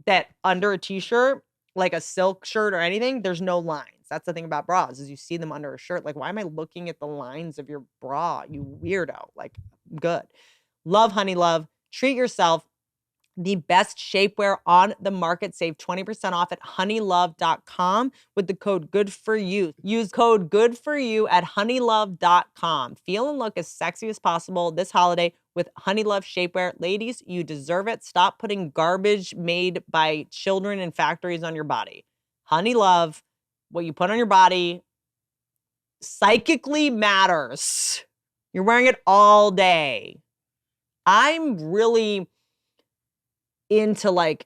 that under a t-shirt, like a silk shirt or anything, there's no lines. That's the thing about bras is you see them under a shirt. Like, why am I looking at the lines of your bra, you weirdo? Like, good. Love Honey Love. Treat yourself. The best shapewear on the market. Save 20% off at honeylove.com with the code GOODFORYOU. Use code GOODFORYOU at honeylove.com. Feel and look as sexy as possible this holiday with Honey Love shapewear. Ladies, you deserve it. Stop putting garbage made by children in factories on your body. Honey Love, what you put on your body psychically matters. You're wearing it all day. I'm really into like,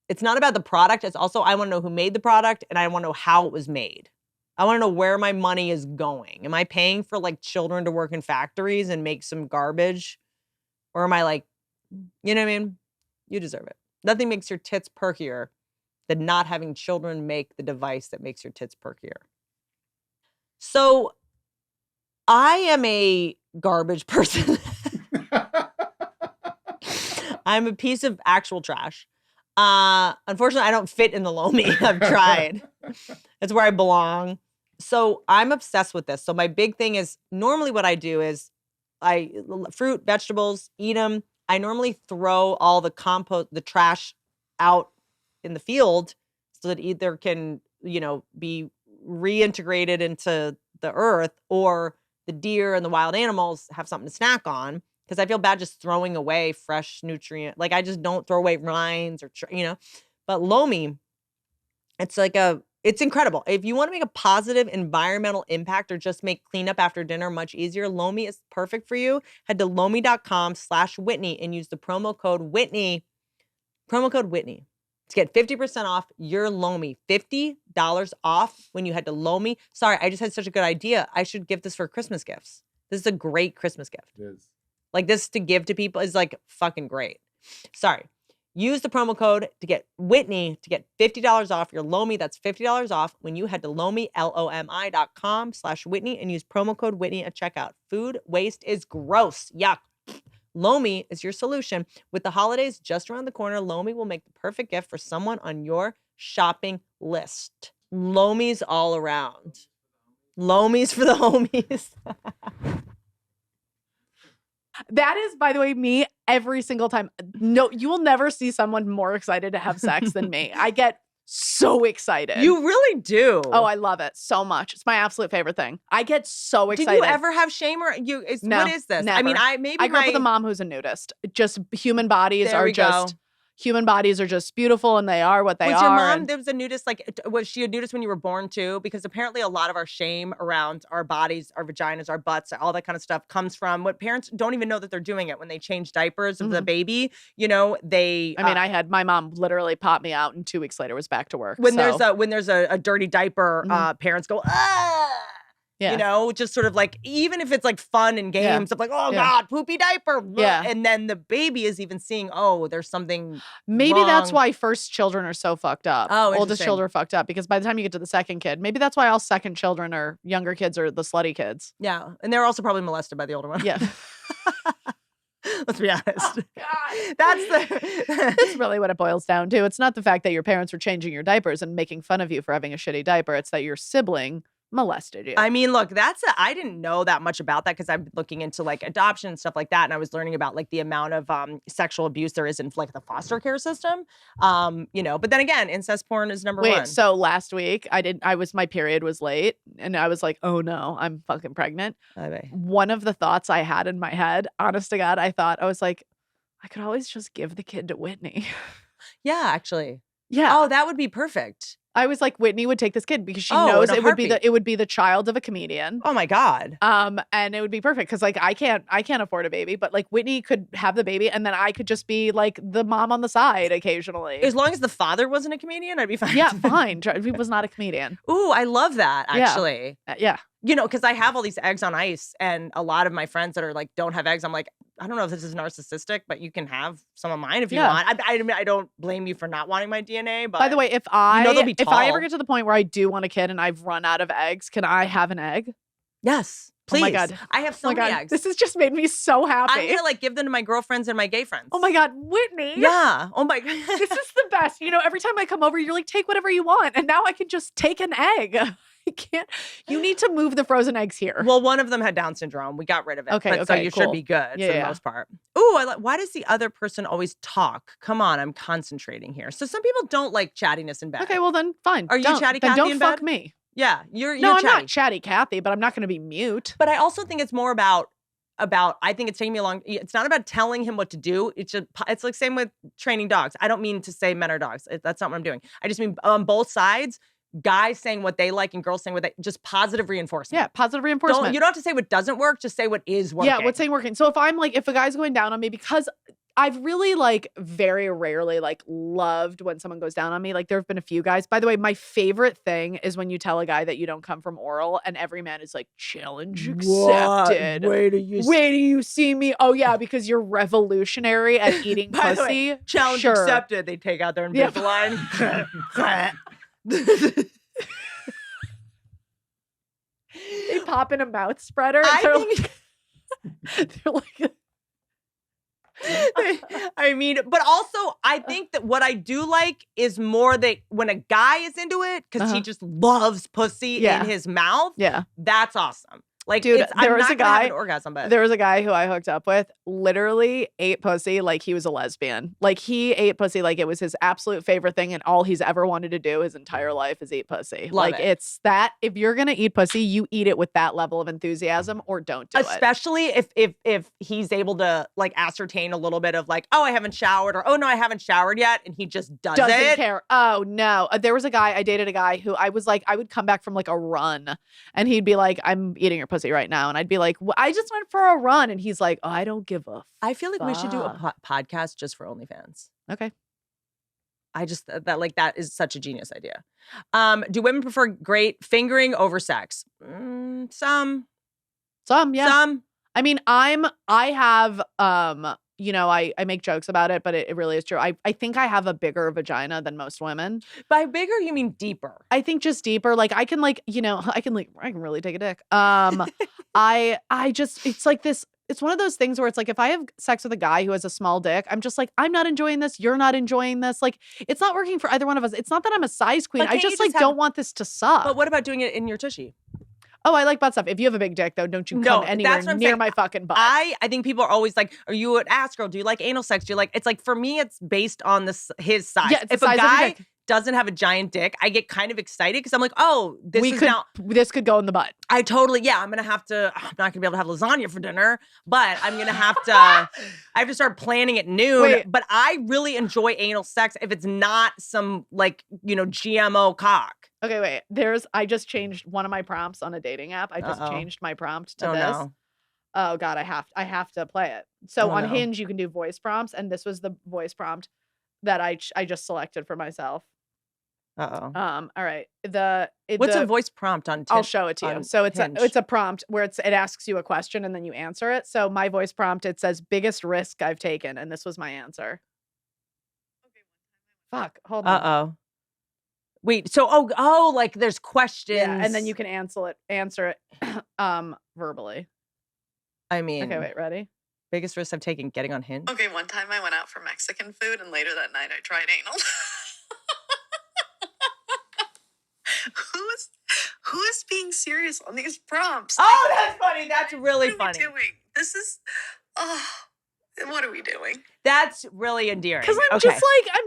it's not about the product. It's also, I want to know who made the product and I want to know how it was made. I want to know where my money is going. Am I paying for like children to work in factories and make some garbage? Or am I like, you know what I mean? You deserve it. Nothing makes your tits perkier than not having children make the device that makes your tits perkier. So I am a garbage person. I'm a piece of actual trash. Unfortunately, I don't fit in the Lomi. I've tried. It's where I belong. So I'm obsessed with this. So my big thing is normally what I do is fruit, vegetables, eat them. I normally throw all the trash out in the field so that either can, be reintegrated into the earth or the deer and the wild animals have something to snack on. Because I feel bad just throwing away fresh nutrient. Like I just don't throw away rinds or, But Lomi, it's incredible. If you want to make a positive environmental impact or just make cleanup after dinner much easier, Lomi is perfect for you. Head to Lomi.com/Whitney and use the promo code Whitney to get 50% off your Lomi. $50 off when you head to Lomi. Sorry, I just had such a good idea. I should give this for Christmas gifts. This is a great Christmas gift. It is. Like this to give to people is like fucking great. Sorry. Use the promo code to get Whitney to get $50 off your Lomi. That's $50 off when you head to Lomi, LOMI.com/Whitney and use promo code Whitney at checkout. Food waste is gross. Yuck. Lomi is your solution. With the holidays just around the corner, Lomi will make the perfect gift for someone on your shopping list. Lomi's all around. Lomi's for the homies. That is, by the way, me every single time. No, you will never see someone more excited to have sex than me. I get so excited. You really do. Oh, I love it so much. It's my absolute favorite thing. I get so excited. Did you ever have shame or No, what is this? never. I mean, I grew up with a mom who's a nudist. Just human bodies There are we just go. human bodies are just beautiful and they are what they Was are. your mom, and- there was a nudist, like, was she a nudist when you were born too? Because apparently a lot of our shame around our bodies, our vaginas, our butts, all that kind of stuff comes from what parents don't even know that they're doing it when they change diapers of the baby. You know, they. I mean, I had my mom literally pop me out and 2 weeks later was back to work. When so. there's a dirty diaper, parents go, ah. Yeah. You know, just sort of like, even if it's like fun and games of like, oh God, poopy diaper. Yeah. And then the baby is even seeing, oh, there's something Maybe wrong. that's why first children are so fucked up. Oh, Oldest interesting. children are fucked up because by the time you get to the second kid, maybe that's why all second children or younger kids are the slutty kids. Yeah. And they're also probably molested by the older one. Yeah. Let's be honest. God. That's really what it boils down to. It's not the fact that your parents were changing your diapers and making fun of you for having a shitty diaper. It's that your sibling molested you. I mean, look, I didn't know that much about that because I've been looking into like adoption and stuff like that. And I was learning about like the amount of sexual abuse there is in like the foster care system. You know, but then again, incest porn is number one. Wait, so last week my period was late and I was like, oh no, I'm fucking pregnant. One of the thoughts I had in my head, honest to God, I was like, I could always just give the kid to Whitney. Yeah, actually. Yeah. Oh, that would be perfect. I was like, Whitney would take this kid because she Oh, knows in a heartbeat. it would be the child of a comedian. Oh my God. And it would be perfect because like I can't afford a baby, but like Whitney could have the baby and then I could just be like the mom on the side occasionally. As long as the father wasn't a comedian, I'd be fine. Yeah, fine. He was not a comedian. Ooh, I love that actually. Yeah. You know, because I have all these eggs on ice, and a lot of my friends that are like don't have eggs. I'm like, I don't know if this is narcissistic, but you can have some of mine if you want. I mean, I don't blame you for not wanting my DNA. But by the way, if they'll be if I ever tall. get to the point where I do want a kid and I've run out of eggs, can I have an egg? Yes, please. Oh my God. I have so many eggs. This has just made me so happy. I'm gonna like give them to my girlfriends and my gay friends. Oh my God, Whitney. Yeah. Oh my God. This is the best. You know, every time I come over, you're like, take whatever you want. And now I can just take an egg. I can't. You need to move the frozen eggs here. Well, one of them had Down syndrome. We got rid of it. Okay, so you cool. should be good for the most part. Ooh, why does the other person always talk? Come on, I'm concentrating here. So some people don't like chattiness in bed. Okay, well then fine. Are you chatty then Cathy don't in fuck bed? me. Yeah, you're No, I'm chatty. not chatty Cathy, but I'm not going to be mute. But I also think it's more about I think it's taking me a long. It's not about telling him what to do. It's like same with training dogs. I don't mean to say men are dogs. That's not what I'm doing. I just mean on both sides. Guys saying what they like and girls saying what they just positive reinforcement. Yeah, positive reinforcement. You don't have to say what doesn't work, just say what is working. Yeah, what's saying working. So if a guy's going down on me, because I've really like very rarely like loved when someone goes down on me. Like there have been a few guys. By the way, my favorite thing is when you tell a guy that you don't come from oral and every man is like, challenge accepted. Wait till you see me. Oh yeah, because you're revolutionary at eating By the pussy. way, challenge accepted. They take out their Invisalign. They pop in a mouth spreader. They're like I mean, but also I think that what I do like is more that when a guy is into it because he just loves pussy in his mouth. Yeah, that's awesome. Like, dude, there was a guy. Have an orgasm, but there was a guy who I hooked up with. Literally ate pussy like he was a lesbian. Like he ate pussy like it was his absolute favorite thing, and all he's ever wanted to do his entire life is eat pussy. Love it. It's that if you're gonna eat pussy, you eat it with that level of enthusiasm, or don't do it. Especially if he's able to like ascertain a little bit of like, oh, I haven't showered, or oh no, I haven't showered yet, and he just doesn't care. Oh no, there was a guy I dated a guy who I was like, I would come back from like a run, and he'd be like, I'm eating your pussy right now. And I'd be like, well, I just went for a run. And he's like, oh, I don't give a I feel like we should do a podcast just for OnlyFans. Okay. I just that is such a genius idea. Do women prefer great fingering over sex? Some, yeah. some. I mean, I have, I make jokes about it, but it really is true. I think I have a bigger vagina than most women. By bigger, you mean deeper? I think just deeper. Like I can I can really take a dick. It's like this. It's one of those things where it's like if I have sex with a guy who has a small dick, I'm just like, I'm not enjoying this. You're not enjoying this. Like it's not working for either one of us. It's not that I'm a size queen. I just don't want this to suck. But what about doing it in your tushy? Oh, I like butt stuff. If you have a big dick, though, don't you come anywhere near my fucking butt. I think people are always like, are you an ass girl? Do you like anal sex? Do you like, it's like, for me, it's based on his size. Yeah, if a guy doesn't have a giant dick, I get kind of excited because I'm like, oh, this could go in the butt. I'm not gonna be able to have lasagna for dinner, but I'm gonna have to, I have to start planning at noon. Wait. But I really enjoy anal sex if it's not some GMO cock. Okay, wait. I just changed one of my prompts on a dating app. I just changed my prompt to this. No. Oh God, I have to play it. So on Hinge, you can do voice prompts, and this was the voice prompt that I just selected for myself. All right. What's a voice prompt on? I'll show it to you. So it's a prompt where it asks you a question and then you answer it. So my voice prompt, it says biggest risk I've taken, and this was my answer. Fuck. Hold on. Wait, so like there's questions. Yeah, and then you can answer it verbally. I mean, okay, wait, ready? Biggest risk I've taken getting on Hinge. Okay, one time I went out for Mexican food, and later that night I tried anal. Who is being serious on these prompts? Oh, that's funny. That's really funny. What are we doing? This is what are we doing? That's really endearing. Because I'm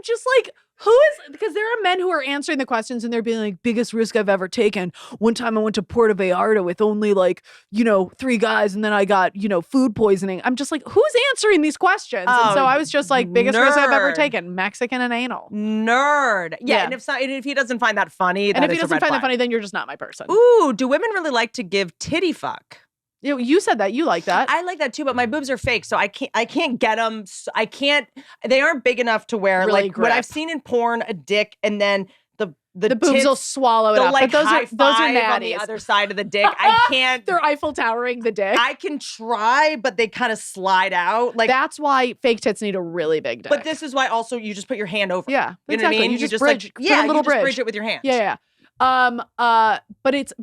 just like, who is, because there are men who are answering the questions and they're being like, biggest risk I've ever taken. One time I went to Puerto Vallarta with only 3 guys, and then I got, food poisoning. I'm just like, who's answering these questions? And so I was just like, biggest risk I've ever taken, Mexican and anal. Nerd. Yeah. And if he doesn't find that funny, and if he doesn't find that funny, then you're just not my person. Ooh, do women really like to give titty fuck? You said that. You like that. I like that too, but my boobs are fake, so I can't get them. They aren't big enough to wear really what I've seen in porn, a dick, and then the boobs tits, will swallow it up. But those are natties. On the other side of the dick. I can't. They're Eiffel Towering the dick. I can try, but they kind of slide out. That's why fake tits need a really big dick. But this is why also you just put your hand over. Yeah, you know what I mean. You just bridge. Put a little bridge. Bridge it with your hand. Yeah. But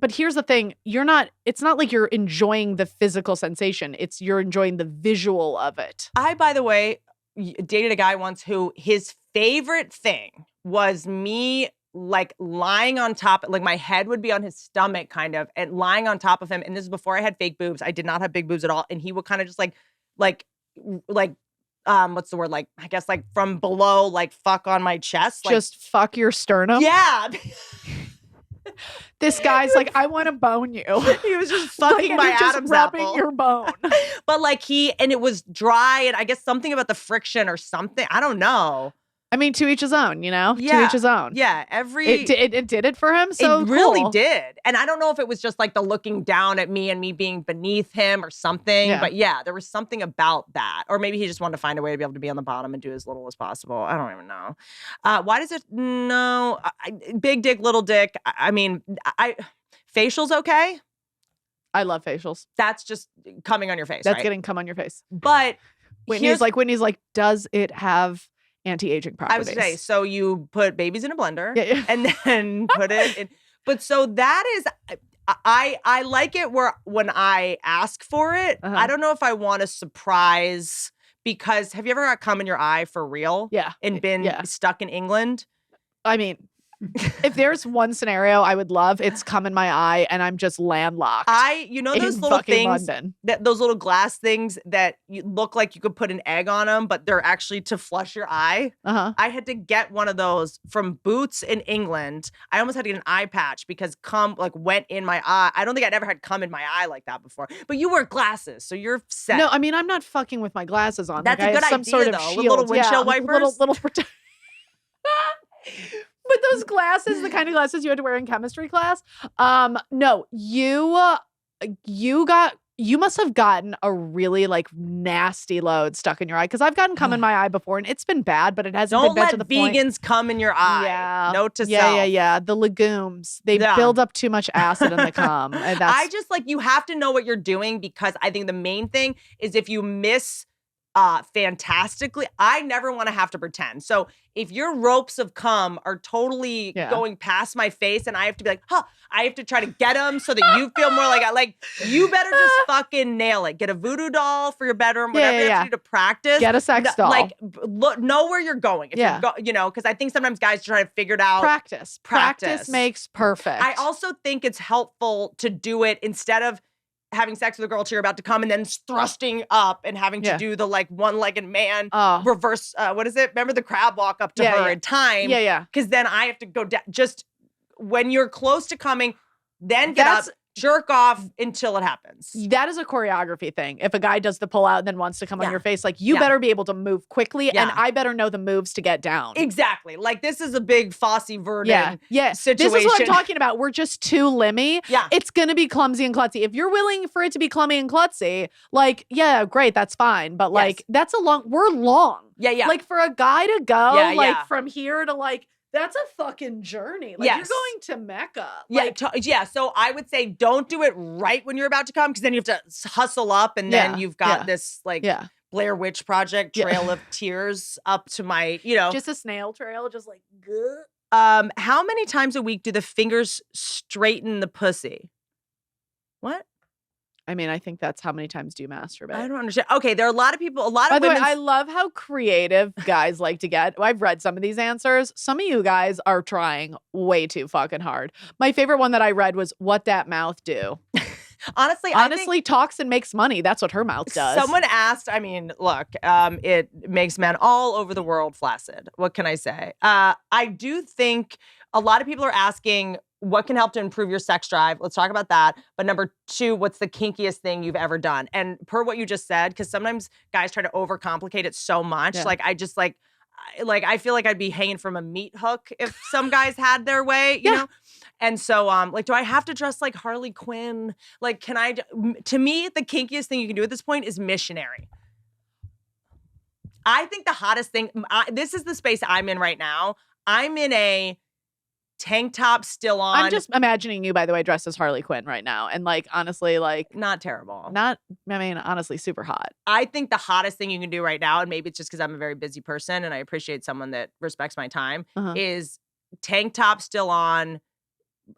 here's the thing. It's not like you're enjoying the physical sensation. You're enjoying the visual of it. I, by the way, dated a guy once who his favorite thing was me lying on top, my head would be on his stomach kind of, and lying on top of him. And this is before I had fake boobs. I did not have big boobs at all. And he would kind of just what's the word? I guess from below, fuck on my chest. Just fuck your sternum? Yeah. This guy's like, I want to bone you. He was just fucking my Adam's rubbing apple. your bone. But and it was dry, and I guess something about the friction or something. I don't know. I mean, to each his own, Yeah. To each his own. Yeah. It did it for him. So it really did. And I don't know if it was just the looking down at me and me being beneath him or something. Yeah. But yeah, there was something about that. Or maybe he just wanted to find a way to be able to be on the bottom and do as little as possible. I don't even know. Why does it? No. Big dick, little dick. Facials okay? I love facials. That's just coming on your face. That's right? getting cum on your face. But Whitney's like, does it have anti-aging properties? I would say, so you put babies in a blender and then put it in. But so that is, I like it when I ask for it, I don't know if I want a surprise, because have you ever got cum in your eye for real? Yeah. And been stuck in England? I mean, if there's one scenario I would love, it's cum in my eye and I'm just landlocked. Those little things, those little glass things that look like you could put an egg on them, but they're actually to flush your eye. I had to get one of those from Boots in England. I almost had to get an eye patch because cum went in my eye. I don't think I'd ever had cum in my eye like that before. But you wear glasses, so you're set. No, I mean, I'm not fucking with my glasses on. That's a good idea, some sort of though. shield. Little windshield wipers. Little But those glasses, the kind of glasses you had to wear in chemistry class, no, you you must have gotten a really like nasty load stuck in your eye because I've gotten cum in my eye before and it's been bad, but it hasn't Don't been bad let to the point. vegans come in your eye. Yeah. Note to Yeah, self. yeah, yeah. The legumes, they Yeah. build up too much acid in the cum. And that's I just like, you have to know what you're doing because I think the main thing is if you miss fantastically, I never want to have to pretend. So if your ropes of cum are totally going past my face and I have to be like, I have to try to get them so that you feel more like you better just fucking nail it. Get a voodoo doll for your bedroom, whatever you have to do to practice. Get a sex doll. Like, know where you're going. If you're because I think sometimes guys try to figure it out. Practice makes perfect. I also think it's helpful to do it instead of having sex with a girl till you're about to come and then thrusting up and having to do the like one-legged man reverse, what is it? Remember the crab walk up to her in time? Yeah. Because then I have to go down. Just when you're close to coming, then get up, jerk off until it happens. That is a choreography thing. If a guy does the pull out and then wants to come on your face, like you better be able to move quickly and I better know the moves to get down. Exactly. Like this is a big Fosse Verdon situation. This is what I'm talking about. We're just too limmy. Yeah. It's going to be clumsy and klutzy. If you're willing for it to be clumsy and klutzy, like, yeah, great. That's fine. But like, we're long. Yeah. Like for a guy to go from here to like, that's a fucking journey. Like you're going to Mecca. Like, So I would say don't do it right when you're about to come because then you have to hustle up and then you've got this like Blair Witch Project trail of tears up to my, just a snail trail, just like good. How many times a week do the fingers straighten the pussy? What? I mean, I think that's how many times do you masturbate? I don't understand. Okay, there are a lot of people, By the way, I love how creative guys like to get. I've read some of these answers. Some of you guys are trying way too fucking hard. My favorite one that I read was, what that mouth do? Honestly, talks and makes money. That's what her mouth does. Someone asked, I mean, look, it makes men all over the world flaccid. What can I say? I do think a lot of people are asking, what can help to improve your sex drive? Let's talk about that. But number 2, what's the kinkiest thing you've ever done? And per what you just said, because sometimes guys try to overcomplicate it so much. Like, I just I feel like I'd be hanging from a meat hook if some guys had their way, you know? And so, do I have to dress like Harley Quinn? Like, to me, the kinkiest thing you can do at this point is missionary. I think the hottest thing, this is the space I'm in right now. I'm in a tank top still on. I'm just imagining you, by the way, dressed as Harley Quinn right now. And like, honestly, like. Not terrible. Honestly, super hot. I think the hottest thing you can do right now, and maybe it's just because I'm a very busy person and I appreciate someone that respects my time, is tank top still on,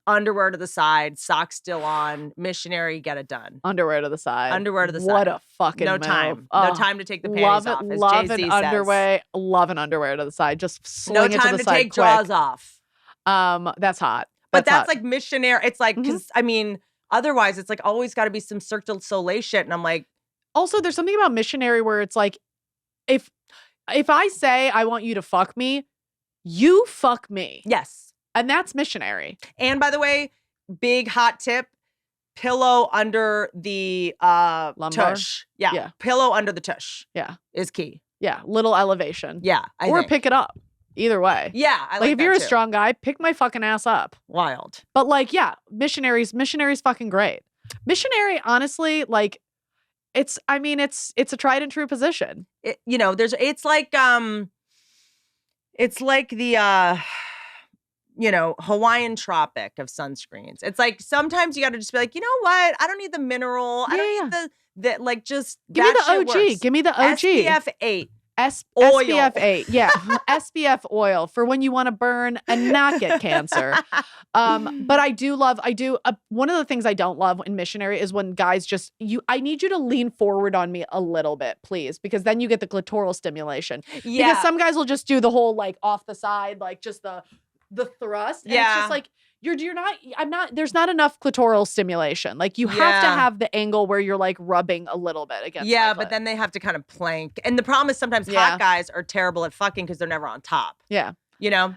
underwear to the side, socks still on, missionary, get it done. Underwear to the side. Underwear to the side. What a fucking no move. time. No time to take the panties off, as love Jay-Z an says. underwear. Love an underwear to the side. Just sling no it to time the to side take quick. drawers off. That's hot. But that's like missionary. It's like, because I mean, otherwise it's like always got to be some Cirque du Soleil shit. And I'm like. Also, there's something about missionary where it's like, if I say I want you to fuck me, you fuck me. Yes. And that's missionary. And by the way, big hot tip, pillow under the tush. Yeah. Pillow under the tush. Yeah. Is key. Yeah. Little elevation. Yeah. Or pick it up. Either way. Yeah. I like if you're a strong guy, pick my fucking ass up. Wild. But like, yeah, missionary's fucking great. Missionary, honestly, like, it's a tried and true position. It's like the Hawaiian tropic of sunscreens. It's like sometimes you got to just be like, you know what? I don't need the mineral. I don't need the like just give me the OG. Works. Give me the OG. SPF 8. Oil. SPF 8. Yeah. SPF oil for when you want to burn and not get cancer. But I do one of the things I don't love in missionary is when guys I need you to lean forward on me a little bit, please, because then you get the clitoral stimulation. Yeah. Because some guys will just do the whole like off the side, like just the thrust. And it's just like, there's not enough clitoral stimulation. Like you have to have the angle where you're like rubbing a little bit against my but then they have to kind of plank. And the problem is sometimes hot guys are terrible at fucking because they're never on top. Yeah.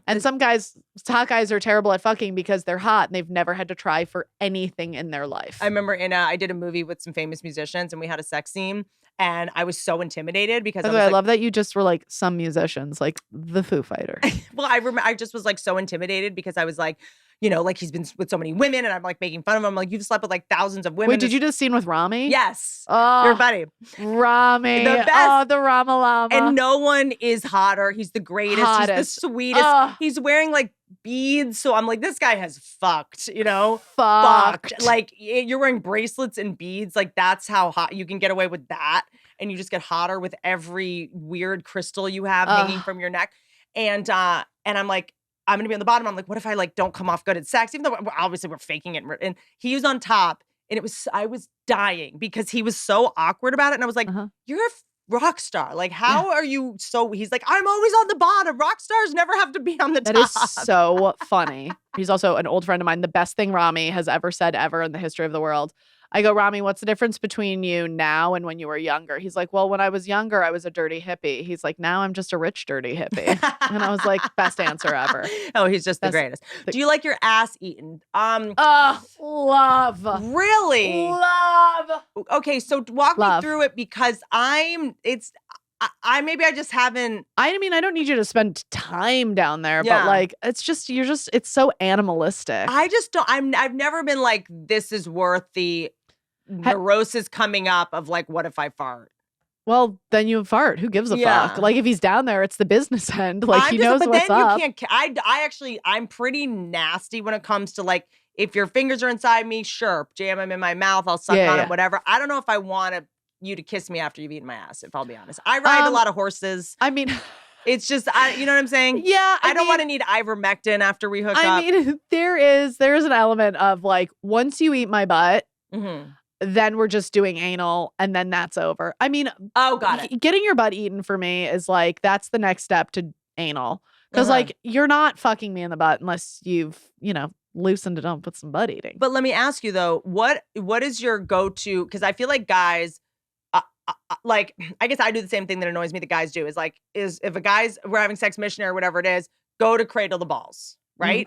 And some hot guys are terrible at fucking because they're hot and they've never had to try for anything in their life. I remember I did a movie with some famous musicians and we had a sex scene and I was so intimidated because I love that you just were like some musicians, like the Foo Fighters. Well, I just was like so intimidated because I was like, you know, like he's been with so many women and I'm like making fun of him. I'm like, you've slept with like thousands of women. Wait, did you do the scene with Rami? Yes. Oh, Your buddy. Rami. The best. Oh, the Rama Llama. And no one is hotter. He's the greatest. Hottest. He's the sweetest. Ugh. He's wearing like beads. So I'm like, this guy has fucked, you know? Fucked. Like you're wearing bracelets and beads. Like that's how hot you can get away with that. And you just get hotter with every weird crystal you have hanging from your neck. And I'm like, I'm going to be on the bottom. I'm like, what if I like don't come off good at sex? Even though obviously we're faking it. And he was on top and I was dying because he was so awkward about it. And I was like, you're a rock star. Like, how are you so, he's like, I'm always on the bottom. Rock stars never have to be on the top. That is so funny. He's also an old friend of mine. The best thing Rami has ever said ever in the history of the world. I go, Rami, what's the difference between you now and when you were younger? He's like, well, when I was younger, I was a dirty hippie. He's like, now I'm just a rich, dirty hippie. And I was like, best answer ever. Oh, he's just the greatest. Do you like your ass eaten? Love. Really? Love. Okay, so walk me through it because maybe I just haven't. I mean, I don't need you to spend time down there, but like, it's so animalistic. I just don't, I've never been like, this is worth the neurosis coming up of like, what if I fart? Well, then you fart. Who gives a fuck? Like if he's down there, it's the business end. Like he knows but what's then up. You can't. I'm pretty nasty when it comes to like, if your fingers are inside me, sure, jam them in my mouth. I'll suck on them, whatever. I don't know if I want you to kiss me after you've eaten my ass, if I'll be honest. I ride a lot of horses. I mean, it's just, you know what I'm saying? Yeah. I don't want to need ivermectin after we hook up. I mean, there is an element of like, once you eat my butt, then we're just doing anal and then that's over. I mean, got it. Getting your butt eaten for me is like, that's the next step to anal. Because like, you're not fucking me in the butt unless you've, loosened it up with some butt eating. But let me ask you though, what is your go-to? Because I feel like guys, like, I guess I do the same thing that annoys me that guys do is if we're having sex missionary or whatever it is, go to cradle the balls, right?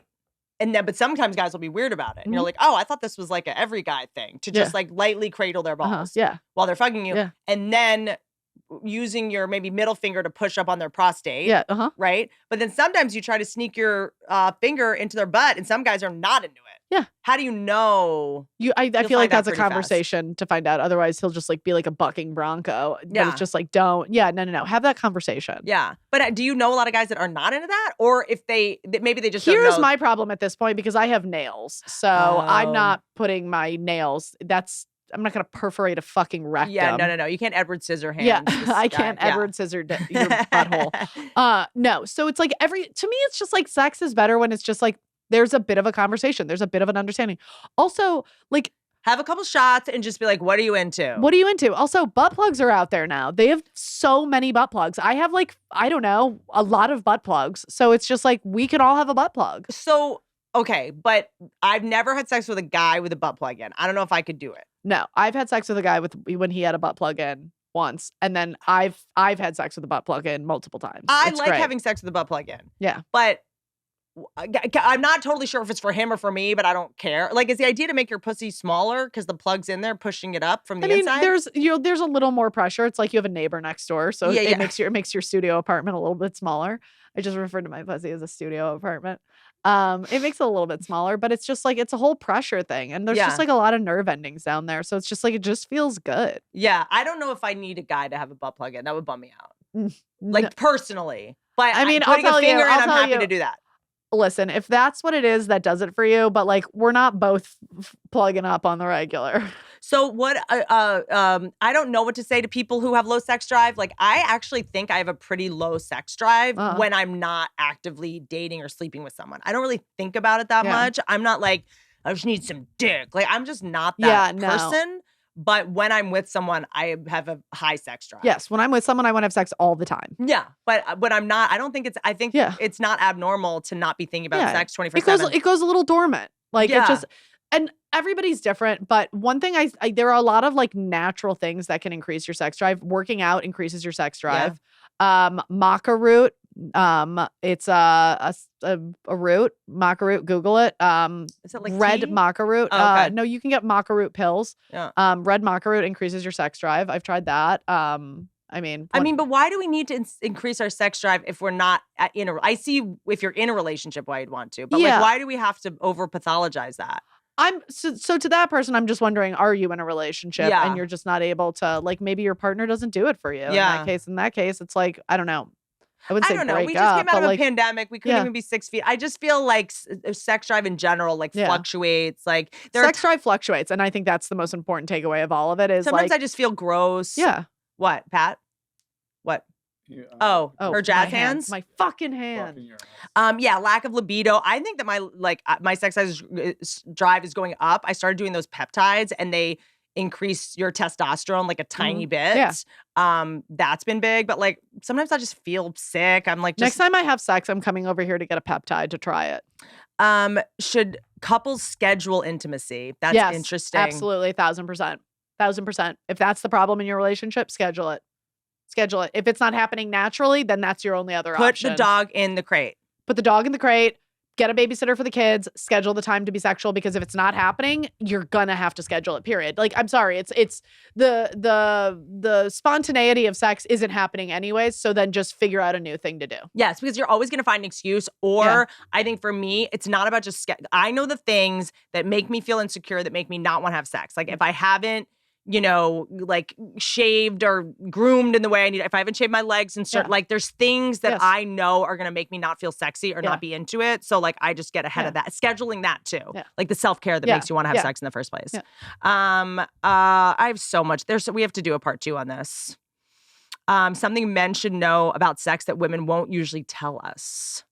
And then, but sometimes guys will be weird about it. And you're like, oh, I thought this was like a every guy thing to just like lightly cradle their balls while they're fucking you. Yeah. And then using your maybe middle finger to push up on their prostate. Yeah. Right. But then sometimes you try to sneak your finger into their butt and some guys are not into it. Yeah. How do you know? I feel like that's a conversation to find out. Otherwise he'll just like be like a bucking bronco. But it's just like, don't. Yeah. No. Have that conversation. Yeah. But do you know a lot of guys that are not into that? Or if maybe they just don't know? Here's my problem at this point because I have nails. So I'm not putting my nails. I'm not going to perforate a fucking rectum. Yeah, no. You can't Edward Scissorhands. Yeah, I can't Edward Scissor your butthole. No. So it's like to me, it's just like sex is better when it's just like, there's a bit of a conversation. There's a bit of an understanding. Also, like, have a couple shots and just be like, what are you into? What are you into? Also, butt plugs are out there now. They have so many butt plugs. I have like, I don't know, a lot of butt plugs. So it's just like, we can all have a butt plug. So, okay, but I've never had sex with a guy with a butt plug in. I don't know if I could do it. No, I've had sex with a guy when he had a butt plug in once. And then I've had sex with a butt plug in multiple times. It's like having sex with a butt plug in. Yeah. But I'm not totally sure if it's for him or for me, but I don't care. Like, is the idea to make your pussy smaller because the plug's in there pushing it up from the inside? There's a little more pressure. It's like you have a neighbor next door, so it makes your studio apartment a little bit smaller. I just referred to my pussy as a studio apartment. It makes it a little bit smaller, but it's just like it's a whole pressure thing, and there's just like a lot of nerve endings down there, so it's just like it just feels good. Yeah, I don't know if I need a guy to have a butt plug in. That would bum me out, like personally. But I mean, I'm happy to do that. Listen, if that's what it is, that does it for you. But like, we're not both plugging up on the regular. So what, I don't know what to say to people who have low sex drive. Like, I actually think I have a pretty low sex drive when I'm not actively dating or sleeping with someone. I don't really think about it that much. I'm not like, I just need some dick. Like, I'm just not that person. But when I'm with someone, I have a high sex drive. Yes. When I'm with someone, I want to have sex all the time. Yeah. But I'm not, I think it's not abnormal to not be thinking about sex 24/7. It goes a little dormant. Like it just, and everybody's different. But one thing there are a lot of like natural things that can increase your sex drive. Working out increases your sex drive. Maca root. It's a root, maca root. Google it. Is it like red tea? maca root? Oh, okay. No, you can get maca root pills. Yeah. Red maca root increases your sex drive. I've tried that. I mean, but why do we need to increase our sex drive if we're not I see if you're in a relationship why you'd want to, but like, why do we have to over pathologize that? So to that person, I'm just wondering, are you in a relationship and you're just not able to, like, maybe your partner doesn't do it for you? Yeah. In that case, it's like, I don't know. I wouldn't say don't know. break We just came up, out of but, a like, pandemic. We couldn't even be 6 feet. I just feel like sex drive in general, like, fluctuates. Like, sex drive fluctuates. And I think that's the most important takeaway of all of it is, sometimes like, I just feel gross. Yeah. What, Pat? What? Yeah, Her jazz hands? My fucking hand. fucking your ass. Yeah, lack of libido. I think that my sex drive is going up. I started doing those peptides and they increase your testosterone like a tiny bit. Yeah. That's been big, but like sometimes I just feel sick. I'm like, next time I have sex, I'm coming over here to get a peptide to try it. Should couples schedule intimacy? That's interesting. Absolutely, 1,000%. 1,000%. If that's the problem in your relationship, schedule it. Schedule it. If it's not happening naturally, then that's your only other option. Put the dog in the crate. Put the dog in the crate. Get a babysitter for the kids. Schedule the time to be sexual, because if it's not happening, you're gonna have to schedule it. Period. Like, I'm sorry, it's the spontaneity of sex isn't happening anyways. So then just figure out a new thing to do. Yes, because you're always gonna find an excuse. Or I think for me, it's not about just. I know the things that make me feel insecure, that make me not want to have sex. Like if I haven't, like shaved or groomed in the way I need. If I haven't shaved my legs and like there's things that I know are going to make me not feel sexy or not be into it. So like I just get ahead of that. Scheduling that too. Like the self-care that makes you want to have sex in the first place. I have so much. We have to do a part 2 on this. Something men should know about sex that women won't usually tell us.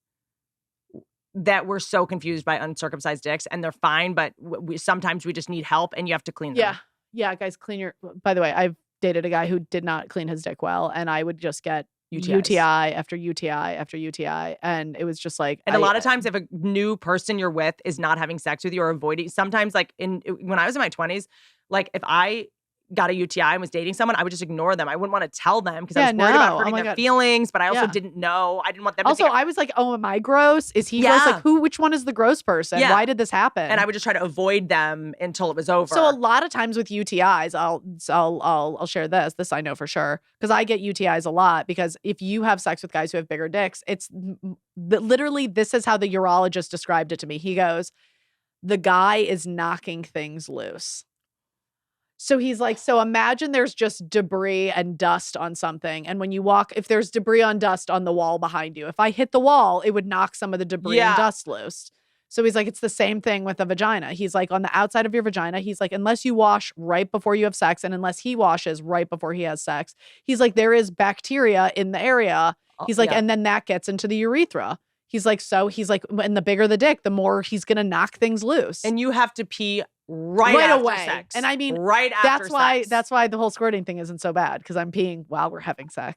That we're so confused by uncircumcised dicks and they're fine, but sometimes we just need help and you have to clean them. Yeah, guys, clean your. By the way, I've dated a guy who did not clean his dick well, and I would just get UTI after UTI after UTI, and it was just like. And a lot of times, if a new person you're with is not having sex with you or avoiding, sometimes like when I was in my 20s, like if I got a UTI and was dating someone, I would just ignore them. I wouldn't want to tell them because I was worried about hurting their feelings, but I also didn't know. I didn't want them to think. I was like, oh, am I gross? Is he gross? Like, which one is the gross person? Why did this happen? And I would just try to avoid them until it was over. So a lot of times with UTIs, I'll share this. This I know for sure, because I get UTIs a lot, because if you have sex with guys who have bigger dicks, it's literally, this is how the urologist described it to me. He goes, the guy is knocking things loose. So he's like, so imagine there's just debris and dust on something. And when you walk, if there's debris on dust on the wall behind you, if I hit the wall, it would knock some of the debris and dust loose. So he's like, it's the same thing with a vagina. He's like, on the outside of your vagina, he's like, unless you wash right before you have sex and unless he washes right before he has sex, he's like, there is bacteria in the area. He's like, and then that gets into the urethra. He's like, and the bigger the dick, the more he's going to knock things loose. And you have to pee right after away. Sex. And I mean, right after sex. That's why the whole squirting thing isn't so bad, because I'm peeing while we're having sex.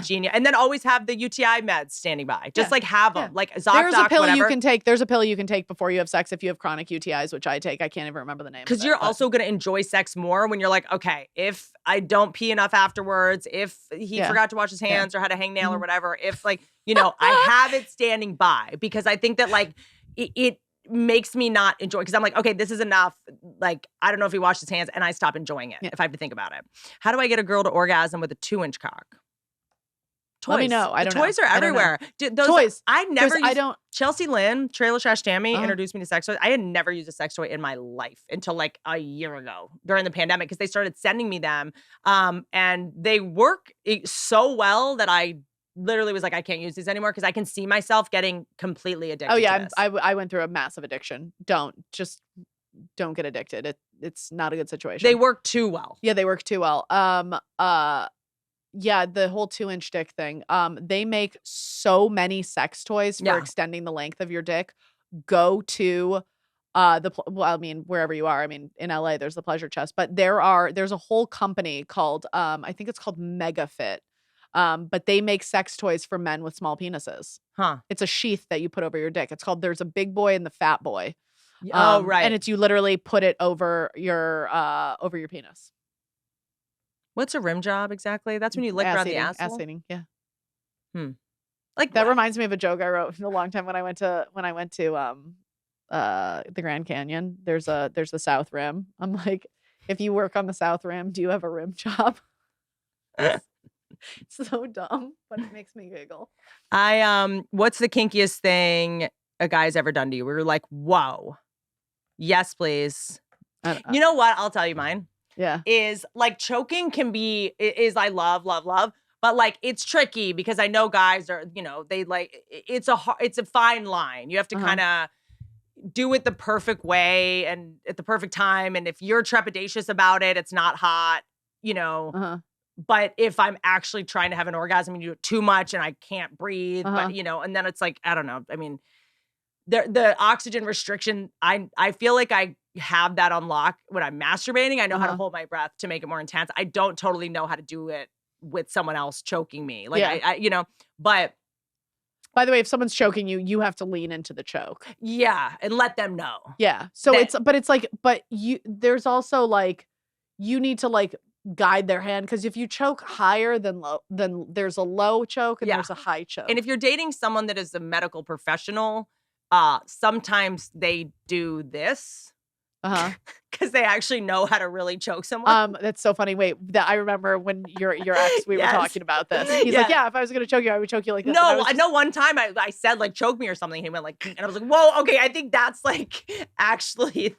Genius. And then always have the UTI meds standing by. Just like have them. Like There's a pill you can take. There's a pill you can take before you have sex if you have chronic UTIs, which I take. I can't even remember the name. Because you're also going to enjoy sex more when you're like, okay, if I don't pee enough afterwards, if he forgot to wash his hands or had a hangnail or whatever, if like, I have it standing by, because I think that like it makes me not enjoy, because I'm like, okay, this is enough. Like, I don't know if he washed his hands, and I stop enjoying it if I have to think about it. How do I get a girl to orgasm with a 2-inch cock? Toys. Let me know. I don't know. Toys are everywhere. Those toys. I never. I don't. Chelsea Lynn, Trailer Trash Tammy, introduced me to sex toys. I had never used a sex toy in my life until like a year ago during the pandemic, because they started sending me them, and they work so well that I literally was like, I can't use these anymore, because I can see myself getting completely addicted. Oh yeah, to this. I went through a massive addiction. Don't get addicted. It's not a good situation. They work too well. Yeah, they work too well. Yeah, the whole 2-inch dick thing. They make so many sex toys for extending the length of your dick. Go to wherever you are. I mean, in LA, there's the Pleasure Chest, but there's a whole company called I think it's called MegaFit. But they make sex toys for men with small penises. It's a sheath that you put over your dick. It's called There's a Big Boy and the Fat Boy. Right. And it's you literally put it over your penis. What's a rim job exactly? That's when you lick around the asshole. Ass eating, yeah. Like that reminds me of a joke I wrote a long time when I went to the Grand Canyon. There's the South Rim. I'm like, if you work on the South Rim, do you have a rim job? It's so dumb, but it makes me giggle. What's the kinkiest thing a guy's ever done to you? We were like, whoa. Yes, please. You know what? I'll tell you mine. Yeah. Is like choking can be, is I love, but like it's tricky because I know guys are, you know, they like, it's a fine line. You have to kind of do it the perfect way and at the perfect time. And if you're trepidatious about it, it's not hot, you know. But if I'm actually trying to have an orgasm and you do it too much and I can't breathe, but you know, and then it's like, I don't know. I mean, the oxygen restriction, I feel like I have that on lock when I'm masturbating. I know how to hold my breath to make it more intense. I don't totally know how to do it with someone else choking me. Like I you know, but by the way, if someone's choking you, you have to lean into the choke. Yeah, and let them know. Yeah. So there's also like, you need to like guide their hand, because if you choke higher than low, then there's a low choke and there's a high choke. And if you're dating someone that is a medical professional, sometimes they do this. Because they actually know how to really choke someone. That's so funny. Wait, I remember when your ex, we were talking about this. He's like, yeah, if I was gonna choke you, I would choke you like this. No, I know one time I said like choke me or something. He went like, and I was like, whoa, okay, I think that's like actually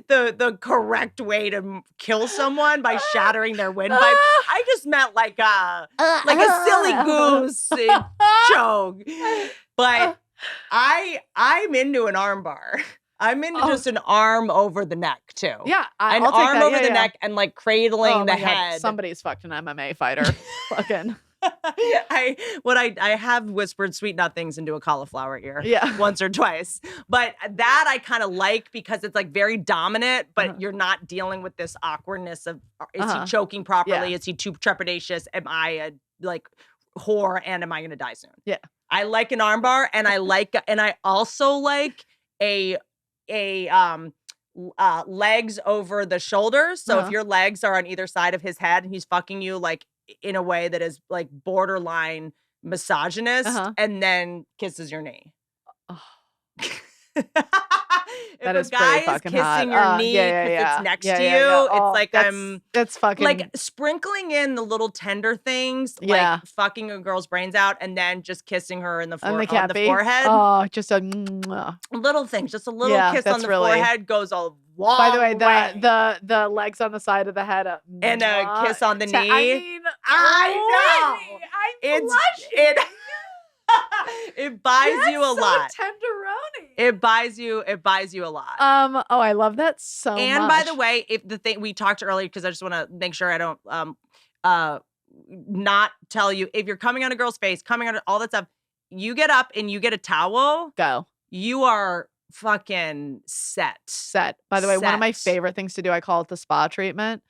the correct way to kill someone by shattering their windpipe. I just meant like a silly goose choke. But I'm into an arm bar. I'm into just an arm over the neck too. Yeah, an arm over the neck and like cradling the head. Somebody's fucked an MMA fighter. Fucking. I have whispered sweet nothings into a cauliflower ear. Yeah. Once or twice. But that I kind of like because it's like very dominant, but you're not dealing with this awkwardness of is he choking properly? Is he too trepidatious? Am I a like whore and am I gonna die soon? Yeah. I like an armbar and I also like a legs over the shoulders. So if your legs are on either side of his head and he's fucking you like in a way that is like borderline misogynist and then kisses your knee. If is a guy pretty fucking is kissing your knee because it's next to you, it's like that's fucking like sprinkling in the little tender things, like fucking a girl's brains out and then just kissing her in the on the forehead. Oh, just a little things, just a little kiss on the forehead goes a long By the way, way. the legs on the side of the head and a kiss on the knee. I mean, I know. I'm blushing. It buys you a lot. Tenderoni. It buys you a lot. Oh, I love that so much. And by the way, if the thing we talked earlier, because I just want to make sure I don't not tell you, if you're coming on a girl's face, coming on all that stuff, you get up and you get a towel. Go. You are fucking set. By the way, one of my favorite things to do, I call it the spa treatment.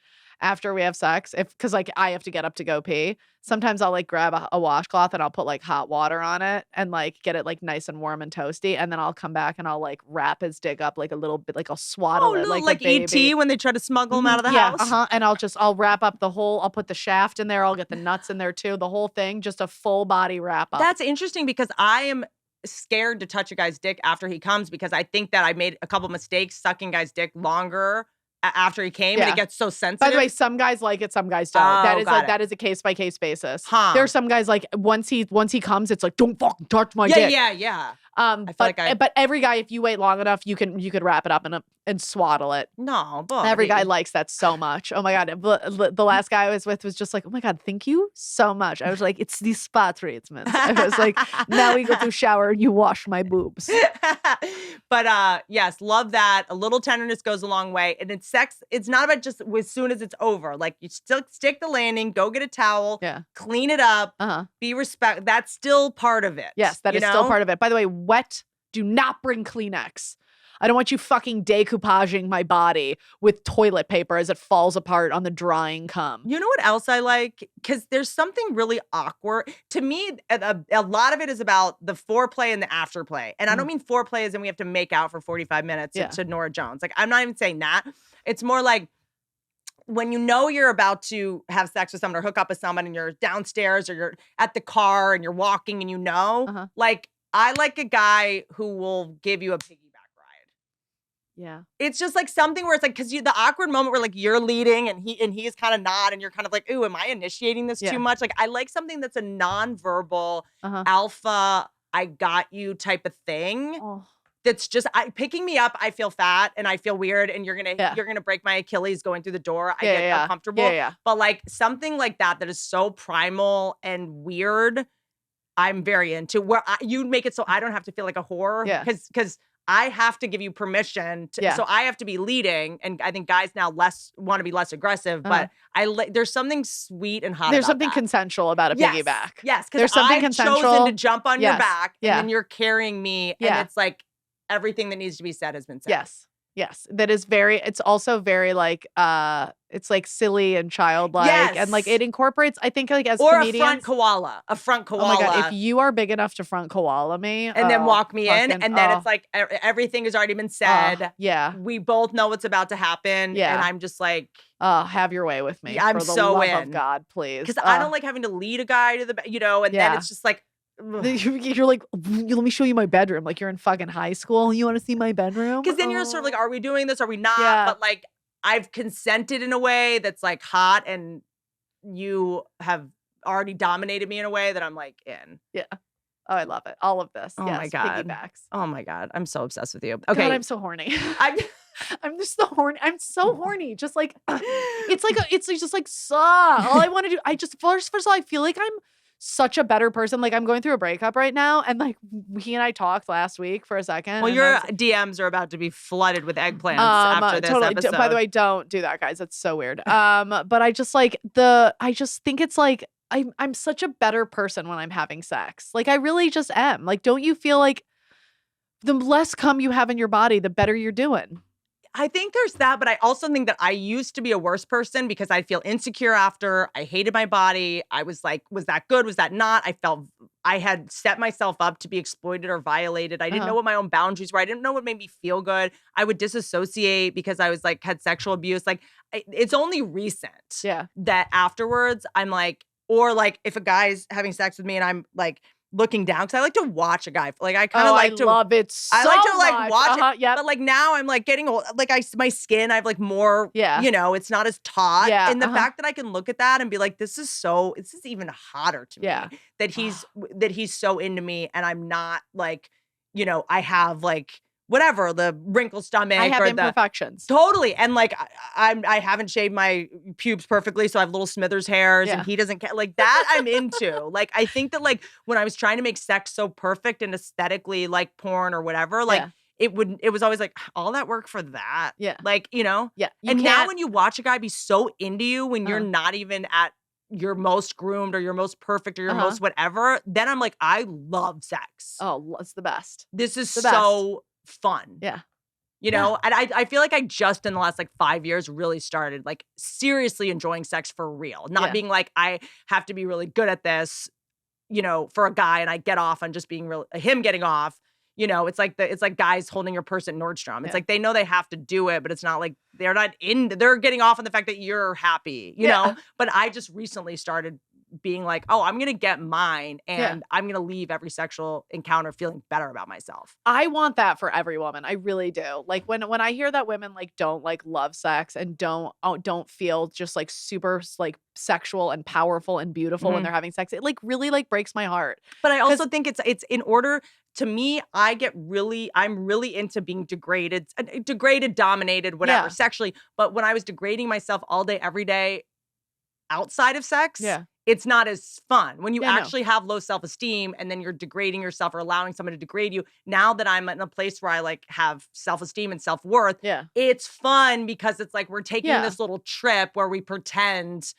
After we have sex, because like I have to get up to go pee, sometimes I'll like grab a washcloth and I'll put like hot water on it and like get it like nice and warm and toasty, and then I'll come back and I'll like wrap his dick up like a little bit, like I'll swaddle it like E.T. when they try to smuggle him out of the house. And I'll wrap up the whole. I'll put the shaft in there. I'll get the nuts in there too. The whole thing, just a full body wrap up. That's interesting because I am scared to touch a guy's dick after he comes because I think that I made a couple mistakes sucking guy's dick longer after he came and it gets so sensitive. By the way, some guys like it, some guys don't. That is a case by case basis. There are some guys like once he comes, it's like don't fucking touch my dick. Yeah. But every guy, if you wait long enough, you could wrap it up and swaddle it. No, but every guy likes that so much. Oh my god, the last guy I was with was just like, oh my god, thank you so much. I was like, it's these spa treatments. I was like, now we go to shower and you wash my boobs. But yes, love that. A little tenderness goes a long way, and it's sex. It's not about just as soon as it's over. Like you still stick the landing, go get a towel, clean it up, be respect. That's still part of it. Yes, that is still part of it. By the way, wet. Do not bring Kleenex. I don't want you fucking decoupaging my body with toilet paper as it falls apart on the drying cum. You know what else I like? Because there's something really awkward. To me, a lot of it is about the foreplay and the afterplay. And I don't mean foreplay as in we have to make out for 45 minutes to Norah Jones. Like, I'm not even saying that. It's more like when you know you're about to have sex with someone or hook up with someone and you're downstairs or you're at the car and you're walking and you know, like, I like a guy who will give you a piggyback ride. Yeah. It's just like something where it's like, because the awkward moment where like you're leading and he's kind of not, and you're kind of like, ooh, am I initiating this too much? Like I like something that's a nonverbal alpha, I got you type of thing. Oh. That's just picking me up. I feel fat and I feel weird, and you're gonna break my Achilles going through the door. I get uncomfortable. But like something like that is so primal and weird, I'm very into. Where you make it so I don't have to feel like a whore. Yeah. Because I have to give you permission to, so I have to be leading, and I think guys now want to be less aggressive, but there's something sweet and hot. There's about something that. consensual about a piggyback. Yes, because there's something I've consensual. chosen to jump on your back, and then you're carrying me, and it's like everything that needs to be said has been said. Yes. That is it's also very like, it's like silly and childlike, and like it incorporates, I think, like as comedians. Or a front koala. Oh my God, if you are big enough to front koala me. And then walk me in, and then it's like everything has already been said. We both know what's about to happen. And I'm just like, have your way with me. I'm for the so love of God, please. Because I don't like having to lead a guy to the, and then it's just like, you're like, let me show you my bedroom. Like you're in fucking high school. You want to see my bedroom? Because then you're sort of like, are we doing this? Are we not? But like, I've consented in a way that's like hot, and you have already dominated me in a way that I'm like in. Yeah. Oh, I love it. All of this. Oh my God. Piggybacks. Oh my God. I'm so obsessed with you. Okay. God, I'm so horny. I'm just so horny. I'm so horny. Just like, it's just like, all I want to do. First of all, I feel like I'm such a better person. Like I'm going through a breakup right now, and like he and I talked last week for a second. Well, your DMs are about to be flooded with eggplants after this episode. By the way, don't do that, guys. That's so weird. But I just think it's like I'm such a better person when I'm having sex. Like I really just am. Like, don't you feel like the less cum you have in your body, the better you're doing? I think there's that, but I also think that I used to be a worse person because I'd feel insecure after. I hated my body. I was like, was that good? Was that not? I had set myself up to be exploited or violated. I didn't know what my own boundaries were. I didn't know what made me feel good. I would disassociate because I was like, had sexual abuse. Like it's only recent that afterwards I'm like, or like if a guy's having sex with me and I'm like, looking down, because I like to watch a guy. Like I kind of like to love it so I like to like much. watch it. But like now I'm like getting old. Like my skin, I have like more, it's not as taut. And the fact that I can look at that and be like, this is even hotter to me. That he's so into me, and I'm not like, I have like whatever, the wrinkled stomach. I have imperfections. Totally. And like, I haven't shaved my pubes perfectly, so I have little Smithers hairs, and he doesn't care. Like that I'm into. Like, I think that like when I was trying to make sex so perfect and aesthetically like porn or whatever, like it was always like all that work for that. Yeah. Like, Yeah. And now when you watch a guy be so into you when you're not even at your most groomed or your most perfect or your most whatever, then I'm like, I love sex. Oh, it's the best. This is so fun. Yeah. And I feel like I just in the last like 5 years really started like seriously enjoying sex for real. Not being like, I have to be really good at this, for a guy, and I get off on just being him getting off. It's like guys holding your purse at Nordstrom. It's like they know they have to do it, but it's not like they're getting off on the fact that you're happy, know? But I just recently started being like, oh, I'm going to get mine, and I'm going to leave every sexual encounter feeling better about myself. I want that for every woman. I really do. Like when I hear that women like don't like love sex and don't feel just like super like sexual and powerful and beautiful when they're having sex, it like really like breaks my heart. But I also think it's in order to me, I'm really into being degraded, dominated, whatever, sexually. But when I was degrading myself all day, every day outside of sex, it's not as fun. When you actually have low self-esteem and then you're degrading yourself or allowing someone to degrade you. Now that I'm in a place where I like have self-esteem and self-worth, it's fun because it's like we're taking this little trip where we pretend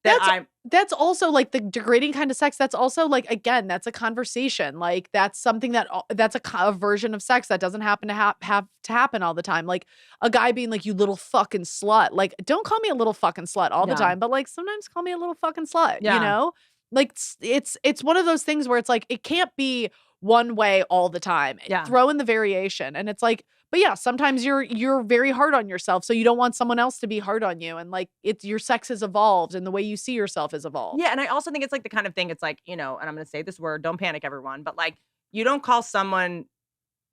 that that's also like the degrading kind of sex. That's also like, again, that's a conversation. Like that's something that's a version of sex that doesn't happen to have to happen all the time. Like a guy being like, you little fucking slut. Like, don't call me a little fucking slut all the time, but like sometimes call me a little fucking slut, Like it's one of those things where it's like, it can't be one way all the time. Throw in the variation. And it's like, but yeah, sometimes you're very hard on yourself, so you don't want someone else to be hard on you, and like your sex has evolved and the way you see yourself has evolved. Yeah, and I also think it's like the kind of thing, it's like, and I'm going to say this word, don't panic everyone, but like you don't call someone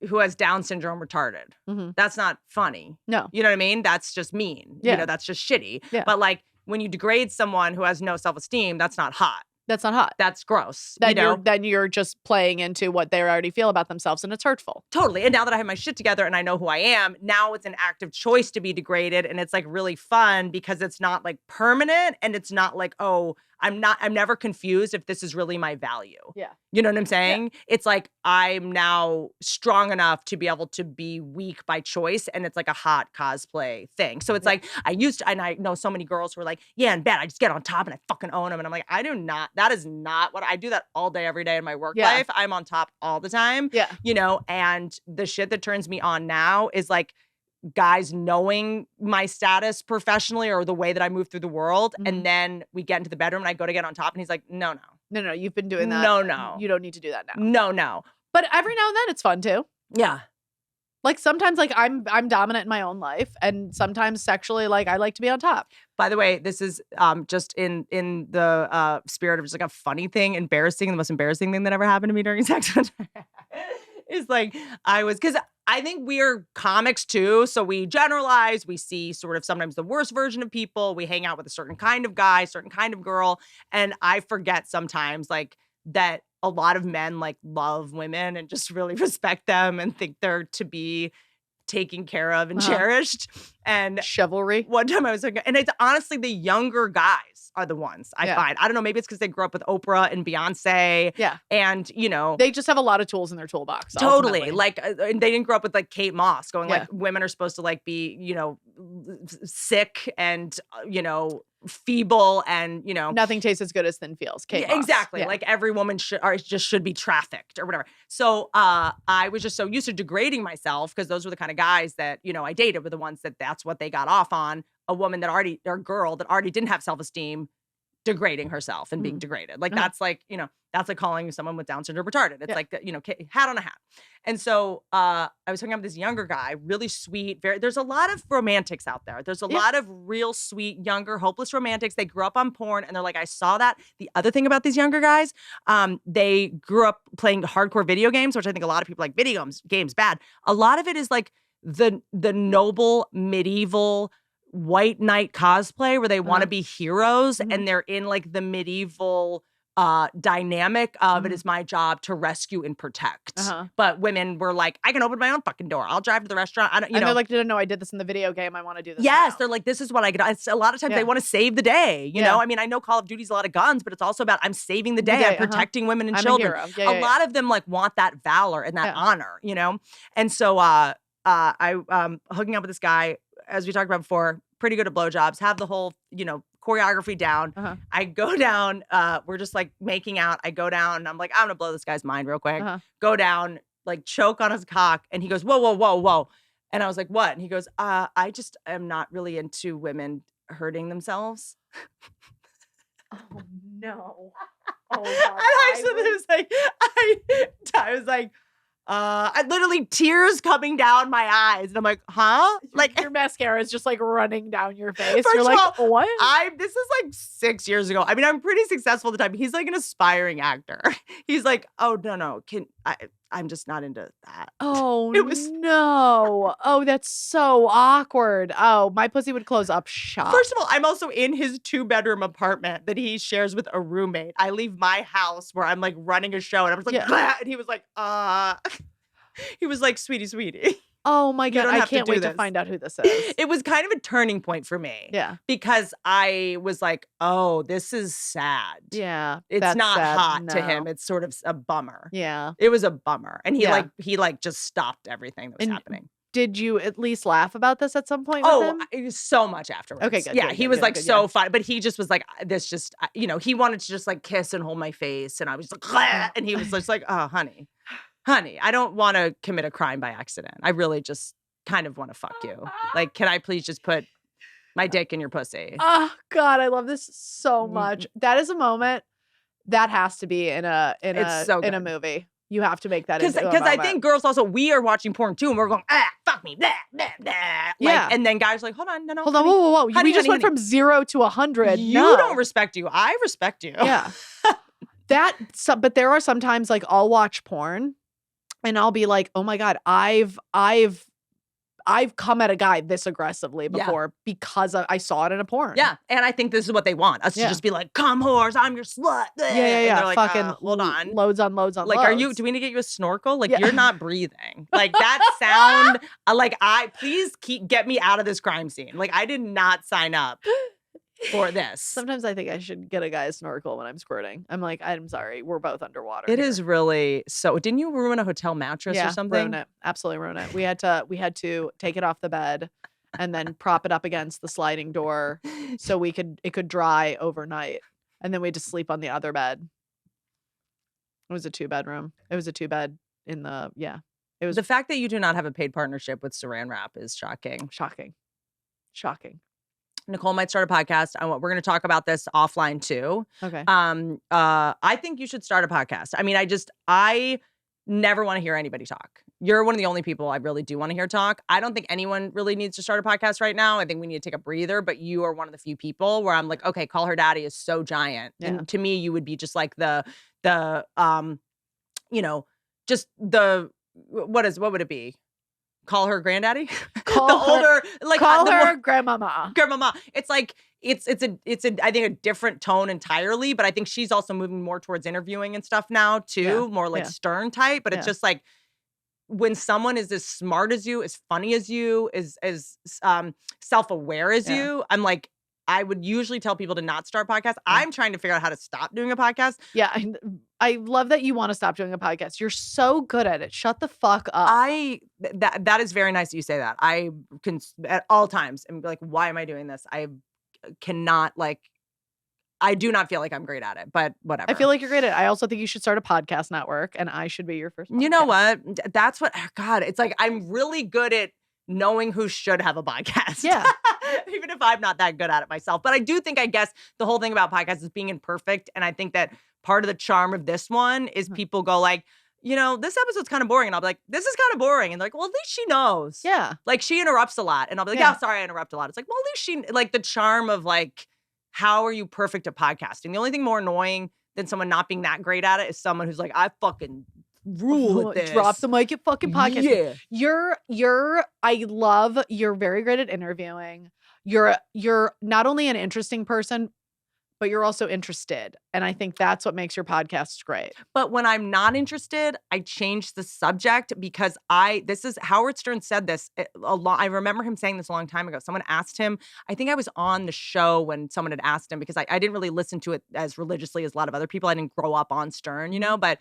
who has Down syndrome retarded. That's not funny. No. You know what I mean? That's just mean. Yeah. You know, that's just shitty. Yeah. But like when you degrade someone who has no self-esteem, that's not hot. That's not hot. That's gross. Then you know? then you're just playing into what they already feel about themselves, and it's hurtful. Totally. And now that I have my shit together and I know who I am, now it's an active choice to be degraded. And it's like really fun because it's not like permanent and it's not like, oh, I'm never confused if this is really my value. Yeah. You know what I'm saying? Yeah. It's like I'm now strong enough to be able to be weak by choice. And it's like a hot cosplay thing. So it's like and I know so many girls who are like, yeah, in bed, I just get on top and I fucking own them. And I'm like, that is not what I do that all day, every day in my work life. I'm on top all the time. Yeah. You know, and the shit that turns me on now is like, guys knowing my status professionally or the way that I move through the world. And then we get into the bedroom and I go to get on top and he's like, no, you've been doing that. No. You don't need to do that now. No. But every now and then it's fun too. Yeah. Like sometimes like I'm dominant in my own life and sometimes sexually like I like to be on top. By the way, this is just in the spirit of just like a funny thing, the most embarrassing thing that ever happened to me during sex. Is like because I think we're comics too. So we generalize, we see sort of sometimes the worst version of people. We hang out with a certain kind of guy, certain kind of girl. And I forget sometimes like that a lot of men like love women and just really respect them and think they're to be taken care of and cherished. And chivalry. One time I was like, and it's honestly the younger guys are the ones I find. I don't know, maybe it's because they grew up with Oprah and Beyonce. Yeah. And, you know. They just have a lot of tools in their toolbox. Totally. Ultimately. Like, they didn't grow up with like Kate Moss going like, women are supposed to like be, you know, sick and, you know, feeble and, you know. Nothing tastes as good as thin feels. Kate Moss. Exactly. Yeah. Like every woman should be trafficked or whatever. So I was just so used to degrading myself because those were the kind of guys that, you know, I dated were the ones that's what they got off on. A woman or girl that already didn't have self-esteem, degrading herself and being degraded. Like that's like, you know, that's like calling someone with Down syndrome retarded. It's like, you know, hat on a hat. And so I was hooking up with this younger guy, really sweet. There's a lot of romantics out there. There's a lot of real sweet, younger, hopeless romantics. They grew up on porn and they're like, I saw that. The other thing about these younger guys, they grew up playing hardcore video games, which I think a lot of people like video games bad. A lot of it is like the noble medieval white knight cosplay where they want to be heroes and they're in like the medieval dynamic of it is my job to rescue and protect. But women were like, I can open my own fucking door. I'll drive to the restaurant. I don't, you know. They're like, didn't know I did this in the video game. I want to do this. Yes, now. they're like, this is what I get. A lot of times they want to save the day. You know, I mean, I know Call of Duty's a lot of guns, but it's also about I'm saving the day. I'm protecting women and children. A lot of them like want that valor and that honor. You know, and so I hooking up with this guy, as we talked about before, pretty good at blowjobs, have the whole, you know, choreography down. I go down, we're just like making out. I go down and I'm like, I'm gonna blow this guy's mind real quick. Go down, like choke on his cock. And he goes, whoa. And I was like, what? And he goes, I just am not really into women hurting themselves. Oh no. Oh God. I was like, I literally tears coming down my eyes. And I'm like, huh? Like your mascara is just like running down your face. First You're of like, all, what? This is like 6 years ago. I mean, I'm pretty successful at the time. He's like an aspiring actor. He's like, oh, no. I'm just not into that. Oh, no. Oh, that's so awkward. Oh, my pussy would close up shop. First of all, I'm also in his 2-bedroom apartment that he shares with a roommate. I leave my house where I'm like running a show and I was like, and he was like, he was like, sweetie. Oh my God. I can't wait to find out who this is. It was kind of a turning point for me. Yeah. Because I was like, oh, this is sad. Yeah. It's not sad. Hot to him. It's sort of a bummer. Yeah. It was a bummer. And he just stopped everything that was happening. Did you at least laugh about this at some point with him? It was so much afterwards. Okay, good. Yeah, good, he good, was good, like good, so fun. But he just was like, this just, you know, he wanted to just like kiss and hold my face. And I was like, and he was just like, oh, honey, I don't want to commit a crime by accident. I really just kind of want to fuck you. Like, can I please just put my dick in your pussy? Oh God, I love this so much. That is a moment that has to be in a movie. You have to make that into a moment. Because I think girls also, we are watching porn too, and we're going, fuck me, blah, blah, blah. Like, and then guys are like, hold on, no. Hold on, whoa. We just went from 0 to 100. You don't respect you. I respect you. Yeah. But there are sometimes like I'll watch porn And I'll be like, oh my God, I've come at a guy this aggressively before because I saw it in a porn. Yeah. And I think this is what they want us to just be like, come whores, I'm your slut. Yeah. And they're like, fucking hold on. Loads on loads on like, loads. do we need to get you a snorkel? Like, you're not breathing. Like, that sound, please get me out of this crime scene. Like, I did not sign up for this. Sometimes I think I should get a guy a snorkel when I'm squirting. I'm like, I'm sorry, we're both underwater. It is really so. Didn't you ruin a hotel mattress or something? Ruin it. Absolutely ruin it. We had to take it off the bed and then prop it up against the sliding door so it could dry overnight. And then we had to sleep on the other bed. It was a 2-bedroom. It was a 2-bed in the It was the fact that you do not have a paid partnership with Saran Wrap is shocking. Shocking. Nicole might start a podcast. We're going to talk about this offline too. Okay. I think you should start a podcast. I mean, I never want to hear anybody talk. You're one of the only people I really do want to hear talk. I don't think anyone really needs to start a podcast right now. I think we need to take a breather, but you are one of the few people where I'm like, okay, Call Her Daddy is so giant. Yeah. And to me, you would be just like what would it be? Call her granddaddy? Call her grandmama. Grandmama. It's like it's I think a different tone entirely, but I think she's also moving more towards interviewing and stuff now too, more like Stern type. But it's just like when someone is as smart as you, as funny as you, as self-aware as you, I'm like, I would usually tell people to not start podcasts. I'm trying to figure out how to stop doing a podcast. Yeah, I love that you want to stop doing a podcast. You're so good at it. Shut the fuck up. That is very nice that you say that. I can at all times and be like, why am I doing this? I cannot I do not feel like I'm great at it, but whatever. I feel like you're great at it. I also think you should start a podcast network and I should be your first podcast. You know what? That's what, God, it's like I'm really good at knowing who should have a podcast. Yeah. Even if I'm not that good at it myself. But I do think, I guess, the whole thing about podcasts is being imperfect. And I think that part of the charm of this one is people go like, this episode's kind of boring. And I'll be like, this is kind of boring. And they're like, well, at least she knows. Yeah. Like, she interrupts a lot. And I'll be like, yeah, sorry, I interrupt a lot. It's like, well, at least she, like, the charm of like, how are you perfect at podcasting? The only thing more annoying than someone not being that great at it is someone who's like, I fucking rule at this. Drop the mic at fucking podcast. Yeah. You're very great at interviewing. You're not only an interesting person, but you're also interested. And I think that's what makes your podcast great. But when I'm not interested, I change the subject because this is Howard Stern said this a lot. I remember him saying this a long time ago. Someone asked him, I think I was on the show when someone had asked him because I didn't really listen to it as religiously as a lot of other people. I didn't grow up on Stern, but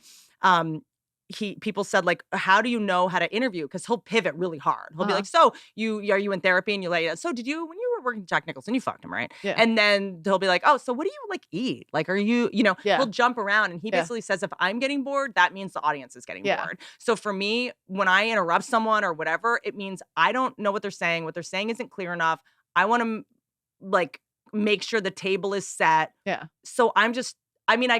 people said like, how do you know how to interview? Because he'll pivot really hard. He'll be like, so are you in therapy? And you're like, so when you were working with Jack Nicholson, you fucked him, right? Yeah. And then he'll be like, oh, so what do you like eat? Like, are you, he'll jump around. And he basically says, if I'm getting bored, that means the audience is getting bored. So for me, when I interrupt someone or whatever, it means I don't know what they're saying. What they're saying isn't clear enough. I want to like make sure the table is set. Yeah. So I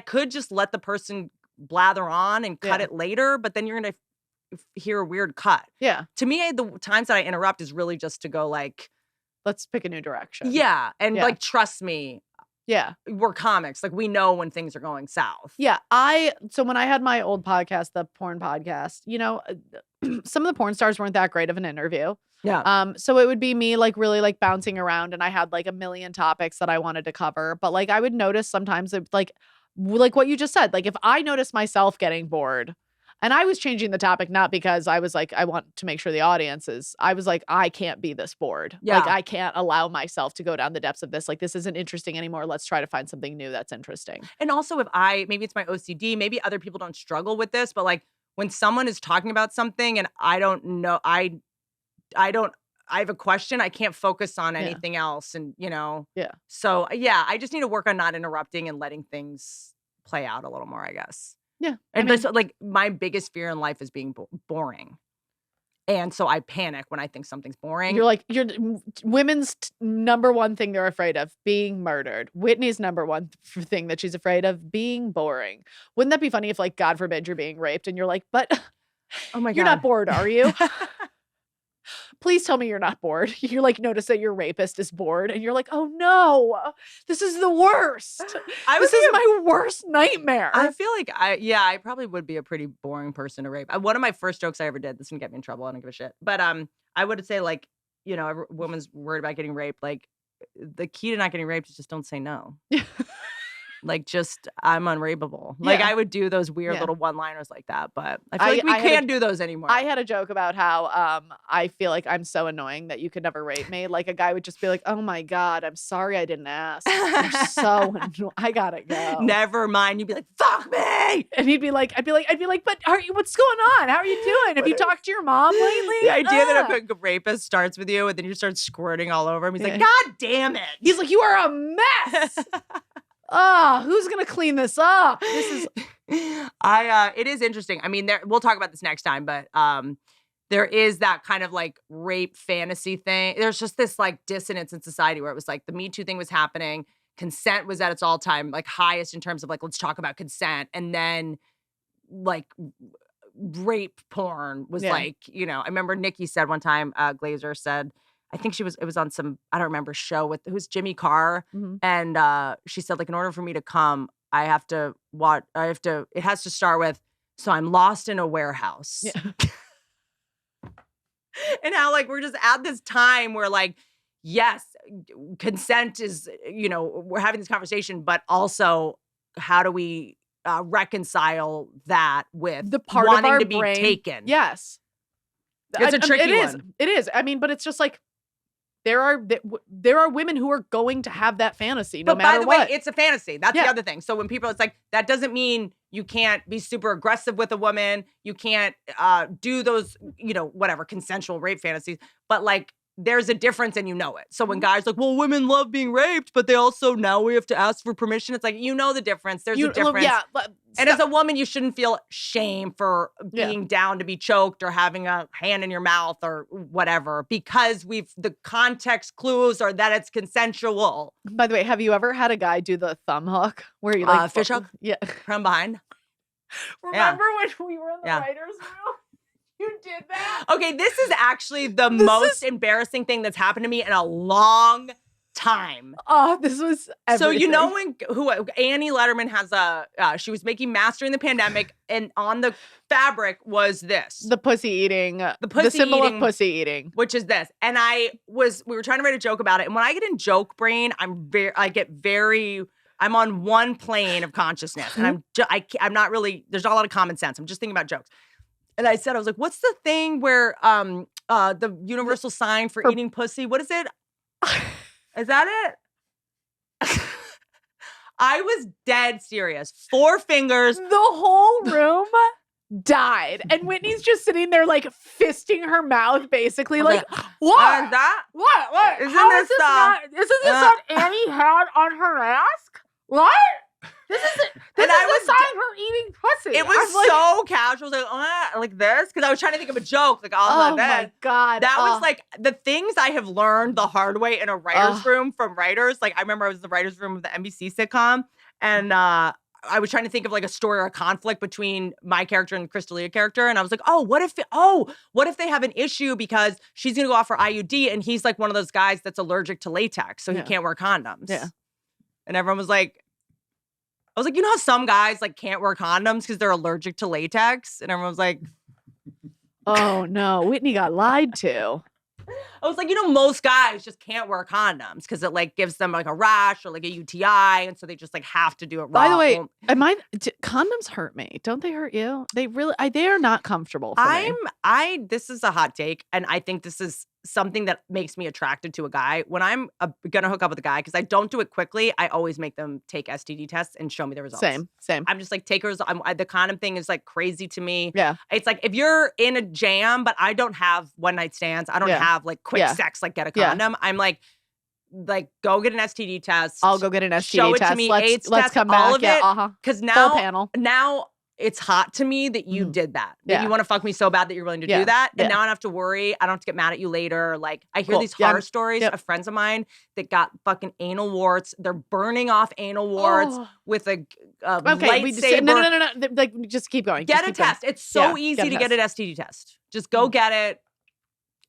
could just let the person blather on and cut it later, but then you're going to hear a weird cut. Yeah. To me, the times that I interrupt is really just to go like, let's pick a new direction. Yeah. And like, trust me. Yeah. We're comics. Like, we know when things are going south. Yeah. So when I had my old podcast, the porn podcast, some of the porn stars weren't that great of an interview. Yeah. So it would be me like really like bouncing around and I had like a million topics that I wanted to cover. But like I would notice sometimes it, like what you just said, like if I noticed myself getting bored and I was changing the topic, not because I was like, I want to make sure the audience is, I was like, I can't be this bored. Yeah. Like I can't allow myself to go down the depths of this. Like this isn't interesting anymore. Let's try to find something new that's interesting. And also maybe it's my OCD, maybe other people don't struggle with this, but like when someone is talking about something and I don't know, I have a question, I can't focus on anything else. And, Yeah. So, I just need to work on not interrupting and letting things play out a little more, I guess. Yeah. And like my biggest fear in life is being boring. And so I panic when I think something's boring. You're like, women's number one thing they're afraid of, being murdered. Whitney's number one thing that she's afraid of, being boring. Wouldn't that be funny if like, God forbid, you're being raped and you're like, but oh my God, you're not bored, are you? Please tell me you're not bored. You like notice that your rapist is bored and you're like, oh no, this is the worst. This is my worst nightmare. I feel like I probably would be a pretty boring person to rape. One of my first jokes I ever did, this didn't get me in trouble, I don't give a shit. But I would say like, you know, every woman's worried about getting raped. Like the key to not getting raped is just don't say no. Like, just, I'm unrapeable. Like, I would do those weird little one-liners like that, but I feel like we can't do those anymore. I had a joke about how I feel like I'm so annoying that you could never rape me. Like, a guy would just be like, oh my God, I'm sorry I didn't ask. I'm so annoying. I gotta go. Never mind. You'd be like, fuck me! And I'd be like, but what's going on? How are you doing? Have you talked to your mom lately? The idea that a rapist starts with you and then you start squirting all over him. He's like, God damn it. He's like, you are a mess. Who's gonna clean this up? This is it is interesting. I mean, we'll talk about this next time, but there is that kind of like rape fantasy thing. There's just this like dissonance in society where it was like the Me Too thing was happening, consent was at its all-time like highest in terms of like, let's talk about consent, and then like rape porn was like, you know, I remember Nikki said one time, Glazer said, I think it was on some, I don't remember, show with, who's Jimmy Carr. Mm-hmm. And she said, like, in order for me to come, it has to start with, so I'm lost in a warehouse. Yeah. And how, like, we're just at this time where, like, yes, consent is, you know, we're having this conversation, but also how do we reconcile that with the part wanting of our to be brain taken? Yes. It's a tricky one. It is. I mean, but it's just like, there are women who are going to have that fantasy no matter what. But by the way, it's a fantasy. That's the other thing. So when people, it's like, that doesn't mean you can't be super aggressive with a woman. You can't do those, you know, whatever, consensual rape fantasies. But like, there's a difference and you know it. So when guys like, well, women love being raped, but they also, now we have to ask for permission. It's like, you know the difference. There's a difference. Yeah, and as a woman, you shouldn't feel shame for being down to be choked or having a hand in your mouth or whatever, because the context clues are that it's consensual. By the way, have you ever had a guy do the thumb hook where you like fish hook? Yeah. From behind. Remember when we were in the writer's room? You did that? Okay, this is actually the most embarrassing thing that's happened to me in a long time. Oh, this was everything. So you know who Annie Letterman has she was making masks during the pandemic, and on the fabric was this. The pussy eating. The symbol of pussy eating. Which is this. And we were trying to write a joke about it. And when I get in joke brain, I'm on one plane of consciousness. And I'm not really, there's not a lot of common sense. I'm just thinking about jokes. And I was like, what's the thing where the universal sign for eating pussy? What is it? Is that it? I was dead serious. 4 fingers. The whole room died. And Whitney's just sitting there like fisting her mouth, basically. Like, what? That? What? Isn't this not Annie had on her mask? What? This is a sign for eating pussy. It was so casual. I was like this, because I was trying to think of a joke. Like, oh my God. That was like the things I have learned the hard way in a writer's room from writers. Like, I remember I was in the writer's room of the NBC sitcom, and I was trying to think of like a story or a conflict between my character and the Crystalia character. And I was like, what if they have an issue because she's going to go off her IUD and he's like one of those guys that's allergic to latex, so he can't wear condoms. Yeah. And everyone was like, I was like, you know how some guys like can't wear condoms because they're allergic to latex? And everyone was like, oh no, Whitney got lied to. I was like, you know, most guys just can't wear condoms because it like gives them like a rash or like a UTI. And so they just like have to do it wrong. By the way, condoms hurt me. Don't they hurt you? They are not comfortable for me. This is a hot take. And I think this is something that makes me attracted to a guy. When I'm gonna hook up with a guy, because I don't do it quickly, I always make them take STD tests and show me the results. Same. I'm just like, the condom thing is like crazy to me. Yeah. It's like, if you're in a jam, but I don't have one night stands, I don't have like quick sex, like get a condom. I'm like, go get an STD test. I'll go get an STD show test. It to me. Let's test, come back. all of it. Because now it's hot to me that you did that. That you want to fuck me so bad that you're willing to do that. And now I don't have to worry. I don't have to get mad at you later. Like, I hear these horror stories of friends of mine that got fucking anal warts. They're burning off anal warts with a lightsaber. No. Like, just keep going. Get a test. It's so easy to get an STD test. Just go get it.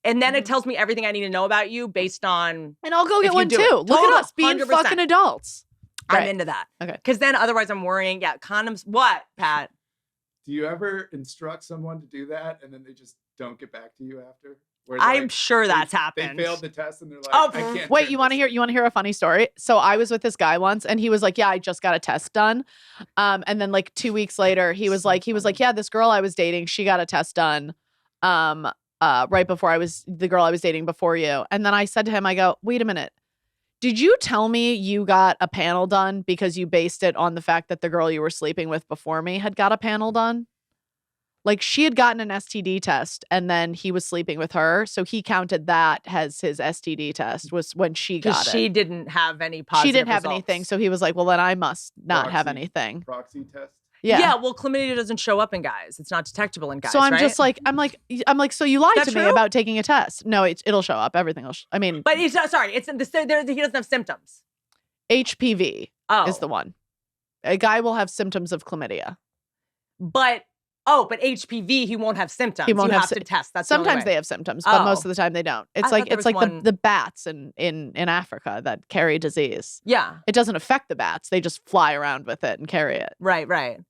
And then it tells me everything I need to know about you based on. And I'll go if get you one do too. it. Look Total, at us being 100%. fucking adults. I'm Right. into that. Okay. Because then otherwise I'm worrying. Yeah, condoms. What, Pat? Do you ever instruct someone to do that and then they just don't get back to you after? Where I'm sure that's happened. They failed the test and they're like, Oh, I can't. Wait, turn you want to this hear a funny story? So I was with this guy once and he was like, yeah, I just got a test done. And then like 2 weeks later, he was like, yeah, this girl I was dating, she got a test done. Right before the girl I was dating before you. And then I said to him, I go, wait a minute. Did you tell me you got a panel done because you based it on the fact that the girl you were sleeping with before me had got a panel done? Like she had gotten an STD test and then he was sleeping with her. So he counted that as his STD test was when she got it. She didn't have any positive She didn't have results. anything. So he was like, well, then I must not have Proxy. anything. Proxy test. Yeah. Well, chlamydia doesn't show up in guys. It's not detectable in guys. So I'm right? just like, I'm like, so you lied That to me true? about taking a test. No, it'll show up. Everything will. I mean, But it's not, sorry. It's he doesn't have symptoms. HPV Oh, is the one. A guy will have symptoms of chlamydia. But HPV, he won't have symptoms. He won't you have have to test. That's Sometimes the they only way. have symptoms, but most Oh. of the time they don't. It's I like thought there it's was like one- the bats in Africa that carry disease. Yeah. It doesn't affect the bats. They just fly around with it and carry it. Right.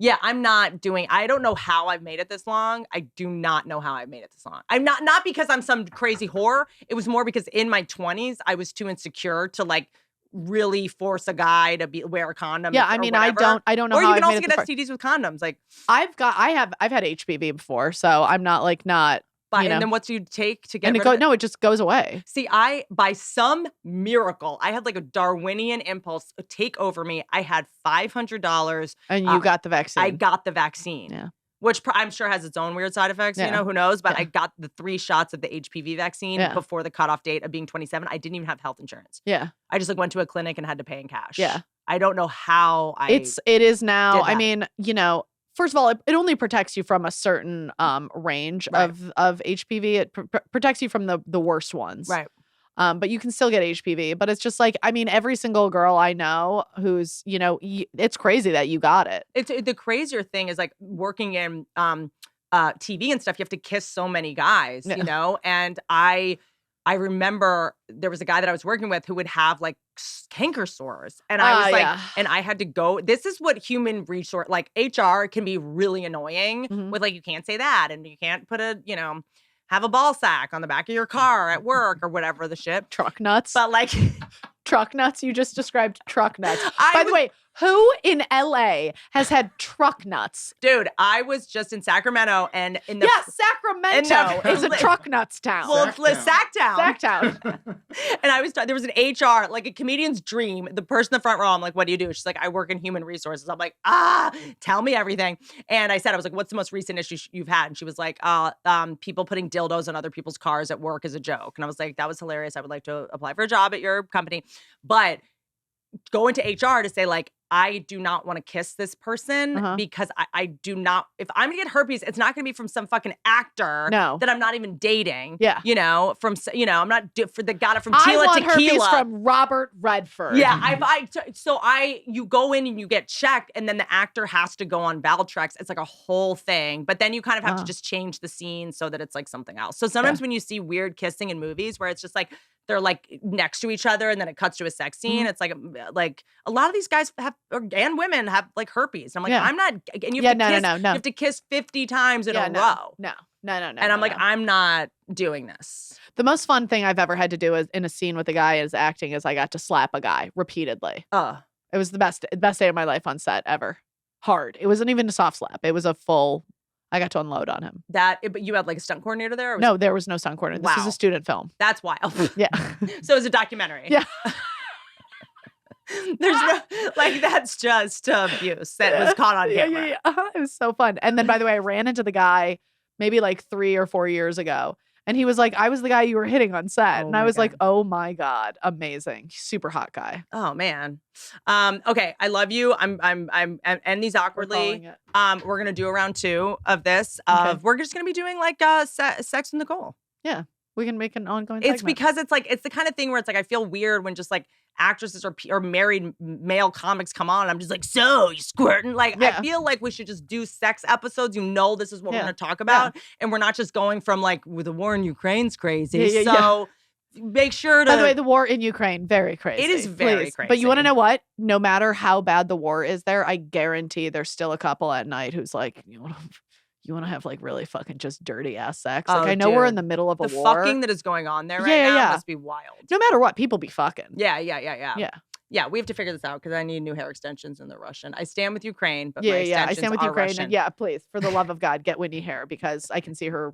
Yeah, I'm not doing. I don't know how I've made it this long. I do not know how I've made it this long. I'm not because I'm some crazy whore. It was more because in my 20s I was too insecure to like really force a guy to wear a condom. Yeah, or I mean, whatever. I don't know Or how you I've can made also it get this far. STDs with condoms. Like, I've had HPV before, so I'm not like not. but You know. and then what do you take to get And rid of it? no, it just goes away. See, by some miracle, I had like a Darwinian impulse take over me. I had $500. And you got the vaccine. I got the vaccine. Yeah. Which I'm sure has its own weird side effects, Yeah. who knows? But Yeah. I got the 3 shots of the HPV vaccine Yeah. before the cutoff date of being 27. I didn't even have health insurance. Yeah. I just like went to a clinic and had to pay in cash. Yeah. I don't know how It is now. did I that. mean, first of all, it only protects you from a certain range Right. of HPV. It protects you from the worst ones. Right. But you can still get HPV. But it's just like, I mean, every single girl I know who's, it's crazy that you got it. It's the crazier thing is like working in TV and stuff. You have to kiss so many guys, Yeah. And I remember there was a guy that I was working with who would have like canker sores, and I was like, yeah. and I had to go. This is what human resource, like HR, can be really annoying Mhm. with like you can't say that, and you can't put have a ball sack on the back of your car at work or whatever the shit. Truck nuts. But like, Truck nuts. You just described truck nuts. I By the was- way, who in LA has had truck nuts? dude, I was just in Sacramento, and in the Sacramento is a truck nuts town. well, it's Sacktown. Sacktown. And I was there was an HR, like a comedian's dream. The person in the front row, I'm like, what do you do? She's like, I work in human resources. I'm like, tell me everything. And I was like, what's the most recent issue you've had? And she was like, people putting dildos in other people's cars at work as a joke. And I was like, that was hilarious. I would like to apply for a job at your company. But go into HR to say like, I do not want to kiss this person because I do not, if I'm gonna get herpes, it's not gonna be from some fucking actor that I'm not even dating. Yeah. I'm not got it from I Tila want Tequila. herpes from Robert Redford. Yeah, you go in and you get checked, and then the actor has to go on Valtrex. It's like a whole thing, but then you kind of have to just change the scene so that it's like something else. So sometimes when you see weird kissing in movies where it's just like they're like next to each other and then it cuts to a sex scene, it's like a lot of these guys and women have like herpes. And I'm like, I'm not, and you have to kiss, you have to kiss 50 times in a row. No. And I'm like, I'm not doing this. The most fun thing I've ever had to do is in a scene with a guy as acting is I got to slap a guy repeatedly. It was the best day of my life on set ever. Hard. It wasn't even a soft slap. It was a full, I got to unload on him. But you had like a stunt coordinator there? No, there was no stunt coordinator. This was a student film. That's wild. Yeah. So it was a documentary. Yeah. There's no, like, that's just abuse that was caught on camera. Yeah. It was so fun. And then, by the way, I ran into the guy maybe like 3 or 4 years ago. And he was like, I was the guy you were hitting on set. And I was like, oh my God, amazing. Super hot guy. Oh man. Okay. I love you. I'm end these awkwardly. We're going to do a round 2 of this. We're just going to be doing like sex with Nicole. Yeah. We can make an ongoing It's segment. because it's like, it's the kind of thing where it's like, I feel weird when just like actresses or married male comics come on, I'm just like, so you squirting? Like, I feel like we should just do sex episodes. This is what we're going to talk about. And we're not just going from like, with the war in Ukraine's crazy. Make sure to. By the way, the war in Ukraine, very crazy. It is very crazy. But you want to know what? No matter how bad the war is there, I guarantee there's still a couple at night who's like, you want to have like really fucking just dirty ass sex. Like I know we're in the middle of a war. The fucking that is going on there right now must be wild. No matter what, people be fucking. Yeah, we have to figure this out because I need new hair extensions and they're Russian. I stand with Ukraine, but my I extensions stand with are Ukraine. Russian. And please, for the love of God, get Whitney hair because I can see her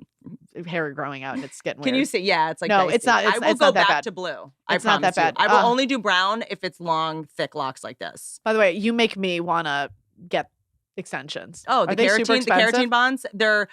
hair growing out and it's getting weird. Can you see? Yeah, it's like no, dicey. it's not. I will go back to blue. It's not that bad. I will only do brown if it's long, thick locks like this. By the way, you make me want to get extensions. Oh, the keratin bonds. They're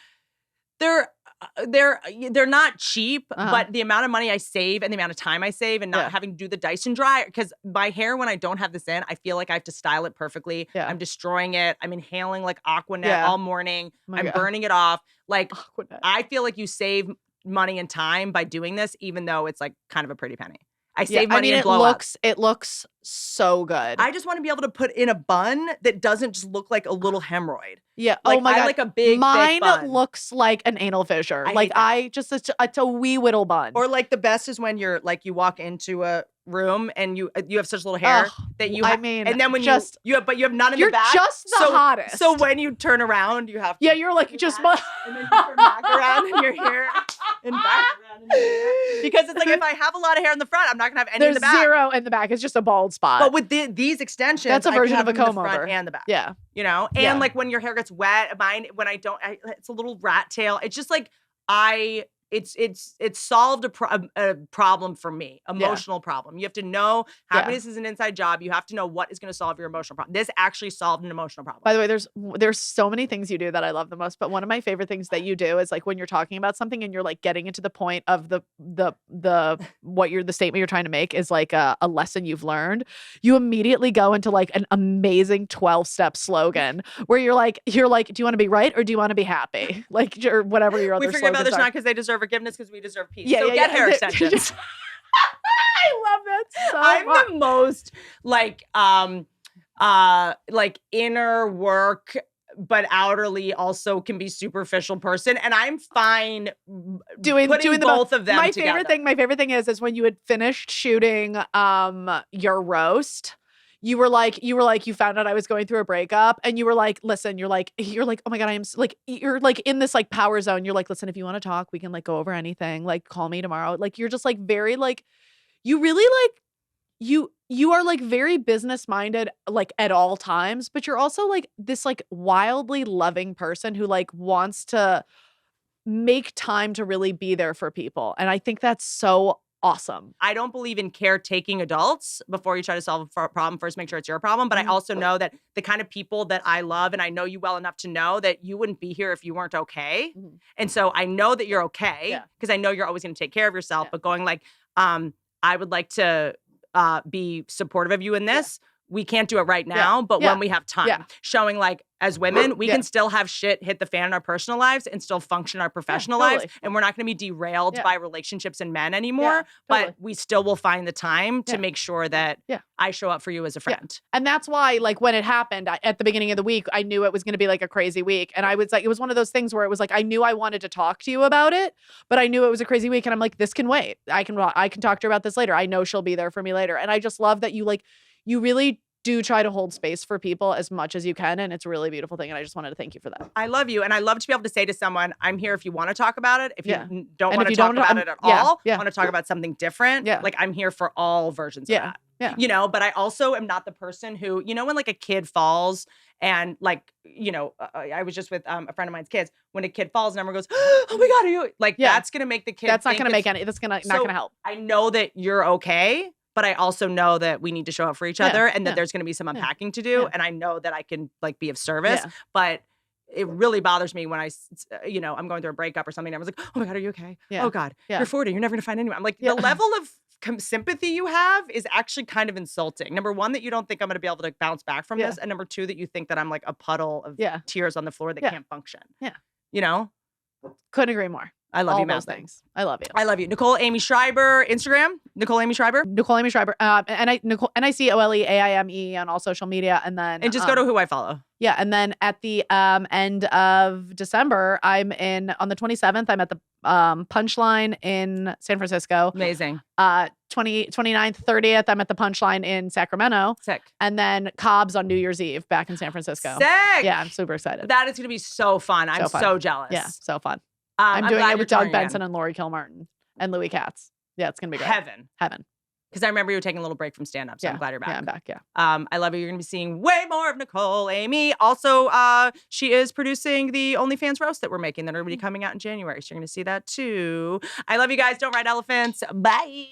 not cheap, but the amount of money I save and the amount of time I save and not having to do the Dyson dryer, because my hair, when I don't have this in, I feel like I have to style it perfectly. I'm destroying it. I'm inhaling like Aquanet all morning. I'm burning it off. Like Aquanet. I feel like you save money and time by doing this, even though it's like kind of a pretty penny. I save money and blow up. It looks so good. I just want to be able to put in a bun that doesn't just look like a little hemorrhoid. Yeah. Like, oh my God. I like a big, Mine thick bun. looks like an anal fissure. It's a wee whittle bun. Or like the best is when you're like, you walk into a room and you have such little hair that you and then when you have none in the back. You're just the hottest. So when you turn around, you have to. Yeah, you're like just. And then you turn back around in your hair and back around in your hair. Because it's like, if I have a lot of hair in the front, I'm not going to have any in the back. There's zero in the back. It's just a bald spot. But with these extensions, that's a version of a comb over. over. And the back. Yeah. You know? And like when your hair gets wet, mine, when I don't, it's a little rat tail. It's just like, it's solved a problem for me, emotional problem. You have to know happiness is an inside job. You have to know what is going to solve your emotional problem. This actually solved an emotional problem. By the way, there's so many things you do that I love the most, but one of my favorite things that you do is like when you're talking about something and you're like getting into the point of the statement you're trying to make is like a lesson you've learned. You immediately go into like an amazing 12-step slogan where you're like, do you want to be right or do you want to be happy? Like, or whatever your other slogans are. We forget about this not because they deserve forginness, because we deserve peace. Get hair extensions. I love that so I'm much. the most like inner work but outwardly also can be superficial person, and I'm fine doing both of them together. My favorite thing is when you had finished shooting your roast. You found out I was going through a breakup and you were like, listen, you're like, oh my God, I am like, you're like in this like power zone. You're like, listen, if you want to talk, we can like go over anything. Like, call me tomorrow. Like, you're just like very like, you really like, you are like very business minded, like at all times, but you're also like this like wildly loving person who like wants to make time to really be there for people. And I think that's so awesome. I don't believe in caretaking adults. Before you try to solve a problem, first make sure it's your problem. But I also know that the kind of people that I love, and I know you well enough to know that you wouldn't be here if you weren't okay. Mm-hmm. And so I know that you're okay because I know you're always going to take care of yourself. But going like, I would like to be supportive of you in this. We can't do it right now, but when we have time, showing like as women, we can still have shit hit the fan in our personal lives and still function in our professional lives. And we're not going to be derailed by relationships and men anymore, but we still will find the time to make sure that I show up for you as a friend. And that's why, like, when it happened at the beginning of the week, I knew it was going to be like a crazy week. And I was like, it was one of those things where it was like, I knew I wanted to talk to you about it, but I knew it was a crazy week. And I'm like, this can wait. I can talk to her about this later. I know she'll be there for me later. And I just love that you really do try to hold space for people as much as you can. And it's a really beautiful thing. And I just wanted to thank you for that. I love you. And I love to be able to say to someone, I'm here if you want to talk about it. If you don't want to talk about it at all, want to talk about something different. Like, I'm here for all versions of that. Yeah. You know, but I also am not the person who, you know, when like a kid falls and like, you know, I was just with a friend of mine's kids. When a kid falls and everyone goes, oh my God, are you like, that's going to make the kid. That's not going to make any, that's not going to help. I know that you're okay. But I also know that we need to show up for each other and that there's going to be some unpacking to do. And I know that I can like be of service, but it really bothers me when I'm going through a breakup or something. And I was like, oh my God, are you okay? Oh God, you're 40. You're never going to find anyone. I'm like, the level of sympathy you have is actually kind of insulting. Number one, that you don't think I'm going to be able to bounce back from this. And number two, that you think that I'm like a puddle of tears on the floor that can't function. Yeah. You know? Couldn't agree more. I love all you, those Madly. things. I love you. I love you. Nicole Aimée Schreiber, Instagram. Nicole Aimée Schreiber. Nicole Aimée Schreiber. NICOLEAIME on all social media. And then And just go to who I follow. Yeah. And then at the end of December, on the 27th, I'm at the Punchline in San Francisco. Amazing. 29th, 30th, I'm at the Punchline in Sacramento. Sick. And then Cobb's on New Year's Eve back in San Francisco. Sick. Yeah, I'm super excited. That is going to be so fun. I'm so jealous. Yeah, so fun. I'm doing glad it with you're Doug touring Benson again. and Lori Kilmartin and Louis Katz. Yeah, it's going to be great. Heaven. Because I remember you were taking a little break from stand-up, so I'm glad you're back. Yeah, I'm back, yeah. I love you. You're going to be seeing way more of Nicole Aimée. Also, she is producing the OnlyFans roast that we're making that are going to be coming out in January. So you're going to see that too. I love you guys. Don't ride elephants. Bye.